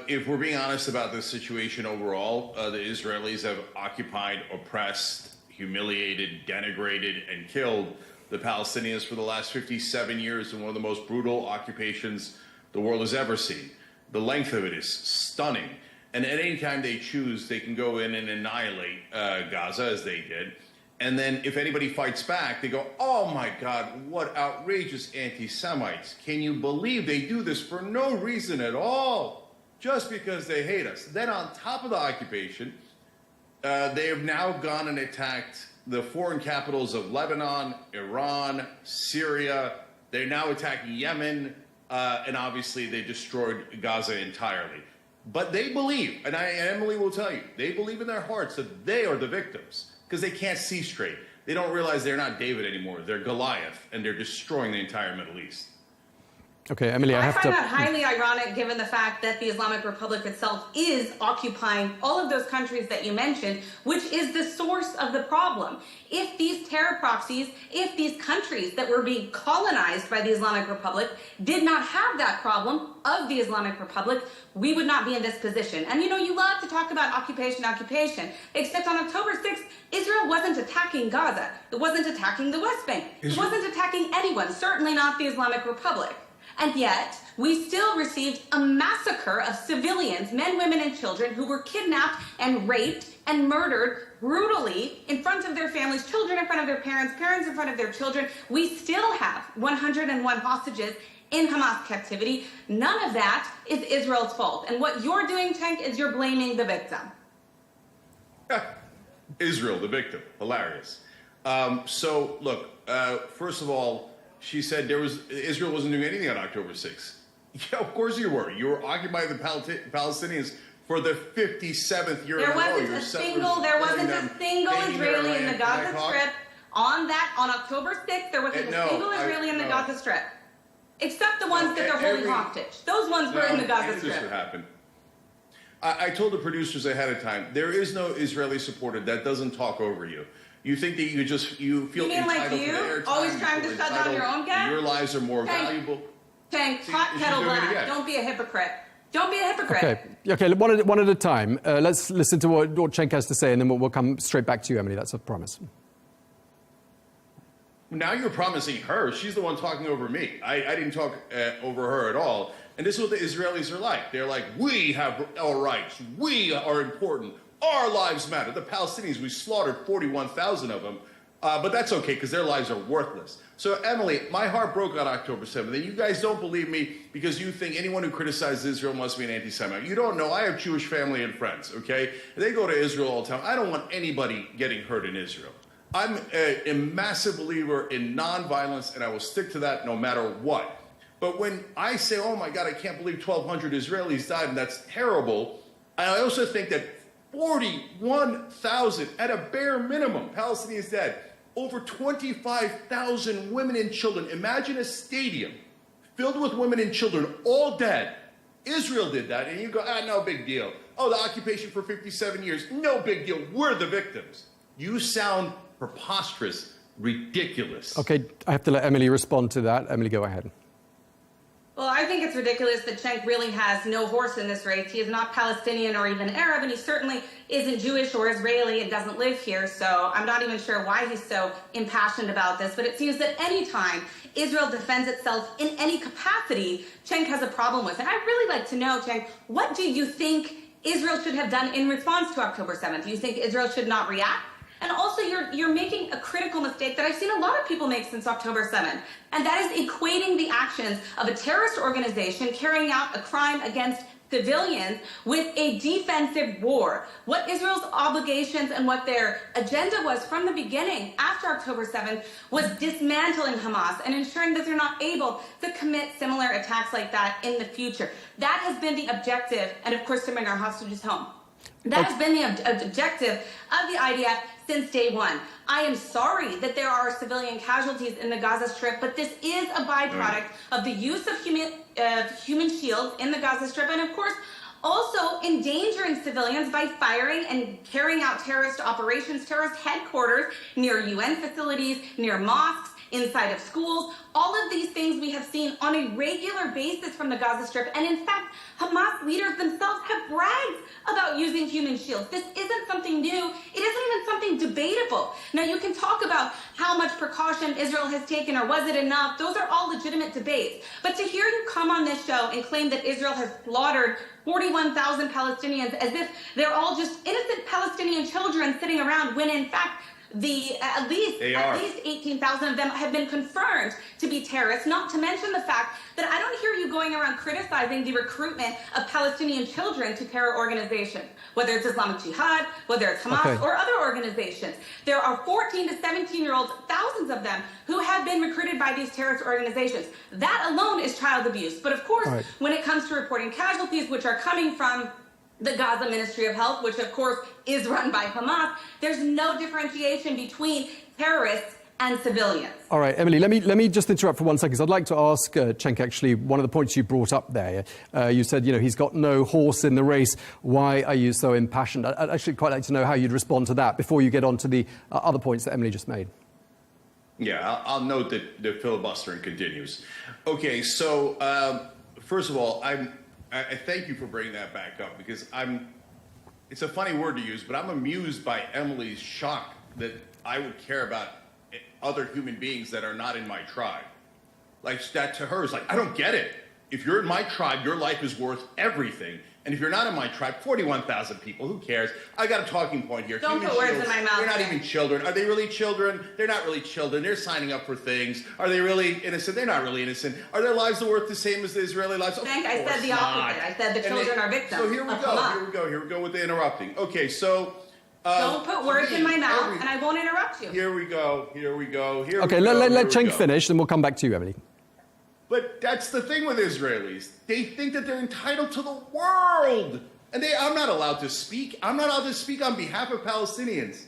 if we're being honest about this situation overall, the Israelis have occupied, oppressed, humiliated, denigrated, and killed the Palestinians for the last 57 years in one of the most brutal occupations the world has ever seen. The length of it is stunning. And at any time they choose, they can go in and annihilate Gaza, as they did. And then if anybody fights back, they go, oh my God, what outrageous anti-Semites. Can you believe they do this for no reason at all, just because they hate us? Then on top of the occupation, they have now gone and attacked the foreign capitals of Lebanon, Iran, Syria. They're now attacking Yemen, and obviously they destroyed Gaza entirely. But they believe, and Emily will tell you, they believe in their hearts that they are the victims, because they can't see straight. They don't realize they're not David anymore. They're Goliath, and they're destroying the entire Middle East. Okay, Emily, I find that highly ironic given the fact that the Islamic Republic itself is occupying all of those countries that you mentioned, which is the source of the problem. If these terror proxies, if these countries that were being colonized by the Islamic Republic did not have that problem of the Islamic Republic, we would not be in this position. And you know, you love to talk about occupation, except on October 6th, Israel wasn't attacking Gaza. It wasn't attacking the West Bank. It wasn't attacking anyone, certainly not the Islamic Republic. And yet, we still received a massacre of civilians, men, women, and children who were kidnapped and raped and murdered brutally in front of their families, children in front of their parents, parents in front of their children. We still have 101 hostages in Hamas captivity. None of that is Israel's fault. And what you're doing, Cenk, is you're blaming the victim. Israel, the victim. Hilarious. So, look, first of all, she said Israel wasn't doing anything on October 6th. Yeah, of course you were. You were occupying the Palestinians for the 57th year in a row. There wasn't a single Israeli in the Gaza Strip on October 6th. There wasn't a single Israeli in the Gaza Strip, except the ones that they're holding hostage. Those ones were in the Gaza Strip. This would happen. I told the producers ahead of time, there is no Israeli supporter that doesn't talk over you. You think that you feel entitled to the airtime. Always trying to shut down your own guy? Your lives are more valuable. Cenk, hot kettle black. Don't be a hypocrite. Don't be a hypocrite. Okay. One at a time. Let's listen to what Cenk has to say, and then we'll come straight back to you, Emily. That's a promise. Now you're promising her. She's the one talking over me. I didn't talk over her at all. And this is what the Israelis are like. They're like, we have our rights. We are important. Our lives matter. The Palestinians, we slaughtered 41,000 of them, but that's okay because their lives are worthless. So, Emily, my heart broke on October 7th, and you guys don't believe me because you think anyone who criticizes Israel must be an anti-Semite. You don't know. I have Jewish family and friends, okay? They go to Israel all the time. I don't want anybody getting hurt in Israel. I'm a massive believer in nonviolence, and I will stick to that no matter what. But when I say, oh, my God, I can't believe 1,200 Israelis died, and that's terrible, I also think that 41,000 at a bare minimum Palestinians dead, over 25,000 women and children. Imagine a stadium filled with women and children, all dead. Israel did that, and you go, no big deal. Oh, the occupation for 57 years, no big deal. We're the victims. You sound preposterous, ridiculous. Okay, I have to let Emily respond to that. Emily, go ahead. Well, I think it's ridiculous that Cenk really has no horse in this race. He is not Palestinian or even Arab, and he certainly isn't Jewish or Israeli and doesn't live here. So I'm not even sure why he's so impassioned about this. But it seems that any time Israel defends itself in any capacity, Cenk has a problem with it. I'd really like to know, Cenk, what do you think Israel should have done in response to October 7th? Do you think Israel should not react? And also, you're making a critical mistake that I've seen a lot of people make since October 7th, and that is equating the actions of a terrorist organization carrying out a crime against civilians with a defensive war. What Israel's obligations and what their agenda was from the beginning after October 7th was dismantling Hamas and ensuring that they're not able to commit similar attacks like that in the future. That has been the objective, and of course to bring our hostages home. That has been the objective of the IDF since day one. I am sorry that there are civilian casualties in the Gaza Strip, but this is a byproduct of the use of human shields in the Gaza Strip, and of course, also endangering civilians by firing and carrying out terrorist operations, terrorist headquarters near UN facilities, near mosques, inside of schools. All of these things we have seen on a regular basis from the Gaza Strip. And in fact, Hamas leaders themselves have bragged about using human shields. This isn't something new. It isn't even something debatable. Now, you can talk about how much precaution Israel has taken or was it enough. Those are all legitimate debates. But to hear you come on this show and claim that Israel has slaughtered 41,000 Palestinians as if they're all just innocent Palestinian children sitting around when in fact at least 18,000 of them have been confirmed to be terrorists, not to mention the fact that I don't hear you going around criticizing the recruitment of Palestinian children to terror organizations, whether it's Islamic Jihad, whether it's Hamas or other organizations. There are 14 to 17-year-olds, thousands of them, who have been recruited by these terrorist organizations. That alone is child abuse. But of course, when it comes to reporting casualties, which are coming from the Gaza Ministry of Health, which of course is run by Hamas, there's no differentiation between terrorists and civilians. All right, Emily, let me just interrupt for 1 second. I'd like to ask Cenk, actually, one of the points you brought up there. You said, he's got no horse in the race. Why are you so impassioned? I'd actually quite like to know how you'd respond to that before you get on to the other points that Emily just made. Yeah, I'll note that the filibustering continues. Okay, so first of all, I thank you for bringing that back up because it's a funny word to use, but I'm amused by Emily's shock that I would care about other human beings that are not in my tribe. Like that to her is like, I don't get it. If you're in my tribe, your life is worth everything. And if you're not in my tribe, 41,000 people, who cares? I got a talking point here. Don't put words in my mouth. They're not even children. Are they really children? They're not really children. They're signing up for things. Are they really innocent? They're not really innocent. Are their lives worth the same as the Israeli lives? Cenk, I said the opposite. I said the children are victims. So here we go with the interrupting. Okay, so... don't put words in my mouth, and I won't interrupt you. Here we go. Okay, let Cenk finish, then we'll come back to you, Emily. But that's the thing with Israelis. They think that they're entitled to the world. And I'm not allowed to speak. I'm not allowed to speak on behalf of Palestinians.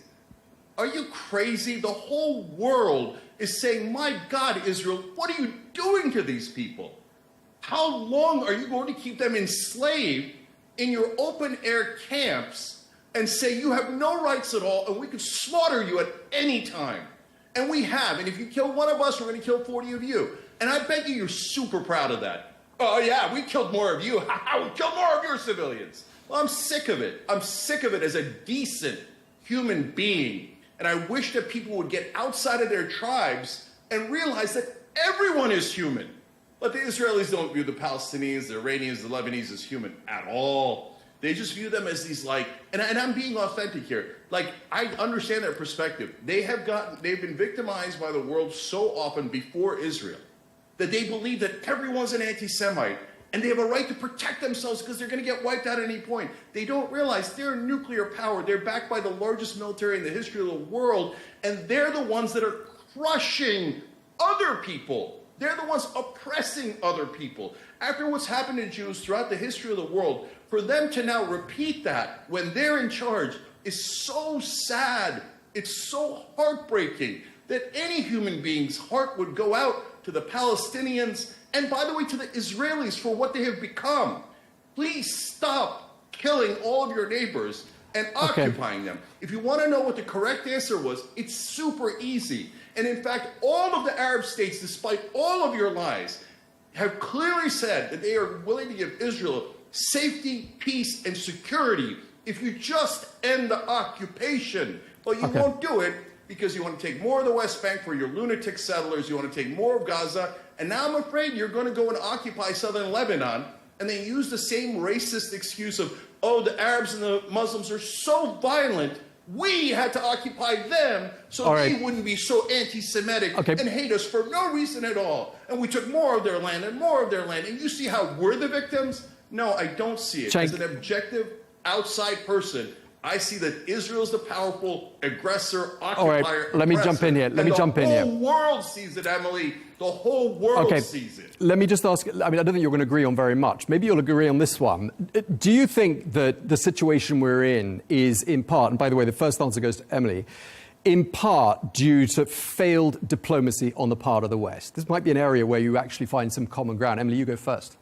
Are you crazy? The whole world is saying, my God, Israel, what are you doing to these people? How long are you going to keep them enslaved in your open-air camps and say you have no rights at all and we could slaughter you at any time? And we have. And if you kill one of us, we're going to kill 40 of you. And I bet you're super proud of that. Oh, yeah, we killed more of you. We killed more of your civilians. Well, I'm sick of it. I'm sick of it as a decent human being. And I wish that people would get outside of their tribes and realize that everyone is human. But the Israelis don't view the Palestinians, the Iranians, the Lebanese as human at all. They just view them as these and I'm being authentic here. I understand their perspective. They've been victimized by the world so often before Israel that they believe that everyone's an anti-Semite and they have a right to protect themselves because they're going to get wiped out at any point. They don't realize they're a nuclear power. They're backed by the largest military in the history of the world, and they're the ones that are crushing other people. They're the ones oppressing other people. After what's happened to Jews throughout the history of the world, for them to now repeat that when they're in charge is so sad. It's so heartbreaking that any human being's heart would go out to the Palestinians and, by the way, to the Israelis for what they have become. Please stop killing all of your neighbors and occupying them. If you want to know what the correct answer was, it's super easy. And in fact, all of the Arab states, despite all of your lies, have clearly said that they are willing to give Israel safety, peace, and security if you just end the occupation. But you won't do it because you want to take more of the West Bank for your lunatic settlers, you want to take more of Gaza, and now I'm afraid you're going to go and occupy southern Lebanon, and they use the same racist excuse of, oh, the Arabs and the Muslims are so violent, we had to occupy them so they wouldn't be so anti-Semitic and hate us for no reason at all. And we took more of their land and more of their land. And you see how we're the victims? No, I don't see it. As an objective outside person, I see that Israel's the powerful aggressor, occupier, let me jump in here. The whole world sees it, Emily. The whole world sees it. Let me just ask, I mean, I don't think you're going to agree on very much. Maybe you'll agree on this one. Do you think that the situation we're in is in part, and by the way, the first answer goes to Emily, in part due to failed diplomacy on the part of the West? This might be an area where you actually find some common ground. Emily, you go first.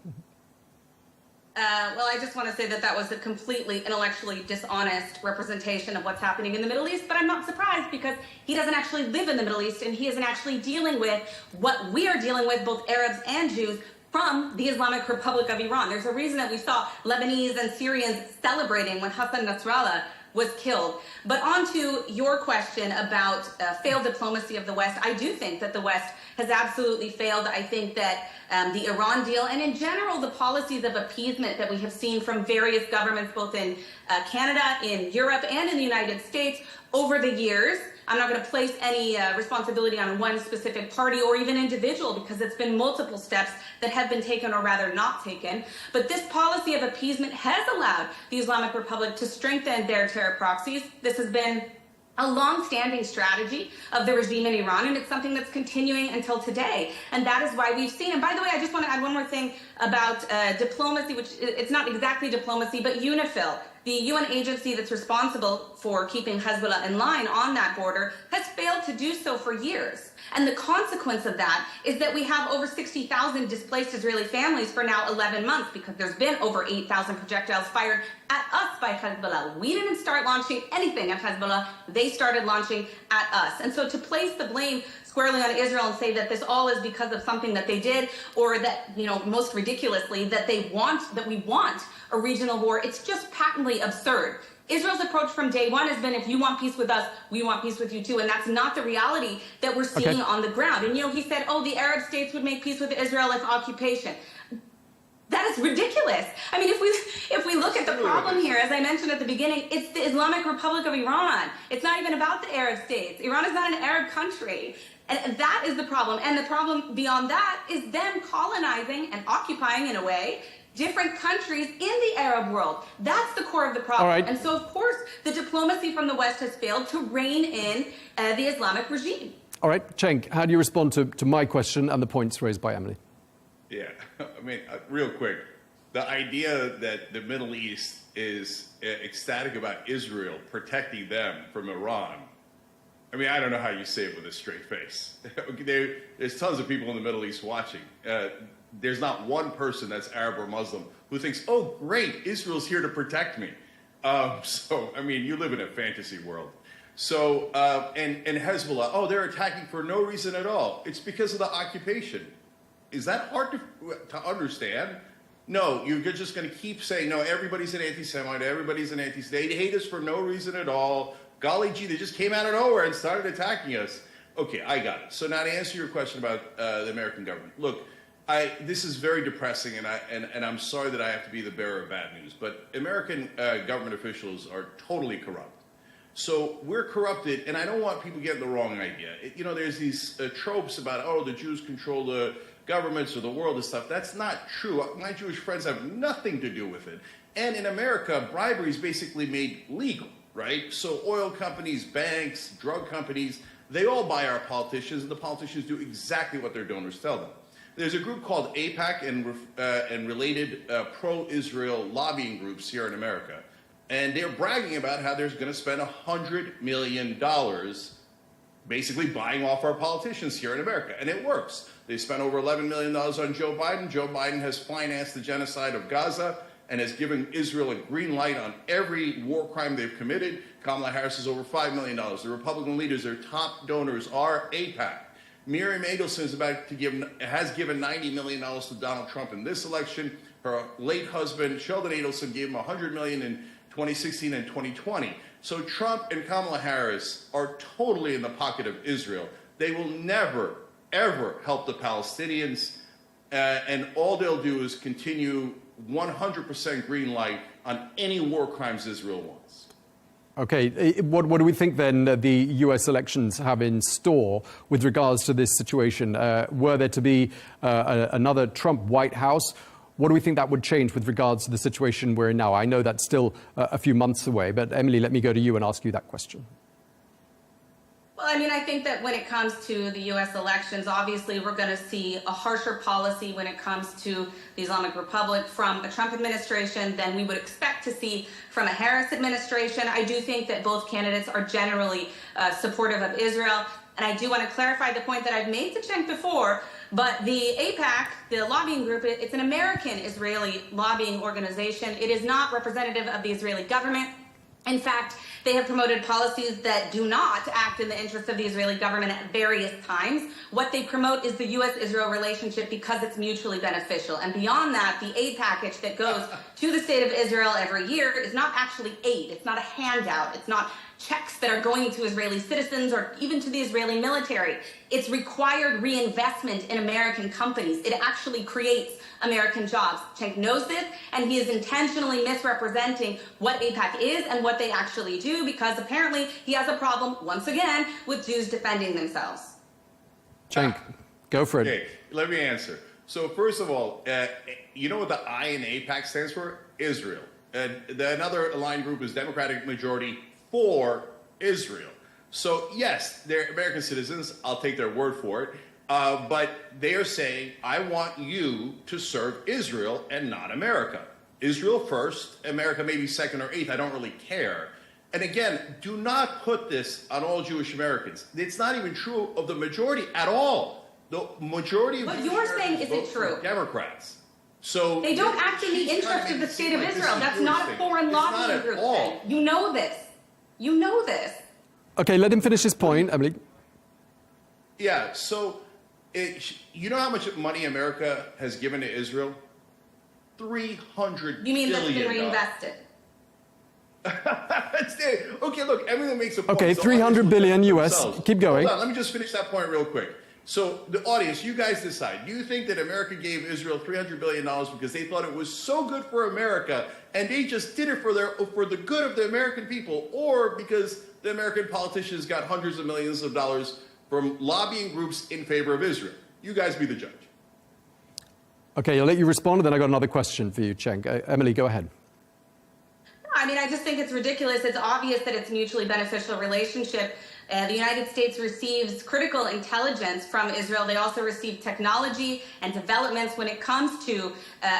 Well, I just want to say that that was a completely intellectually dishonest representation of what's happening in the Middle East, but I'm not surprised because he doesn't actually live in the Middle East and he isn't actually dealing with what we are dealing with, both Arabs and Jews, from the Islamic Republic of Iran. There's a reason that we saw Lebanese and Syrians celebrating when Hassan Nasrallah was killed. But on to your question about failed diplomacy of the West, I do think that the West has absolutely failed. I think that the Iran deal and in general the policies of appeasement that we have seen from various governments both in Canada, in Europe, and in the United States over the years. I'm not going to place any responsibility on one specific party or even individual because it's been multiple steps that have been taken or rather not taken. But this policy of appeasement has allowed the Islamic Republic to strengthen their terror proxies. This has been a long-standing strategy of the regime in Iran, and it's something that's continuing until today. And that is why we've seen, and by the way, I just want to add one more thing about diplomacy, which it's not exactly diplomacy, but UNIFIL, the UN agency that's responsible for keeping Hezbollah in line on that border, has failed to do so for years. And the consequence of that is that we have over 60,000 displaced Israeli families for now 11 months because there's been over 8,000 projectiles fired at us by Hezbollah. We didn't start launching anything at Hezbollah. They started launching at us. And so to place the blame squarely on Israel and say that this all is because of something that they did or that, you know, most ridiculously, that we want a regional war, it's just patently absurd. Israel's approach from day one has been, if you want peace with us, we want peace with you too. And that's not the reality that we're seeing on the ground. And, you know, he said, oh, the Arab states would make peace with Israel if occupation. That is ridiculous. I mean, if we look at the problem here, as I mentioned at the beginning, it's the Islamic Republic of Iran. It's not even about the Arab states. Iran is not an Arab country. And that is the problem. And the problem beyond that is them colonizing and occupying, in a way, different countries in the Arab world. That's the core of the problem. And so, of course, the diplomacy from the West has failed to rein in the Islamic regime. All right, Cenk, how do you respond to my question and the points raised by Emily? Yeah, I mean, real quick, the idea that the Middle East is ecstatic about Israel protecting them from Iran, I mean, I don't know how you say it with a straight face. There's tons of people in the Middle East watching. There's not one person that's Arab or Muslim who thinks, oh, great, Israel's here to protect me. So, I mean, you live in a fantasy world. So, and Hezbollah, oh, they're attacking for no reason at all. It's because of the occupation. Is that hard to understand? No, you're just going to keep saying, no, everybody's an anti-Semite, everybody's an anti-State. They hate us for no reason at all. Golly gee, they just came out of nowhere and started attacking us. Okay, I got it. So now to answer your question about the American government. Look, this is very depressing, and I'm sorry that I have to be the bearer of bad news, but American government officials are totally corrupt. So we're corrupted, and I don't want people getting the wrong idea. You know, there's these tropes about, oh, the Jews control the governments or the world and stuff. That's not true. My Jewish friends have nothing to do with it. And in America, bribery is basically made legal, right? So oil companies, banks, drug companies, they all buy our politicians, and the politicians do exactly what their donors tell them. There's a group called AIPAC and related pro-Israel lobbying groups here in America. And they're bragging about how they're going to spend $100 million basically buying off our politicians here in America. And it works. They spent over $11 million on Joe Biden. Joe Biden has financed the genocide of Gaza and has given Israel a green light on every war crime they've committed. Kamala Harris is over $5 million. The Republican leaders, their top donors are AIPAC. Miriam Adelson has given $90 million to Donald Trump in this election. Her late husband, Sheldon Adelson, gave him $100 million in 2016 and 2020. So Trump and Kamala Harris are totally in the pocket of Israel. They will never, ever help the Palestinians, and all they'll do is continue 100% green light on any war crimes Israel wants. Okay, what do we think then the US elections have in store with regards to this situation? Were there to be another Trump White House? What do we think that would change with regards to the situation we're in now? I know that's still a few months away, but Emily, let me go to you and ask you that question. Well, I mean, I think that when it comes to the U.S. elections, obviously we're going to see a harsher policy when it comes to the Islamic Republic from a Trump administration than we would expect to see from a Harris administration. I do think that both candidates are generally supportive of Israel. And I do want to clarify the point that I've made to Cenk before, but the AIPAC, the lobbying group, it's an American-Israeli lobbying organization. It is not representative of the Israeli government. In fact, they have promoted policies that do not act in the interest of the Israeli government at various times. What they promote is the U.S.-Israel relationship because it's mutually beneficial. And beyond that, the aid package that goes to the state of Israel every year is not actually aid. It's not a handout. It's not checks that are going to Israeli citizens or even to the Israeli military. It's required reinvestment in American companies. It actually creates American jobs. Cenk knows this, and he is intentionally misrepresenting what AIPAC is and what they actually do because apparently he has a problem, once again, with Jews defending themselves. Cenk, go for it. Okay, let me answer. So first of all, you know what the I in AIPAC stands for? Israel. Another aligned group is Democratic Majority for Israel. So yes, they're American citizens. I'll take their word for it. But they are saying, I want you to serve Israel and not America. Israel first, America maybe second or eighth. I don't really care. And again, do not put this on all Jewish Americans. It's not even true of the majority at all. The majority of what Jewish you're saying Americans isn't true. Democrats. So they don't act in the interest of the state of Israel. That's not a foreign lobbying group. You know this. You know this. Okay, let him finish his point, Emily. Yeah, so you know how much money America has given to Israel? $300 You mean that's billion. been reinvested? Okay, look, everyone makes a point. Okay, So 300 billion US. themselves. Keep going. Hold on, let me just finish that point real quick. So the audience, you guys decide. Do you think that America gave Israel $300 billion because they thought it was so good for America and they just did it for the good of the American people, or because the American politicians got hundreds of millions of dollars from lobbying groups in favor of Israel? You guys be the judge. Okay, I'll let you respond, and then I got another question for you, Cenk. Emily, go ahead. I mean, I just think it's ridiculous. It's obvious that it's a mutually beneficial relationship. The United States receives critical intelligence from Israel. They also receive technology and developments when it comes to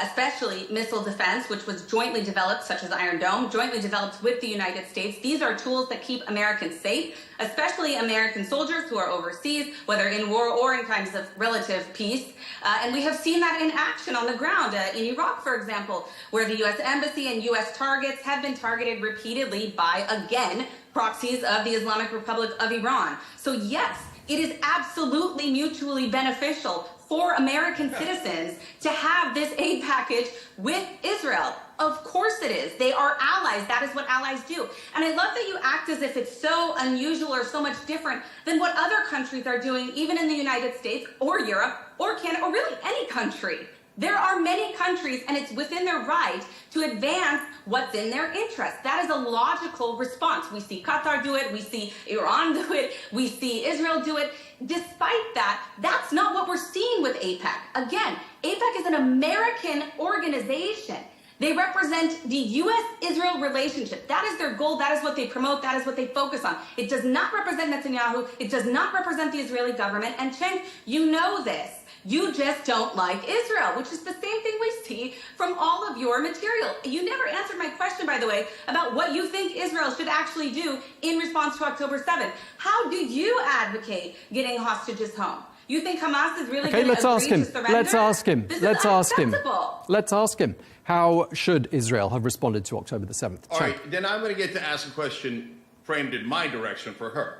especially missile defense, which was jointly developed, such as Iron Dome, jointly developed with the United States. These are tools that keep Americans safe, especially American soldiers who are overseas, whether in war or in times of relative peace. And we have seen that in action on the ground in Iraq, for example, where the U.S. Embassy and U.S. targets have been targeted repeatedly by, again, proxies of the Islamic Republic of Iran. So yes, it is absolutely mutually beneficial for American citizens to have this aid package with Israel. Of course it is. They are allies. That is what allies do. And I love that you act as if it's so unusual or so much different than what other countries are doing, even in the United States or Europe or Canada or really any country. There are many countries, and it's within their right to advance what's in their interest. That is a logical response. We see Qatar do it. We see Iran do it. We see Israel do it. Despite that, that's not what we're seeing with AIPAC. Again, AIPAC is an American organization They represent the U.S.-Israel relationship. That is their goal. That is what they promote. That is what they focus on. It does not represent Netanyahu. It does not represent the Israeli government. And Cenk, you know this. You just don't like Israel, which is the same thing we see from all of your material. You never answered my question, by the way, about what you think Israel should actually do in response to October 7th. How do you advocate getting hostages home? You think Hamas is really going to agree to surrender? Let's ask him. This Let's is ask him. unacceptable. Let's ask him. How should Israel have responded to October the 7th? All right, then I'm going to get to ask a question framed in my direction for her.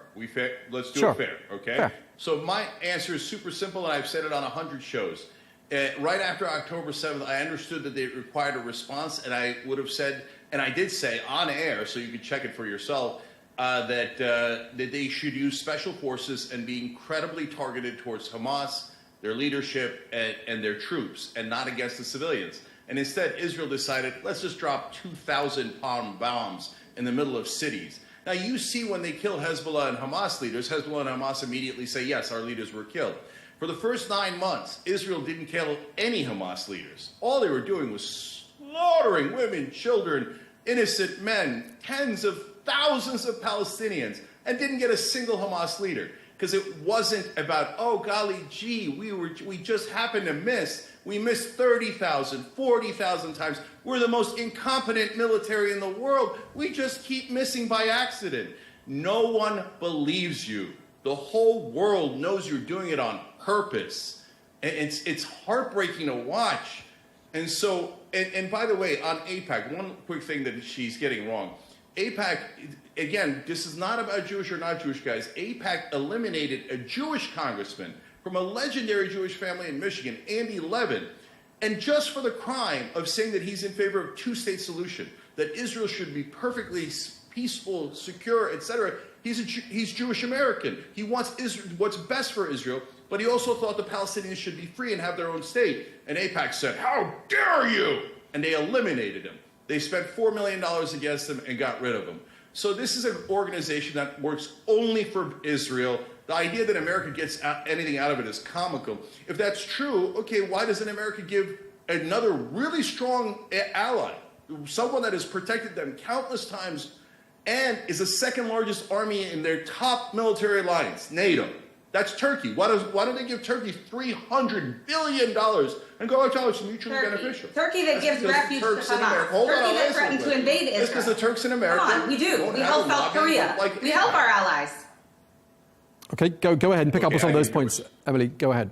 Let's do Sure. it fair, okay? Fair. So my answer is super simple, and I've said it on 100 shows. Right after October 7th, I understood that they required a response, and I would have said, and I did say on air, so you can check it for yourself, that they should use special forces and be incredibly targeted towards Hamas, their leadership, and their troops, and not against the civilians. And instead, Israel decided, let's just drop 2,000-pound bombs in the middle of cities. Now, you see when they kill Hezbollah and Hamas leaders, Hezbollah and Hamas immediately say, yes, our leaders were killed. For the first 9 months, Israel didn't kill any Hamas leaders. All they were doing was slaughtering women, children, innocent men, tens of thousands of Palestinians, and didn't get a single Hamas leader. Because it wasn't about, oh, golly gee, we just happened to miss. We missed 30,000, 40,000 times. We're the most incompetent military in the world. We just keep missing by accident. No one believes you. The whole world knows you're doing it on purpose. And it's heartbreaking to watch. And so, and by the way, on AIPAC, one quick thing that she's getting wrong. AIPAC, again, this is not about Jewish or not Jewish guys. AIPAC eliminated a Jewish congressman from a legendary Jewish family in Michigan, Andy Levin, and just for the crime of saying that he's in favor of two-state solution, that Israel should be perfectly peaceful, secure, etc. He's Jewish American. He wants what's best for Israel, but he also thought the Palestinians should be free and have their own state. And AIPAC said, "How dare you!" And they eliminated him. They spent $4 million against him and got rid of him. So this is an organization that works only for Israel. The idea that America gets anything out of it is comical. If that's true, okay, why doesn't America give another really strong ally, someone that has protected them countless times and is the second largest army in their top military alliance, NATO? That's Turkey. Why don't they give Turkey $300 billion and go, oh, it's mutually beneficial? Turkey that gives refuge to Hamas. Hold Turkey on, that threatened to invade Israel. It's because the Turks in America. Come on, we do. We help South Korea. We help our allies. Okay, go ahead and pick up on some of those points. Emily, go ahead.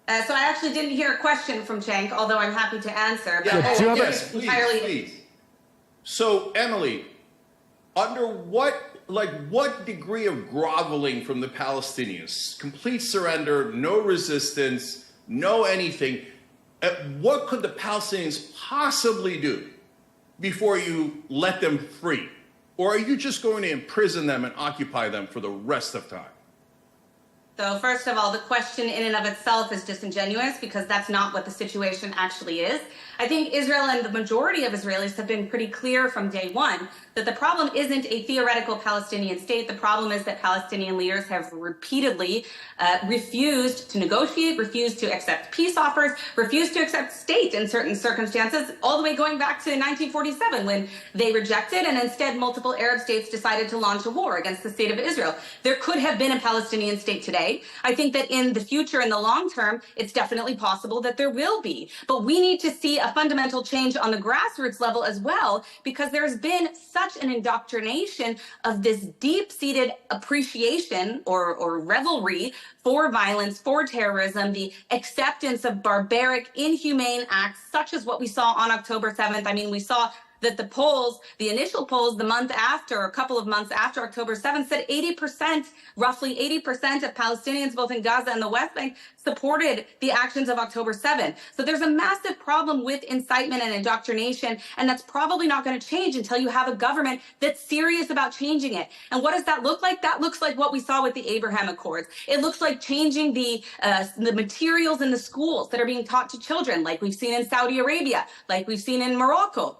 So I actually didn't hear a question from Cenk, although I'm happy to answer. But Yes, please. So, Emily, under what degree of groveling from the Palestinians, complete surrender, no resistance, no anything, what could the Palestinians possibly do before you let them free? Or are you just going to imprison them and occupy them for the rest of time? So first of all, the question in and of itself is disingenuous because that's not what the situation actually is. I think Israel and the majority of Israelis have been pretty clear from day one that the problem isn't a theoretical Palestinian state. The problem is that Palestinian leaders have repeatedly refused to negotiate, refused to accept peace offers, refused to accept state in certain circumstances, all the way going back to 1947 when they rejected and instead multiple Arab states decided to launch a war against the state of Israel. There could have been a Palestinian state today. I think that in the future, in the long term, it's definitely possible that there will be. But we need to see a fundamental change on the grassroots level as well, because there's been such an indoctrination of this deep-seated appreciation or revelry for violence, for terrorism, the acceptance of barbaric, inhumane acts, such as what we saw on October 7th. I mean, we saw that the polls, the initial polls the month after, or a couple of months after October 7th, said 80%, roughly 80% of Palestinians, both in Gaza and the West Bank, supported the actions of October 7th. So there's a massive problem with incitement and indoctrination, and that's probably not going to change until you have a government that's serious about changing it. And what does that look like? That looks like what we saw with the Abraham Accords. It looks like changing the materials in the schools that are being taught to children, like we've seen in Saudi Arabia, like we've seen in Morocco.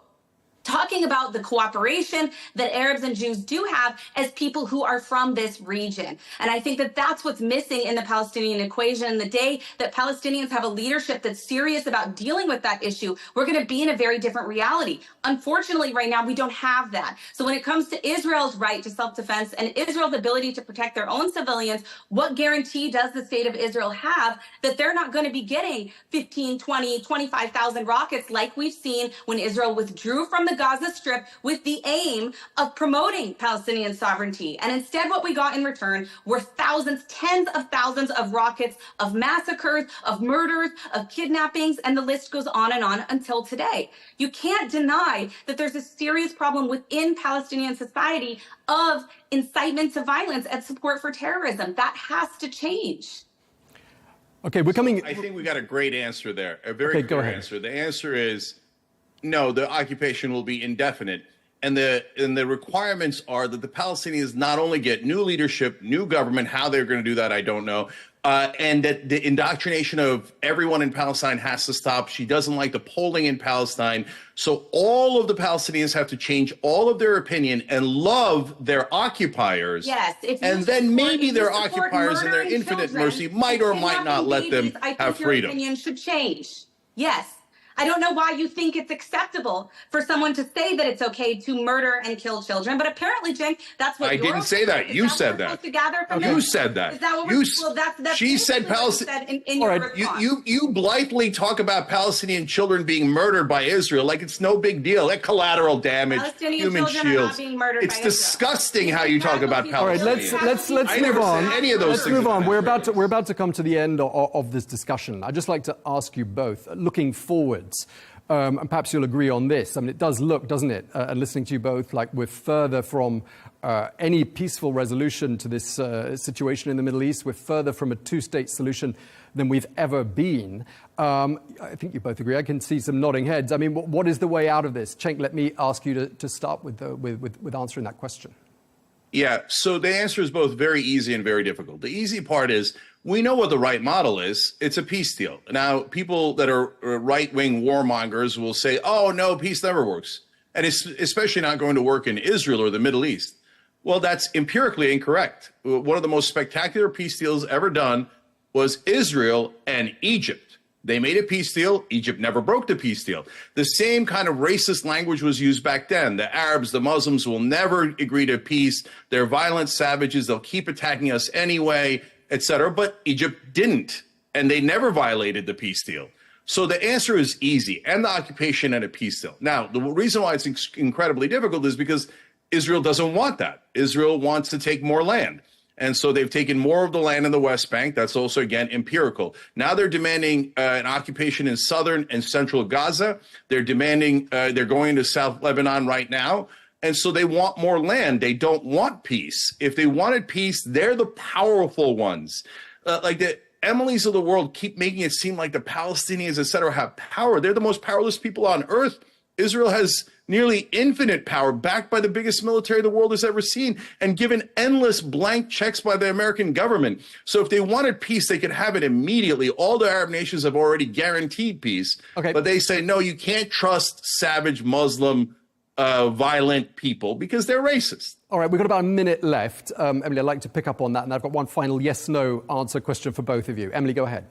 talking about the cooperation that Arabs and Jews do have as people who are from this region. And I think that that's what's missing in the Palestinian equation. And the day that Palestinians have a leadership that's serious about dealing with that issue, we're going to be in a very different reality. Unfortunately, right now, we don't have that. So when it comes to Israel's right to self-defense and Israel's ability to protect their own civilians, what guarantee does the state of Israel have that they're not going to be getting 15, 20, 25,000 rockets like we've seen when Israel withdrew from the Gaza Strip with the aim of promoting Palestinian sovereignty? And instead, what we got in return were thousands, tens of thousands of rockets, of massacres, of murders, of kidnappings, and the list goes on and on until today. You can't deny that there's a serious problem within Palestinian society of incitement to violence and support for terrorism. That has to change. Okay, we're coming. I think we got a great answer there, a very clear answer. The answer is no, the occupation will be indefinite. And the requirements are that the Palestinians not only get new leadership, new government, how they're going to do that, I don't know, and that the indoctrination of everyone in Palestine has to stop. She doesn't like the polling in Palestine. So all of the Palestinians have to change all of their opinion and love their occupiers. Yes. And then maybe their occupiers in their infinite mercy might or might not let them have freedom. Your opinion should change. Yes. I don't know why you think it's acceptable for someone to say that it's okay to murder and kill children, but apparently, Cenk, that's what I didn't say that. You said that. You said that. Is that what we're, well, that's she said Palestine. In your response. You blithely talk about Palestinian children being murdered by Israel like it's no big deal. That collateral damage, human shields. It's disgusting how you talk about Palestinians. All right, let's move on. Any of those let's move on. We're about to come to the end of this discussion. I'd just like to ask you both, looking forward. And perhaps you'll agree on this. I mean, it does look, doesn't it, and listening to you both, like we're further from any peaceful resolution to this situation in the Middle East. We're further from a two-state solution than we've ever been. I think you both agree. I can see some nodding heads. I mean, what is the way out of this? Cenk, let me ask you to start with answering that question. Yeah, so the answer is both very easy and very difficult. The easy part is we know what the right model is. It's a peace deal. Now, people that are right-wing warmongers will say, oh, no, peace never works. And it's especially not going to work in Israel or the Middle East. Well, that's empirically incorrect. One of the most spectacular peace deals ever done was Israel and Egypt. They made a peace deal. Egypt never broke the peace deal. The same kind of racist language was used back then. The Arabs, the Muslims will never agree to peace. They're violent savages. They'll keep attacking us anyway, etc. But Egypt didn't, and they never violated the peace deal. So the answer is easy, and the occupation and a peace deal. Now, the reason why it's incredibly difficult is because Israel doesn't want that. Israel wants to take more land. And so they've taken more of the land in the West Bank. That's also, again, empirical. Now they're demanding an occupation in southern and central Gaza. They're demanding, they're going to South Lebanon right now. And so they want more land. They don't want peace. If they wanted peace, they're the powerful ones. Like the Emilys of the world keep making it seem like the Palestinians, et cetera, have power. They're the most powerless people on earth. Israel has nearly infinite power, backed by the biggest military the world has ever seen, and given endless blank checks by the American government. So if they wanted peace, they could have it immediately. All the Arab nations have already guaranteed peace. Okay. But they say, no, you can't trust savage Muslim violent people because they're racist. All right, we've got about a minute left. Emily, I'd like to pick up on that, and I've got one final yes-no answer question for both of you. Emily, go ahead.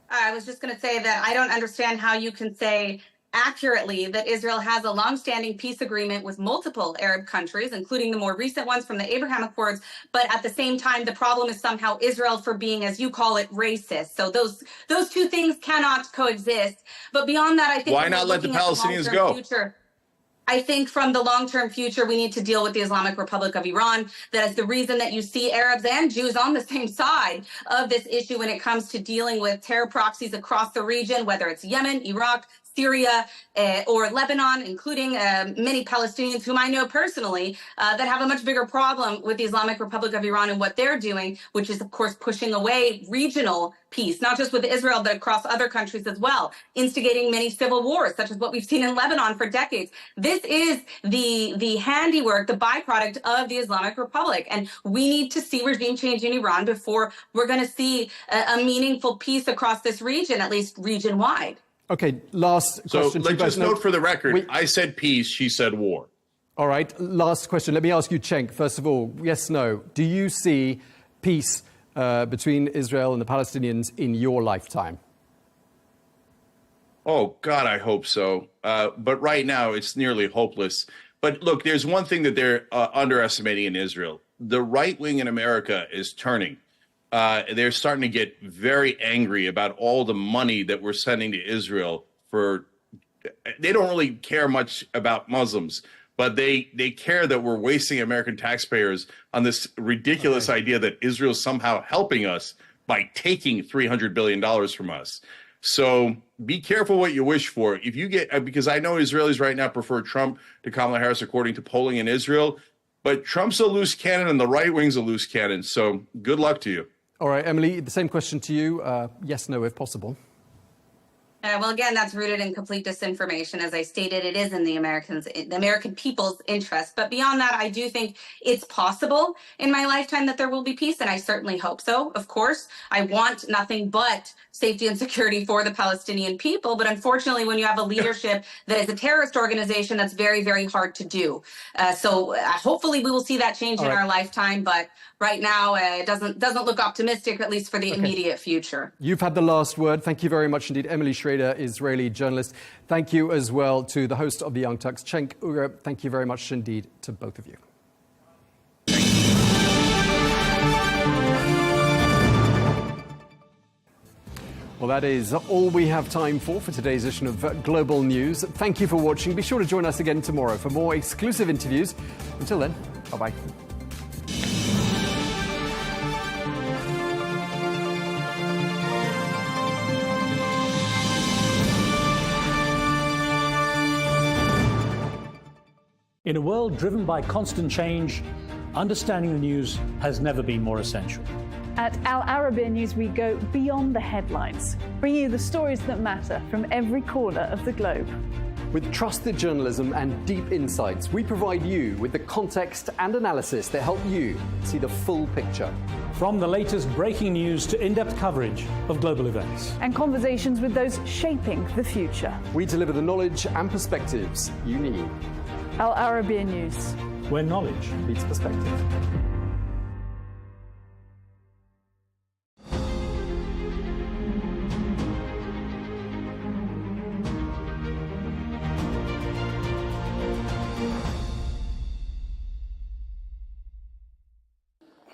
I was just going to say that I don't understand how you can say accurately that Israel has a longstanding peace agreement with multiple Arab countries, including the more recent ones from the Abraham Accords. But at the same time, the problem is somehow Israel for being, as you call it, racist. So those two things cannot coexist. But beyond that, I think why not let the Palestinians go? I think from the long-term future, we need to deal with the Islamic Republic of Iran. That is the reason that you see Arabs and Jews on the same side of this issue when it comes to dealing with terror proxies across the region, whether it's Yemen, Iraq, Syria, or Lebanon, including many Palestinians whom I know personally that have a much bigger problem with the Islamic Republic of Iran and what they're doing, which is, of course, pushing away regional peace, not just with Israel, but across other countries as well, instigating many civil wars, such as what we've seen in Lebanon for decades. This is the handiwork, the byproduct of the Islamic Republic. And we need to see regime change in Iran before we're going to see a meaningful peace across this region, at least region-wide. Okay, last question. So let's just note for the record, I said peace, she said war. All right, last question. Let me ask you, Cenk, first of all, yes, no. Do you see peace between Israel and the Palestinians in your lifetime? Oh, God, I hope so. But right now, it's nearly hopeless. But look, there's one thing that they're underestimating in Israel. The right wing in America is turning. They're starting to get very angry about all the money that we're sending to Israel for. They don't really care much about Muslims, but they care that we're wasting American taxpayers on this ridiculous idea that Israel's somehow helping us by taking $300 billion from us. So be careful what you wish for. If you get, because I know Israelis right now prefer Trump to Kamala Harris according to polling in Israel, but Trump's a loose cannon and the right wing's a loose cannon. So good luck to you. All right, Emily, the same question to you. Yes, no, if possible. Well, again, that's rooted in complete disinformation. As I stated, it is in the American people's interest. But beyond that, I do think it's possible in my lifetime that there will be peace, and I certainly hope so. Of course, I want nothing but safety and security for the Palestinian people. But unfortunately, when you have a leadership that is a terrorist organization, that's very, very hard to do. So hopefully we will see that change in our lifetime. But right now, it doesn't look optimistic, at least for the immediate future. You've had the last word. Thank you very much indeed, Emily Schrader, Israeli journalist. Thank you as well to the host of the Young Turks, Cenk Uygur. Thank you very much indeed to both of you. Well, that is all we have time for today's edition of Global News. Thank you for watching. Be sure to join us again tomorrow for more exclusive interviews. Until then, bye-bye. In a world driven by constant change, understanding the news has never been more essential. At Al Arabiya News, we go beyond the headlines, bring you the stories that matter from every corner of the globe. With trusted journalism and deep insights, we provide you with the context and analysis that help you see the full picture. From the latest breaking news to in-depth coverage of global events. And conversations with those shaping the future. We deliver the knowledge and perspectives you need. Al Arabiya News, where knowledge meets perspective.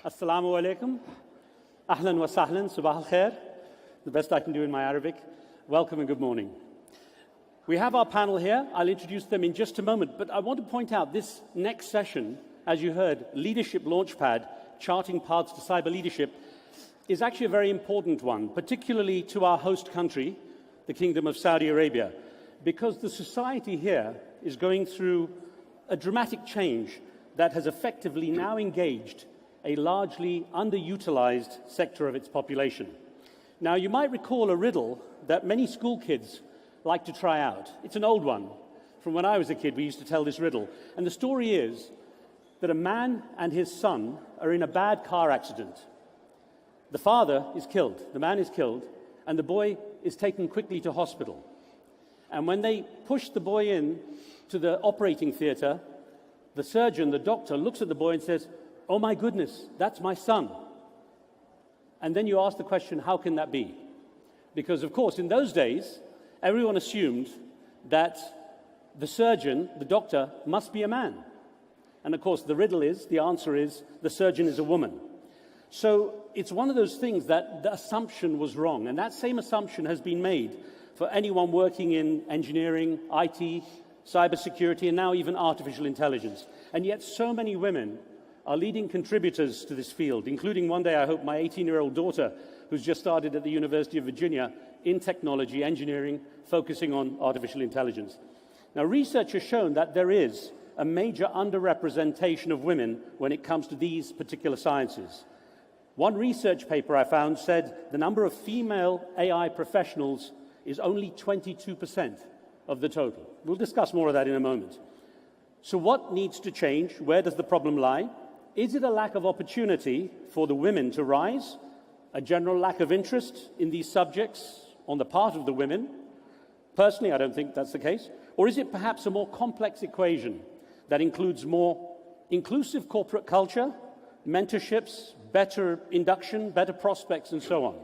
Assalamu alaikum. Ahlan wa sahlan. Subah al khair. The best I can do in my Arabic. Welcome and good morning. We have our panel here. I'll introduce them in just a moment, but I want to point out this next session, as you heard, Leadership Launchpad, Charting Paths to Cyber Leadership, is actually a very important one, particularly to our host country, the Kingdom of Saudi Arabia, because the society here is going through a dramatic change that has effectively now engaged a largely underutilized sector of its population. Now, you might recall a riddle that many school kids like to try out. It's an old one. From when I was a kid, we used to tell this riddle. And the story is that a man and his son are in a bad car accident. The father is killed, the man is killed, and the boy is taken quickly to hospital. And when they push the boy in to the operating theater, the surgeon, the doctor, looks at the boy and says, "Oh my goodness, that's my son." And then you ask the question, how can that be? Because, of course, in those days, everyone assumed that the surgeon, the doctor, must be a man. And, of course, the answer is, the surgeon is a woman. So it's one of those things that the assumption was wrong. And that same assumption has been made for anyone working in engineering, IT, cybersecurity, and now even artificial intelligence. And yet so many women are leading contributors to this field, including one day, I hope, my 18-year-old daughter, who's just started at the University of Virginia in technology, engineering, focusing on artificial intelligence. Now, research has shown that there is a major underrepresentation of women when it comes to these particular sciences. One research paper I found said the number of female AI professionals is only 22% of the total. We'll discuss more of that in a moment. So what needs to change? Where does the problem lie? Is it a lack of opportunity for the women to rise? A general lack of interest in these subjects on the part of the women? Personally, I don't think that's the case. Or is it perhaps a more complex equation that includes more inclusive corporate culture, mentorships, better induction, better prospects, and so on?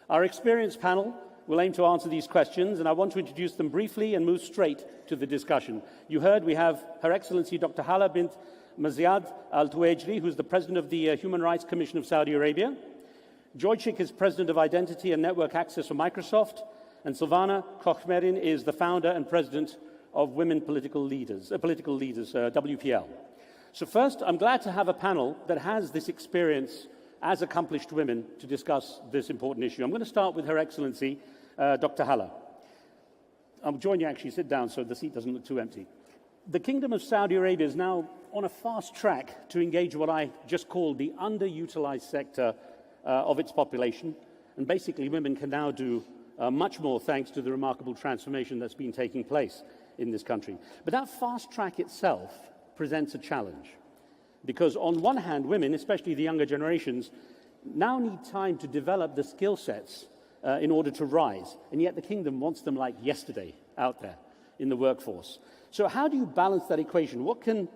Our experienced panel will aim to answer these questions, and I want to introduce them briefly and move straight to the discussion. You heard we have Her Excellency Dr. Hala bint Maziad Al-Tuwajri, who's the President of the Human Rights Commission of Saudi Arabia. Jojcik is President of Identity and Network Access for Microsoft. And Silvana Kochmerin is the founder and president of Women Political Leaders, WPL. So first, I'm glad to have a panel that has this experience as accomplished women to discuss this important issue. I'm going to start with Her Excellency, Dr. Hala. I'll join you, actually, sit down so the seat doesn't look too empty. The Kingdom of Saudi Arabia is now on a fast track to engage what I just called the underutilized sector of its population. And basically, women can now do much more thanks to the remarkable transformation that's been taking place in this country. But that fast track itself presents a challenge. Because on one hand, women, especially the younger generations, now need time to develop the skill sets in order to rise. And yet the kingdom wants them like yesterday out there in the workforce. So how do you balance that equation? What can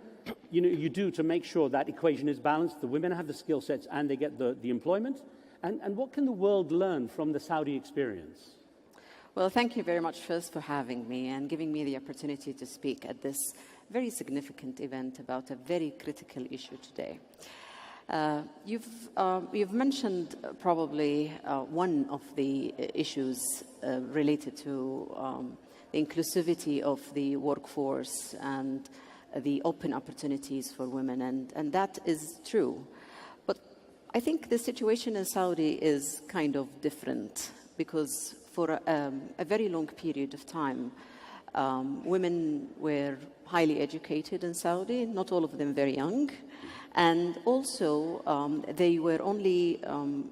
you do to make sure that equation is balanced, the women have the skill sets and they get the employment? And what can the world learn from the Saudi experience? Well, thank you very much first for having me and giving me the opportunity to speak at this very significant event about a very critical issue today. You've mentioned probably one of the issues related to the inclusivity of the workforce and the open opportunities for women, and that is true. But I think the situation in Saudi is kind of different because for a very long period of time, women were highly educated in Saudi, not all of them very young, and also they were only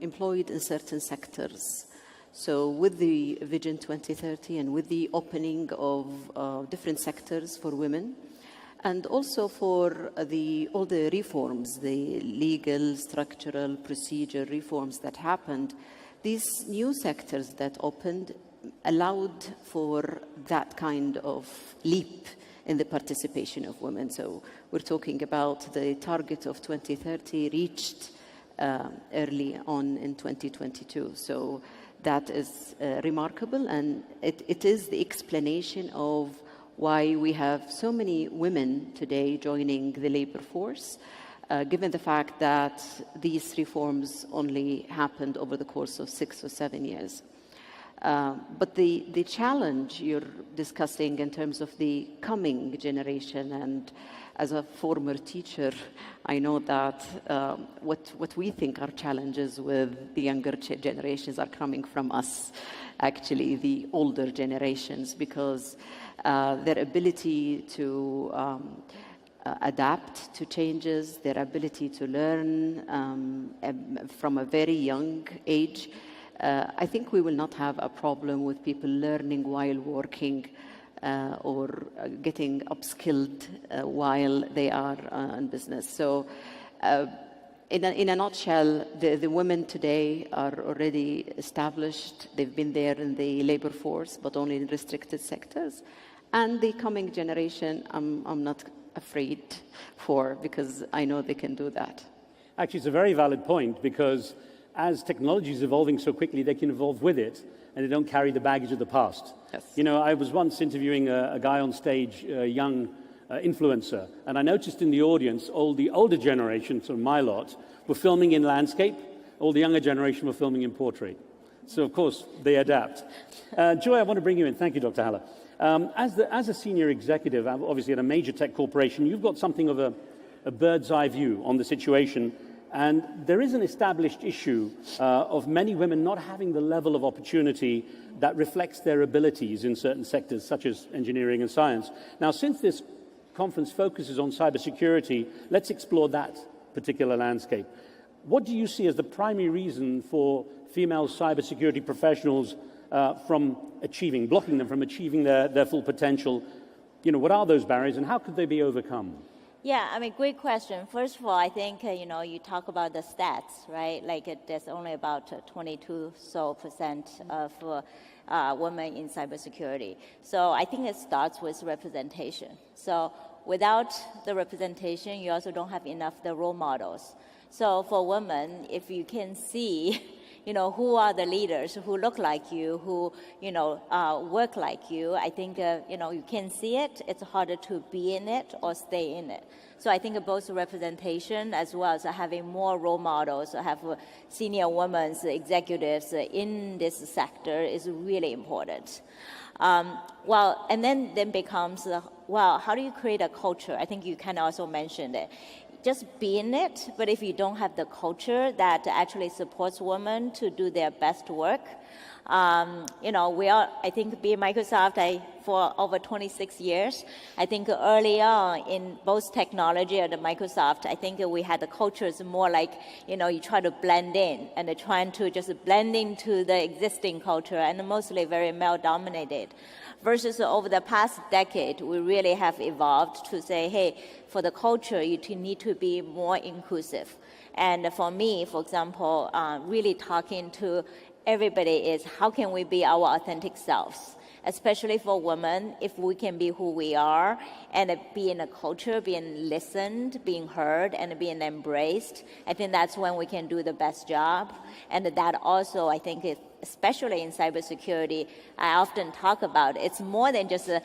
employed in certain sectors. So with the Vision 2030 and with the opening of different sectors for women, and also for all the reforms, the legal, structural, procedure reforms that happened, these new sectors that opened allowed for that kind of leap in the participation of women. So we're talking about the target of 2030 reached early on in 2022. So that is remarkable, and it is the explanation of why we have so many women today joining the labor force, given the fact that these reforms only happened over the course of 6 or 7 years. But the challenge you're discussing in terms of the coming generation, and as a former teacher, I know that what we think are challenges with the younger generations are coming from us, actually, the older generations, because their ability to adapt to changes, their ability to learn from a very young age. I think we will not have a problem with people learning while working or getting upskilled while they are in business. So in a nutshell, the women today are already established. They've been there in the labor force, but only in restricted sectors. And the coming generation, I'm not afraid for, because I know they can do that. Actually, it's a very valid point, because as technology is evolving so quickly, they can evolve with it, and they don't carry the baggage of the past. Yes. You know, I was once interviewing a guy on stage, a young influencer, and I noticed in the audience, all the older generation, sort of my lot, were filming in landscape, all the younger generation were filming in portrait. So, of course, they adapt. Joy, I want to bring you in. Thank you, Dr. Hala. As a senior executive, obviously at a major tech corporation, you've got something of a bird's eye view on the situation. And there is an established issue of many women not having the level of opportunity that reflects their abilities in certain sectors, such as engineering and science. Now, since this conference focuses on cybersecurity, let's explore that particular landscape. What do you see as the primary reason for female cybersecurity professionals blocking them from achieving their full potential? You know, what are those barriers and how could they be overcome? Yeah, I mean, great question. First of all, I think, you talk about the stats, right? Like there's only about 22% of women in cybersecurity. So I think it starts with representation. So without the representation, you also don't have enough the role models. So for women, if you can see, who are the leaders who look like you, who, work like you, I think, you can see it. It's harder to be in it or stay in it. So I think both representation as well as having more role models, have senior women, executives in this sector is really important. And then becomes, how do you create a culture? I think you kind of also mentioned it. Just be in it, but if you don't have the culture that actually supports women to do their best work, we are, I think, being Microsoft, for over 26 years, I think early on in both technology and Microsoft, I think we had the cultures more like, you try to blend in and trying to just blend into the existing culture and mostly very male-dominated. Versus over the past decade, we really have evolved to say, hey, for the culture, you need to be more inclusive. And for me, for example, really talking to everybody is how can we be our authentic selves, especially for women, if we can be who we are and be in a culture, being listened, being heard, and being embraced. I think that's when we can do the best job. And that also, I think, especially in cybersecurity, I often talk about it's more than just a,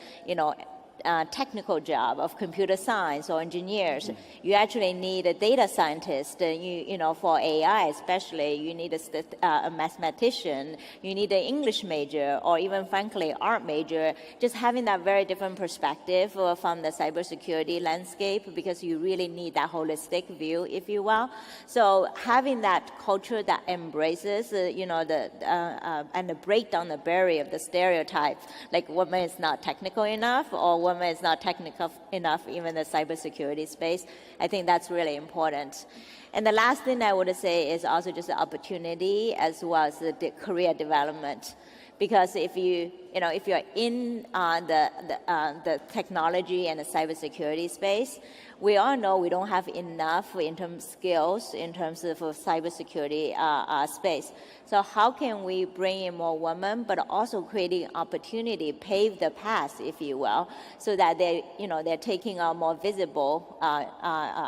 technical job of computer science or engineers. You actually need a data scientist, for AI especially, you need a mathematician, you need an English major, or even frankly, art major, just having that very different perspective from the cybersecurity landscape, because you really need that holistic view, if you will. So having that culture that embraces, and break down the barrier of the stereotypes, like woman is not technical enough, or woman is not technical enough, even in the cybersecurity space. I think that's really important. And the last thing I would say is also just the opportunity as well as the career development. Because if you're in the technology and the cybersecurity space, we all know we don't have enough in terms of skills in terms of cybersecurity space. So how can we bring in more women, but also creating opportunity, pave the path, if you will, so that they're taking a more visible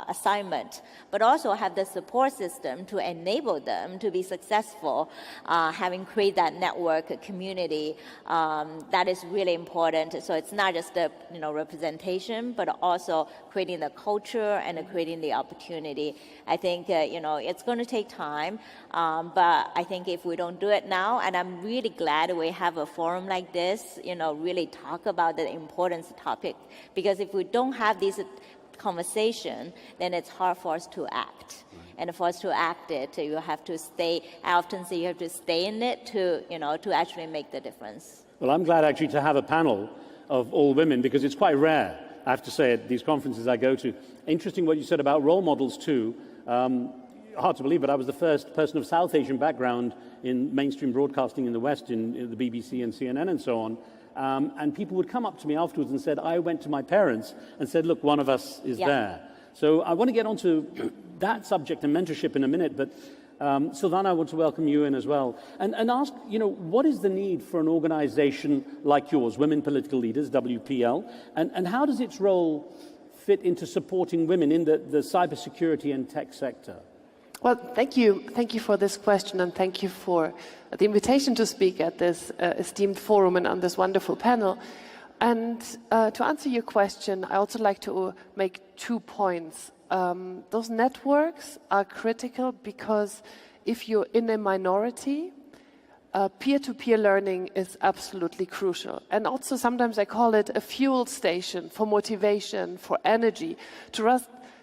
assignment, but also have the support system to enable them to be successful, having created that network community. That is really important. So it's not just the representation, but also creating the culture and creating the opportunity. I think it's going to take time, but I think if we don't do it now, and I'm really glad we have a forum like this, really talk about the importance topic, because if we don't have this conversation, then it's hard for us to act. And for us to act it, you have to stay. I often say you have to stay in it to actually make the difference. Well, I'm glad actually to have a panel of all women, because it's quite rare, I have to say, at these conferences I go to. Interesting what you said about role models too. Hard to believe, but I was the first person of South Asian background in mainstream broadcasting in the West, in the BBC and CNN and so on. And people would come up to me afterwards and said, I went to my parents and said, look, one of us is there. So I want to get onto that subject and mentorship in a minute, but Silvana, I want to welcome you in as well and ask, what is the need for an organization like yours, Women Political Leaders, WPL, and how does its role fit into supporting women in the cybersecurity and tech sector? Well, thank you. Thank you for this question, and thank you for the invitation to speak at this esteemed forum and on this wonderful panel. And to answer your question, I also like to make 2 points. Those networks are critical because if you're in a minority, peer-to-peer learning is absolutely crucial. And also sometimes I call it a fuel station for motivation, for energy, to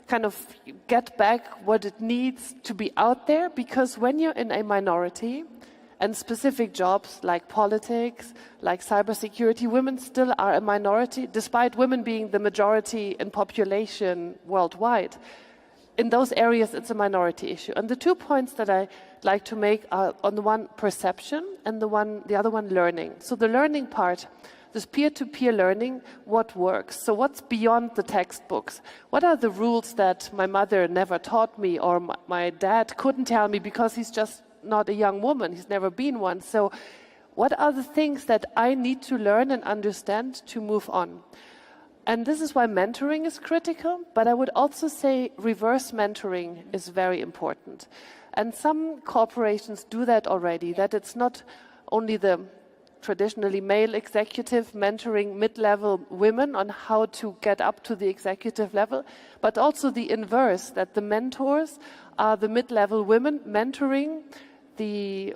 kind of get back what it needs to be out there, because when you're in a minority and specific jobs like politics, like cybersecurity, women still are a minority, despite women being the majority in population worldwide. In those areas, it's a minority issue. And the 2 points that I like to make are, on the one, perception, and the other one, learning. So the learning part, this peer-to-peer learning, what works? So what's beyond the textbooks? What are the rules that my mother never taught me or my dad couldn't tell me because he's just not a young woman, he's never been one. So what are the things that I need to learn and understand to move on? And this is why mentoring is critical, but I would also say reverse mentoring is very important. And some corporations do that already, that it's not only the traditionally male executive mentoring mid-level women on how to get up to the executive level, but also the inverse, that the mentors are the mid-level women mentoring the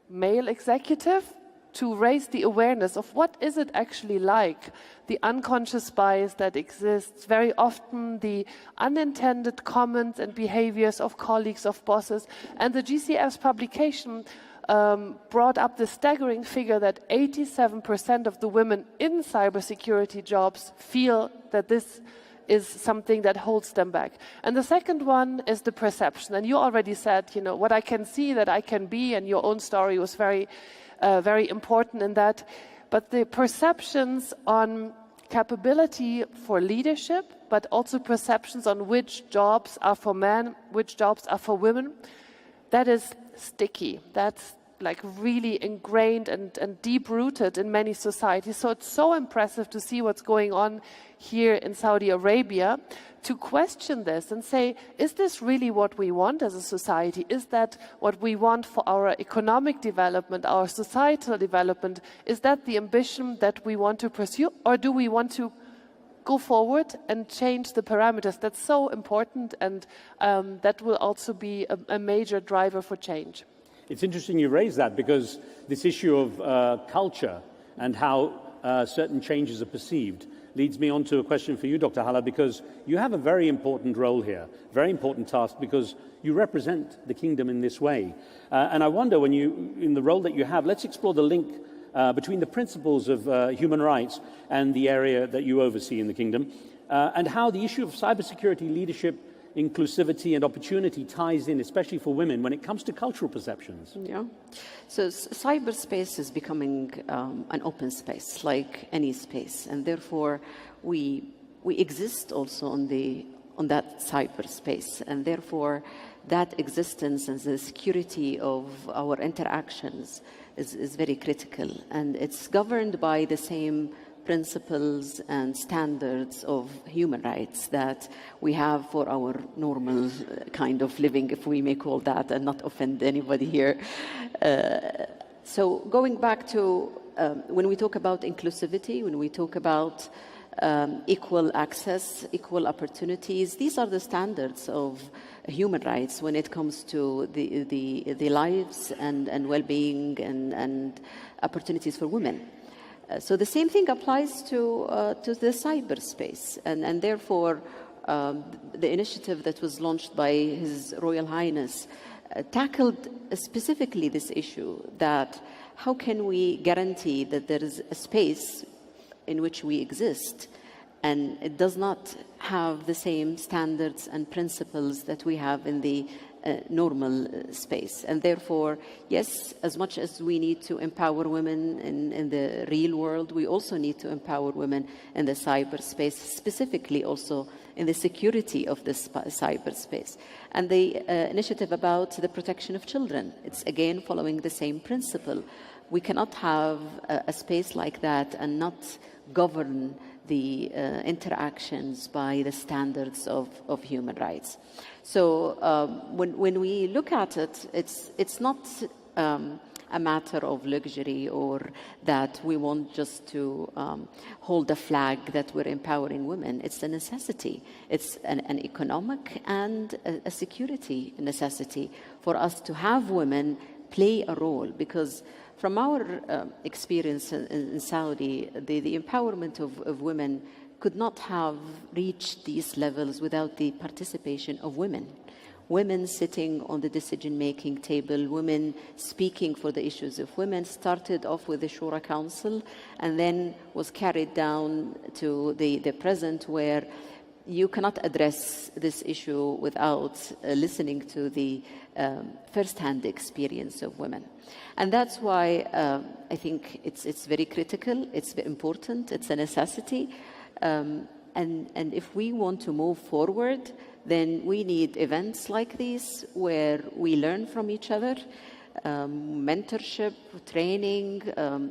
male executive to raise the awareness of what is it actually like, the unconscious bias that exists, very often the unintended comments and behaviors of colleagues, of bosses. And the GCF's publication brought up the staggering figure that 87% of the women in cybersecurity jobs feel that this is something that holds them back. And the second one is the perception. And you already said, you know, what I can see that I can be, and your own story was very important in that. But the perceptions on capability for leadership, but also perceptions on which jobs are for men, which jobs are for women, that is sticky. That's like really ingrained and deep-rooted in many societies. So it's so impressive to see what's going on here in Saudi Arabia, to question this and say, is this really what we want as a society? Is that what we want for our economic development, our societal development? Is that the ambition that we want to pursue? Or do we want to go forward and change the parameters? That's so important, and that will also be a major driver for change. It's interesting you raise that, because this issue of culture and how certain changes are perceived leads me on to a question for you, Dr. Haller, because you have a very important role here, very important task, because you represent the kingdom in this way. And I wonder, when you, in the role that you have, let's explore the link between the principles of human rights and the area that you oversee in the kingdom, and how the issue of cybersecurity leadership, inclusivity and opportunity ties in, especially for women, when it comes to cultural perceptions. Yeah. So cyberspace is becoming an open space, like any space, and therefore we exist also on that cyberspace, and therefore that existence and the security of our interactions is very critical, and it's governed by the same principles and standards of human rights that we have for our normal kind of living, if we may call that, and not offend anybody here. So going back to when we talk about inclusivity, when we talk about equal access, equal opportunities, these are the standards of human rights when it comes to the lives and well-being and opportunities for women. So the same thing applies to the cyberspace, and therefore the initiative that was launched by His Royal Highness tackled specifically this issue, that how can we guarantee that there is a space in which we exist and it does not have the same standards and principles that we have in the normal space. And therefore, yes, as much as we need to empower women in the real world, we also need to empower women in the cyberspace, specifically also in the security of this cyberspace. And the initiative about the protection of children, it's again following the same principle. We cannot have a space like that and not govern the interactions by the standards of human rights. So when we look at it, it's not a matter of luxury or that we want just to hold a flag that we're empowering women. It's a necessity. It's an economic and a security necessity for us to have women play a role, because from our experience in Saudi, the empowerment of women could not have reached these levels without the participation of women. Women sitting on the decision-making table, women speaking for the issues of women, started off with the Shura Council and then was carried down to the present, where you cannot address this issue without listening to the first-hand experience of women. And that's why I think it's very critical, it's very important, it's a necessity. And if we want to move forward, then we need events like these where we learn from each other, mentorship, training,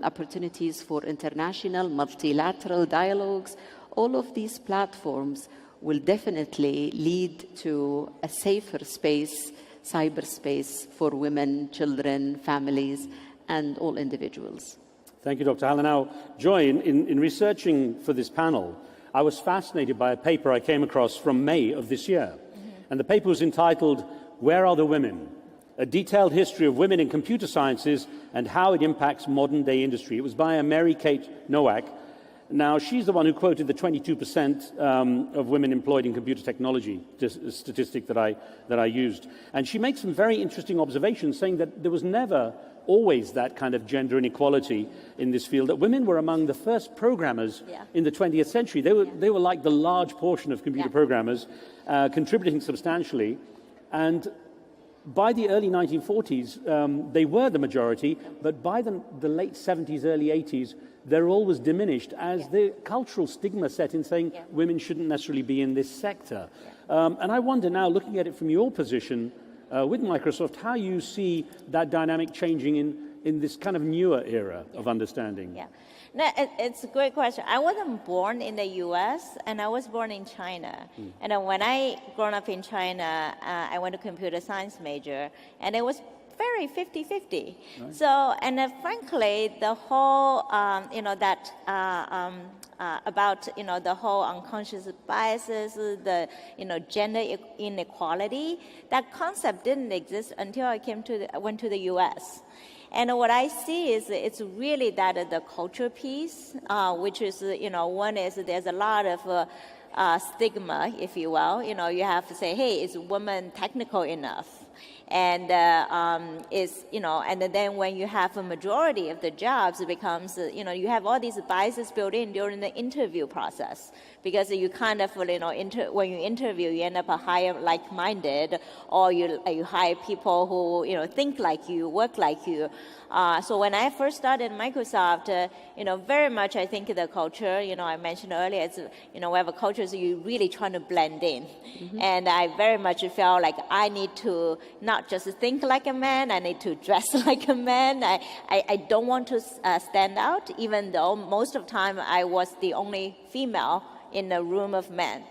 opportunities for international, multilateral dialogues. All of these platforms will definitely lead to a safer space, cyberspace for women, children, families, and all individuals. Thank you, Dr. Haller. Now, Joy, in researching for this panel, I was fascinated by a paper I came across from May of this year. And the paper was entitled, "Where Are the Women? A Detailed History of Women in Computer Sciences and How It Impacts Modern-Day Industry." It was by Mary Kate Nowak. Now, she's the one who quoted the 22% of women employed in computer technology statistic that I used. And she makes some very interesting observations, saying that there was never always that kind of gender inequality in this field, that women were among the first programmers in the 20th century. They were like the large portion of computer programmers, contributing substantially. And by the early 1940s, they were the majority, but by the late 70s, early 80s, their role was diminished as the cultural stigma set in, saying women shouldn't necessarily be in this sector. And I wonder now, looking at it from your position with Microsoft, how you see that dynamic changing in this kind of newer era of understanding. Yeah. No, it's a great question. I wasn't born in the U.S., and I was born in China. And when I grew up in China, I went to computer science major, and it was very 50-50. Right. So, and frankly, the whole, about, the whole unconscious biases, the, gender inequality, that concept didn't exist until I went to the U.S. And what I see is it's really that the culture piece, which is, one is there's a lot of stigma, if you will. You have to say, hey, is woman technical enough? And and then when you have a majority of the jobs, it becomes, you have all these biases built in during the interview process, because you kind of, when you interview, you end up hire like-minded, or you hire people who, think like you, work like you. So when I first started Microsoft, very much I think the culture, I mentioned earlier, it's, we have a culture so you're really trying to blend in. And I very much felt like I need to not just think like a man, I need to dress like a man. I don't want to stand out, even though most of the time I was the only female in a room of men.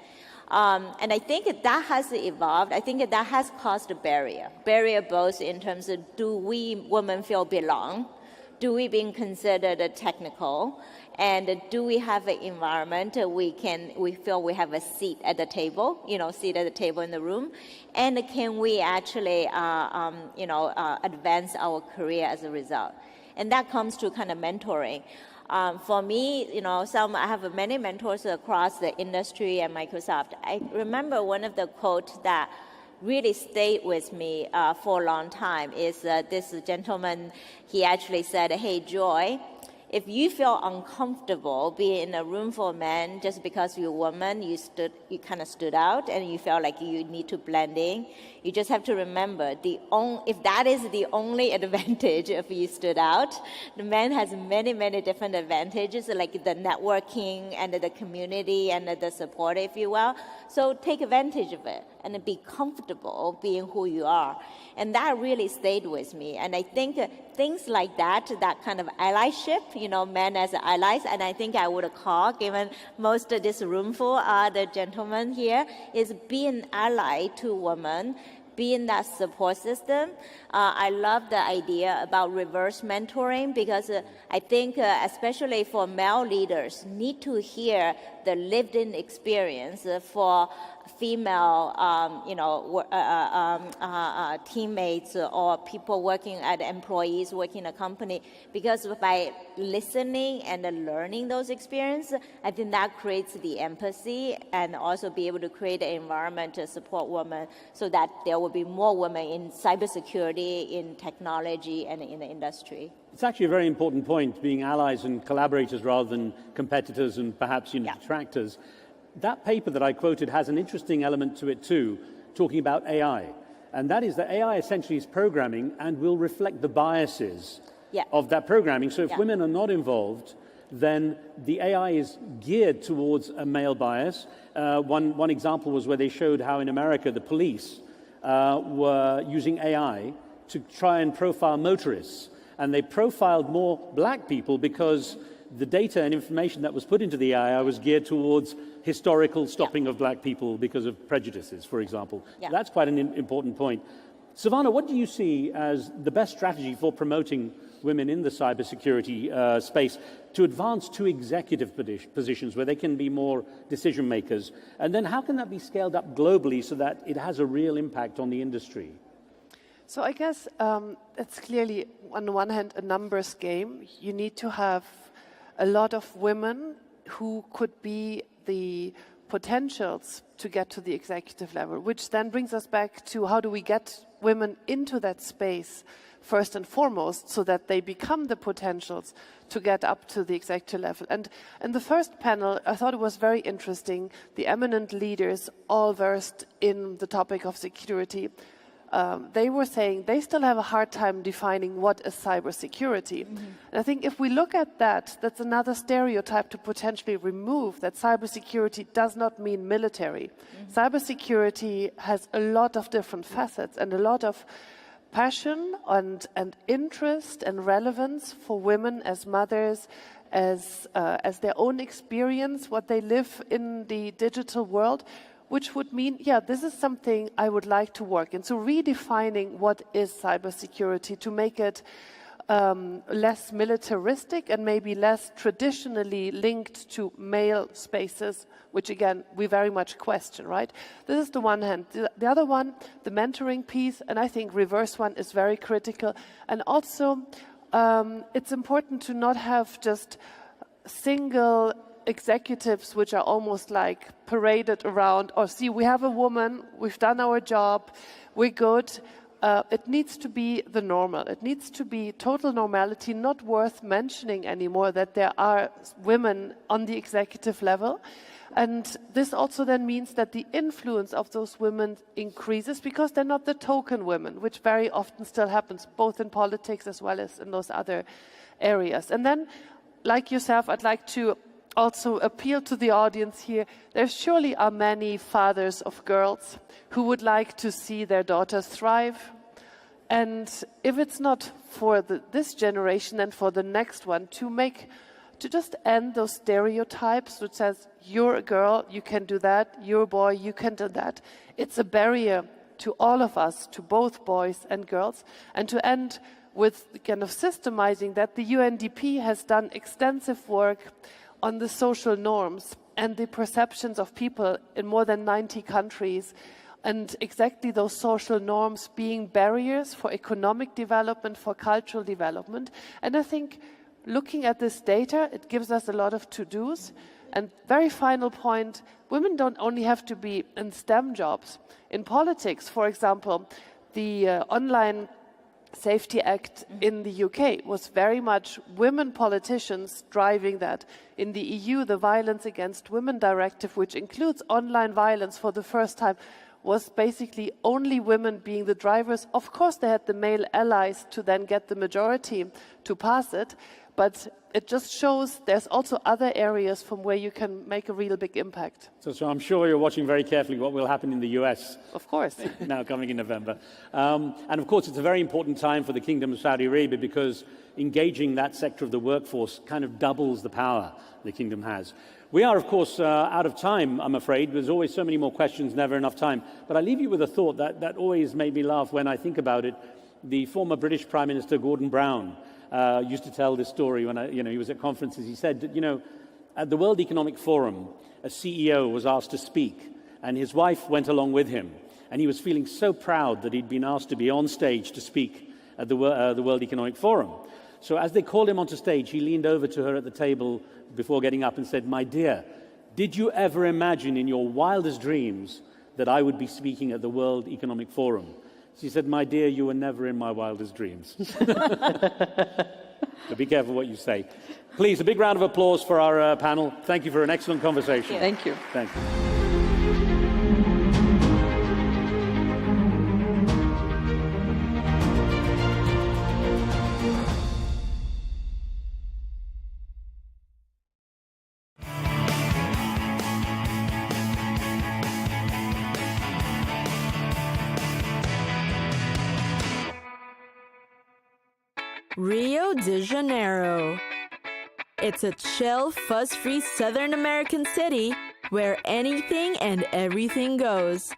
And I think that has evolved. I think that has caused a barrier both in terms of, do we women feel belong? Do we being considered technical? And do we have an environment we feel we have a seat at the table, seat at the table in the room? And can we actually, advance our career as a result? And that comes to kind of mentoring. For me, I have many mentors across the industry and Microsoft. I remember one of the quotes that really stayed with me for a long time is this gentleman. He actually said, "Hey, Joy, if you feel uncomfortable being in a room full of men just because you're a woman, you kind of stood out and you felt like you need to blend in, you just have to remember, if that is the only advantage if you stood out, the man has many, many different advantages, like the networking and the community and the support, if you will. So take advantage of it and be comfortable being who you are." And that really stayed with me. And I think things like that kind of allyship, men as allies, and I think I would call, given most of this roomful are the gentlemen here, is be an ally to women, be in that support system. I love the idea about reverse mentoring, because I think especially for male leaders need to hear the lived-in experience for female, teammates or people working at employees working in a company, because by listening and learning those experiences, I think that creates the empathy and also be able to create an environment to support women so that there will be more women in cybersecurity, in technology, and in the industry. It's actually a very important point, being allies and collaborators rather than competitors and perhaps detractors. that paper that I quoted has an interesting element to it too, talking about AI. And that is that AI essentially is programming and will reflect the biases of that programming. So if women are not involved, then the AI is geared towards a male bias. One example was where they showed how in America the police were using AI to try and profile motorists. And they profiled more black people because the data and information that was put into the AI was geared towards historical stopping of black people because of prejudices, for example. That's quite an important point. Savannah, what do you see as the best strategy for promoting women in the cybersecurity space to advance to executive positions where they can be more decision makers? And then how can that be scaled up globally so that it has a real impact on the industry? So I guess it's clearly, on the one hand, a numbers game. You need to have a lot of women who could be the potentials to get to the executive level, which then brings us back to how do we get women into that space first and foremost so that they become the potentials to get up to the executive level. And in the first panel, I thought it was very interesting, the eminent leaders, all versed in the topic of security, they were saying they still have a hard time defining what is cybersecurity. And I think if we look at that, that's another stereotype to potentially remove, that cybersecurity does not mean military. Cybersecurity has a lot of different facets and a lot of passion and interest and relevance for women as mothers, as their own experience, what they live in the digital world, which would mean, yeah, this is something I would like to work in. So redefining what is cybersecurity to make it less militaristic and maybe less traditionally linked to male spaces, which again, we very much question, right? This is the one hand. The other one, the mentoring piece, and I think reverse one is very critical. And also, it's important to not have just single executives which are almost like paraded around, or see, we have a woman, we've done our job, we're good. It needs to be the normal. It needs to be total normality, not worth mentioning anymore that there are women on the executive level. And this also then means that the influence of those women increases because they're not the token women, which very often still happens, both in politics as well as in those other areas. And then, like yourself, I'd like to also appeal to the audience here. There surely are many fathers of girls who would like to see their daughters thrive. And if it's not for this generation, then for the next one, to just end those stereotypes which says, you're a girl, you can do that, you're a boy, you can do that. It's a barrier to all of us, to both boys and girls, and to end with kind of systemizing that the UNDP has done extensive work on the social norms and the perceptions of people in more than 90 countries, and exactly those social norms being barriers for economic development, for cultural development. And I think looking at this data, it gives us a lot of to-dos. And very final point, women don't only have to be in STEM jobs. In politics, for example, the Online Safety Act in the UK was very much women politicians driving that. In the EU, the Violence Against Women Directive, which includes online violence for the first time, was basically only women being the drivers. Of course, they had the male allies to then get the majority to pass it, but it just shows there's also other areas from where you can make a real big impact. So I'm sure you're watching very carefully what will happen in the US. Of course. Now coming in November. And of course, it's a very important time for the Kingdom of Saudi Arabia because engaging that sector of the workforce kind of doubles the power the Kingdom has. We are, of course, out of time, I'm afraid. There's always so many more questions, never enough time. But I leave you with a thought that always made me laugh when I think about it. The former British Prime Minister, Gordon Brown, used to tell this story when he was at conferences. He said that, at the World Economic Forum, a CEO was asked to speak, and his wife went along with him. And he was feeling so proud that he'd been asked to be on stage to speak at the World Economic Forum. So as they called him onto stage, he leaned over to her at the table before getting up and said, "My dear, did you ever imagine in your wildest dreams that I would be speaking at the World Economic Forum?" She said, "My dear, you were never in my wildest dreams." So be careful what you say. Please, a big round of applause for our panel. Thank you for an excellent conversation. Thank you. Thank you. Rio de Janeiro. It's a chill, fuss-free Southern American city where anything and everything goes.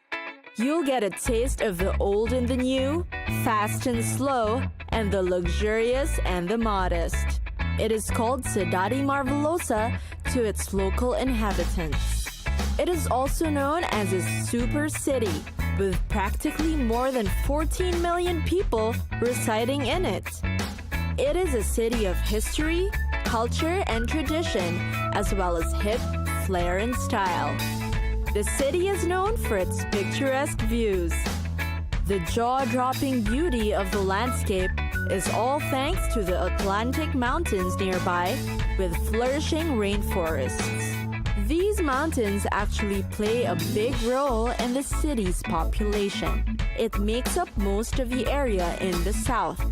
You'll get a taste of the old and the new, fast and slow, and the luxurious and the modest. It is called Cidade Marvelosa to its local inhabitants. It is also known as a super city, with practically more than 14 million people residing in it. It is a city of history, culture, and tradition, as well as hip, flair, and style. The city is known for its picturesque views. The jaw-dropping beauty of the landscape is all thanks to the Atlantic mountains nearby, with flourishing rainforests. These mountains actually play a big role in the city's population. It makes up most of the area in the south.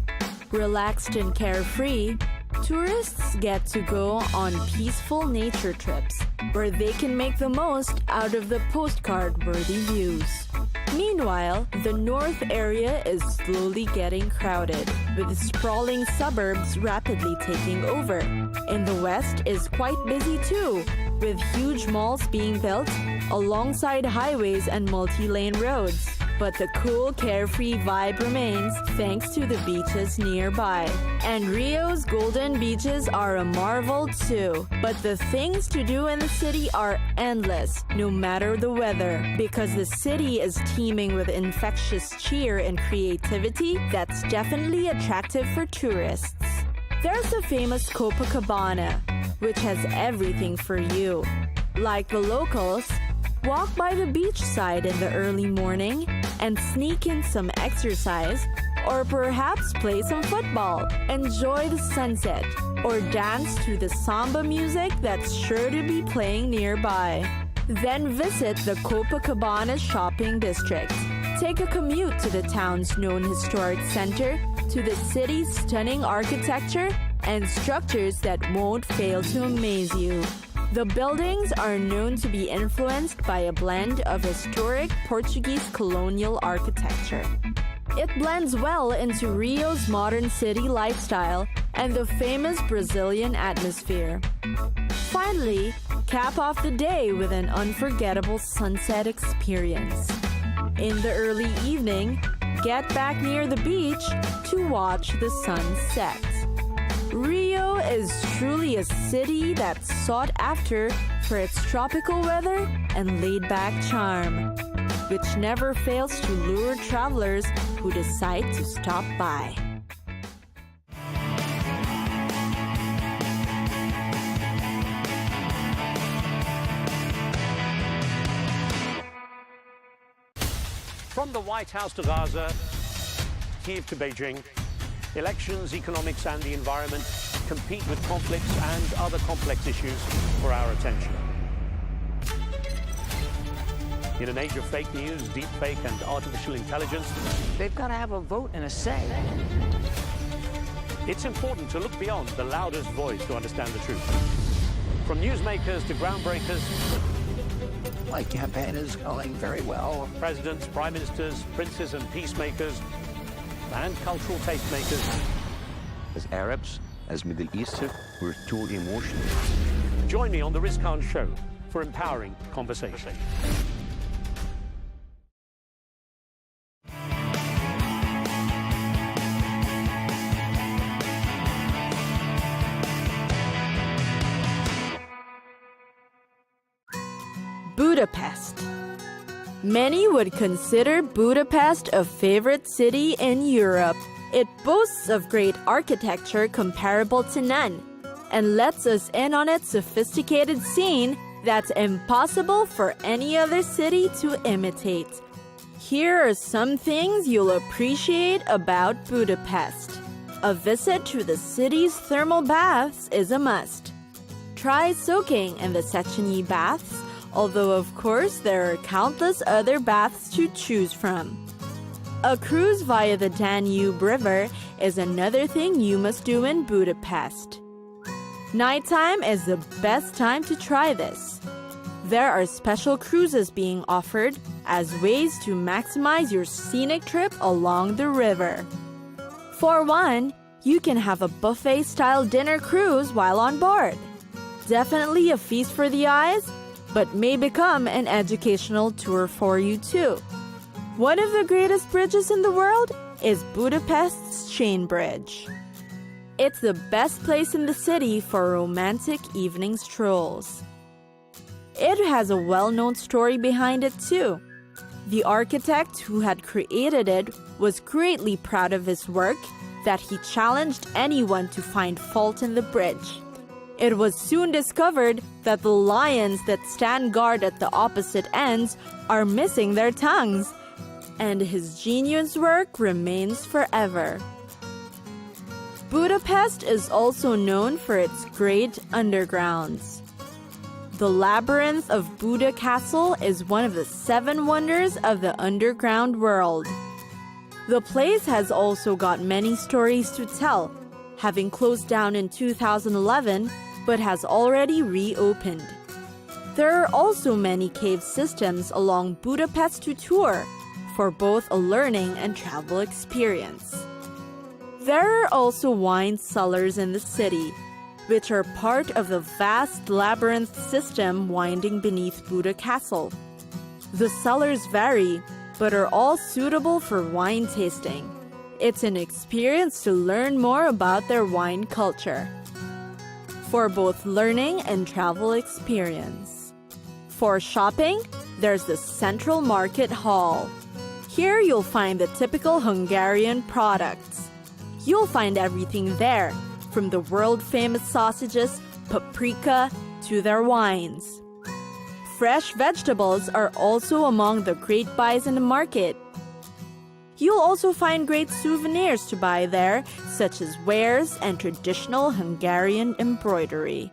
Relaxed and carefree, tourists get to go on peaceful nature trips where they can make the most out of the postcard-worthy views. Meanwhile, the north area is slowly getting crowded, with sprawling suburbs rapidly taking over. And the west is quite busy too, with huge malls being built alongside highways and multi-lane roads. But the cool, carefree vibe remains thanks to the beaches nearby. And Rio's golden beaches are a marvel too. But the things to do in the city are endless, no matter the weather, because the city is teeming with infectious cheer and creativity that's definitely attractive for tourists. There's the famous Copacabana, which has everything for you. Like the locals, walk by the beachside in the early morning and sneak in some exercise, or perhaps play some football, enjoy the sunset, or dance to the samba music that's sure to be playing nearby. Then visit the Copacabana shopping district. Take a commute to the town's known historic center, to the city's stunning architecture and structures that won't fail to amaze you. The buildings are known to be influenced by a blend of historic Portuguese colonial architecture. It blends well into Rio's modern city lifestyle and the famous Brazilian atmosphere. Finally, cap off the day with an unforgettable sunset experience. In the early evening, get back near the beach to watch the sun set. Rio is truly a city that's sought after for its tropical weather and laid-back charm, which never fails to lure travelers who decide to stop by. From the White House to Gaza, Kiev to Beijing, elections, economics and the environment compete with conflicts and other complex issues for our attention. In an age of fake news, deepfake and artificial intelligence, they've got to have a vote and a say. It's important to look beyond the loudest voice to understand the truth. From newsmakers to groundbreakers, My campaign is going very well. Presidents, prime ministers, princes and peacemakers, and cultural tastemakers. As Arabs, as Middle Eastern, we're too emotional. Join me on The Risan Show for empowering conversation. Budapest. Many would consider Budapest a favorite city in Europe. It boasts of great architecture comparable to none, and lets us in on its sophisticated scene that's impossible for any other city to imitate. Here are some things you'll appreciate about Budapest. A visit to the city's thermal baths is a must. Try soaking in the Sechenyi baths, although of course there are countless other baths to choose from. A cruise via the Danube River is another thing you must do in Budapest. Nighttime is the best time to try this. There are special cruises being offered as ways to maximize your scenic trip along the river. For one, you can have a buffet-style dinner cruise while on board. Definitely a feast for the eyes, but may become an educational tour for you too. One of the greatest bridges in the world is Budapest's Chain Bridge. It's the best place in the city for romantic evening strolls. It has a well-known story behind it too. The architect who had created it was greatly proud of his work that he challenged anyone to find fault in the bridge. It was soon discovered that the lions that stand guard at the opposite ends are missing their tongues, and his genius work remains forever. Budapest is also known for its great undergrounds. The labyrinth of Buda Castle is one of the 7 wonders of the underground world. The place has also got many stories to tell, having closed down in 2011, but has already reopened. There are also many cave systems along Budapest to tour, for both a learning and travel experience. There are also wine cellars in the city, which are part of the vast labyrinth system winding beneath Buda Castle. The cellars vary, but are all suitable for wine tasting. It's an experience to learn more about their wine culture. For both learning and travel experience. For shopping, there's the Central Market Hall. Here you'll find the typical Hungarian products. You'll find everything there, from the world-famous sausages, paprika, to their wines. Fresh vegetables are also among the great buys in the market. You'll also find great souvenirs to buy there, such as wares and traditional Hungarian embroidery.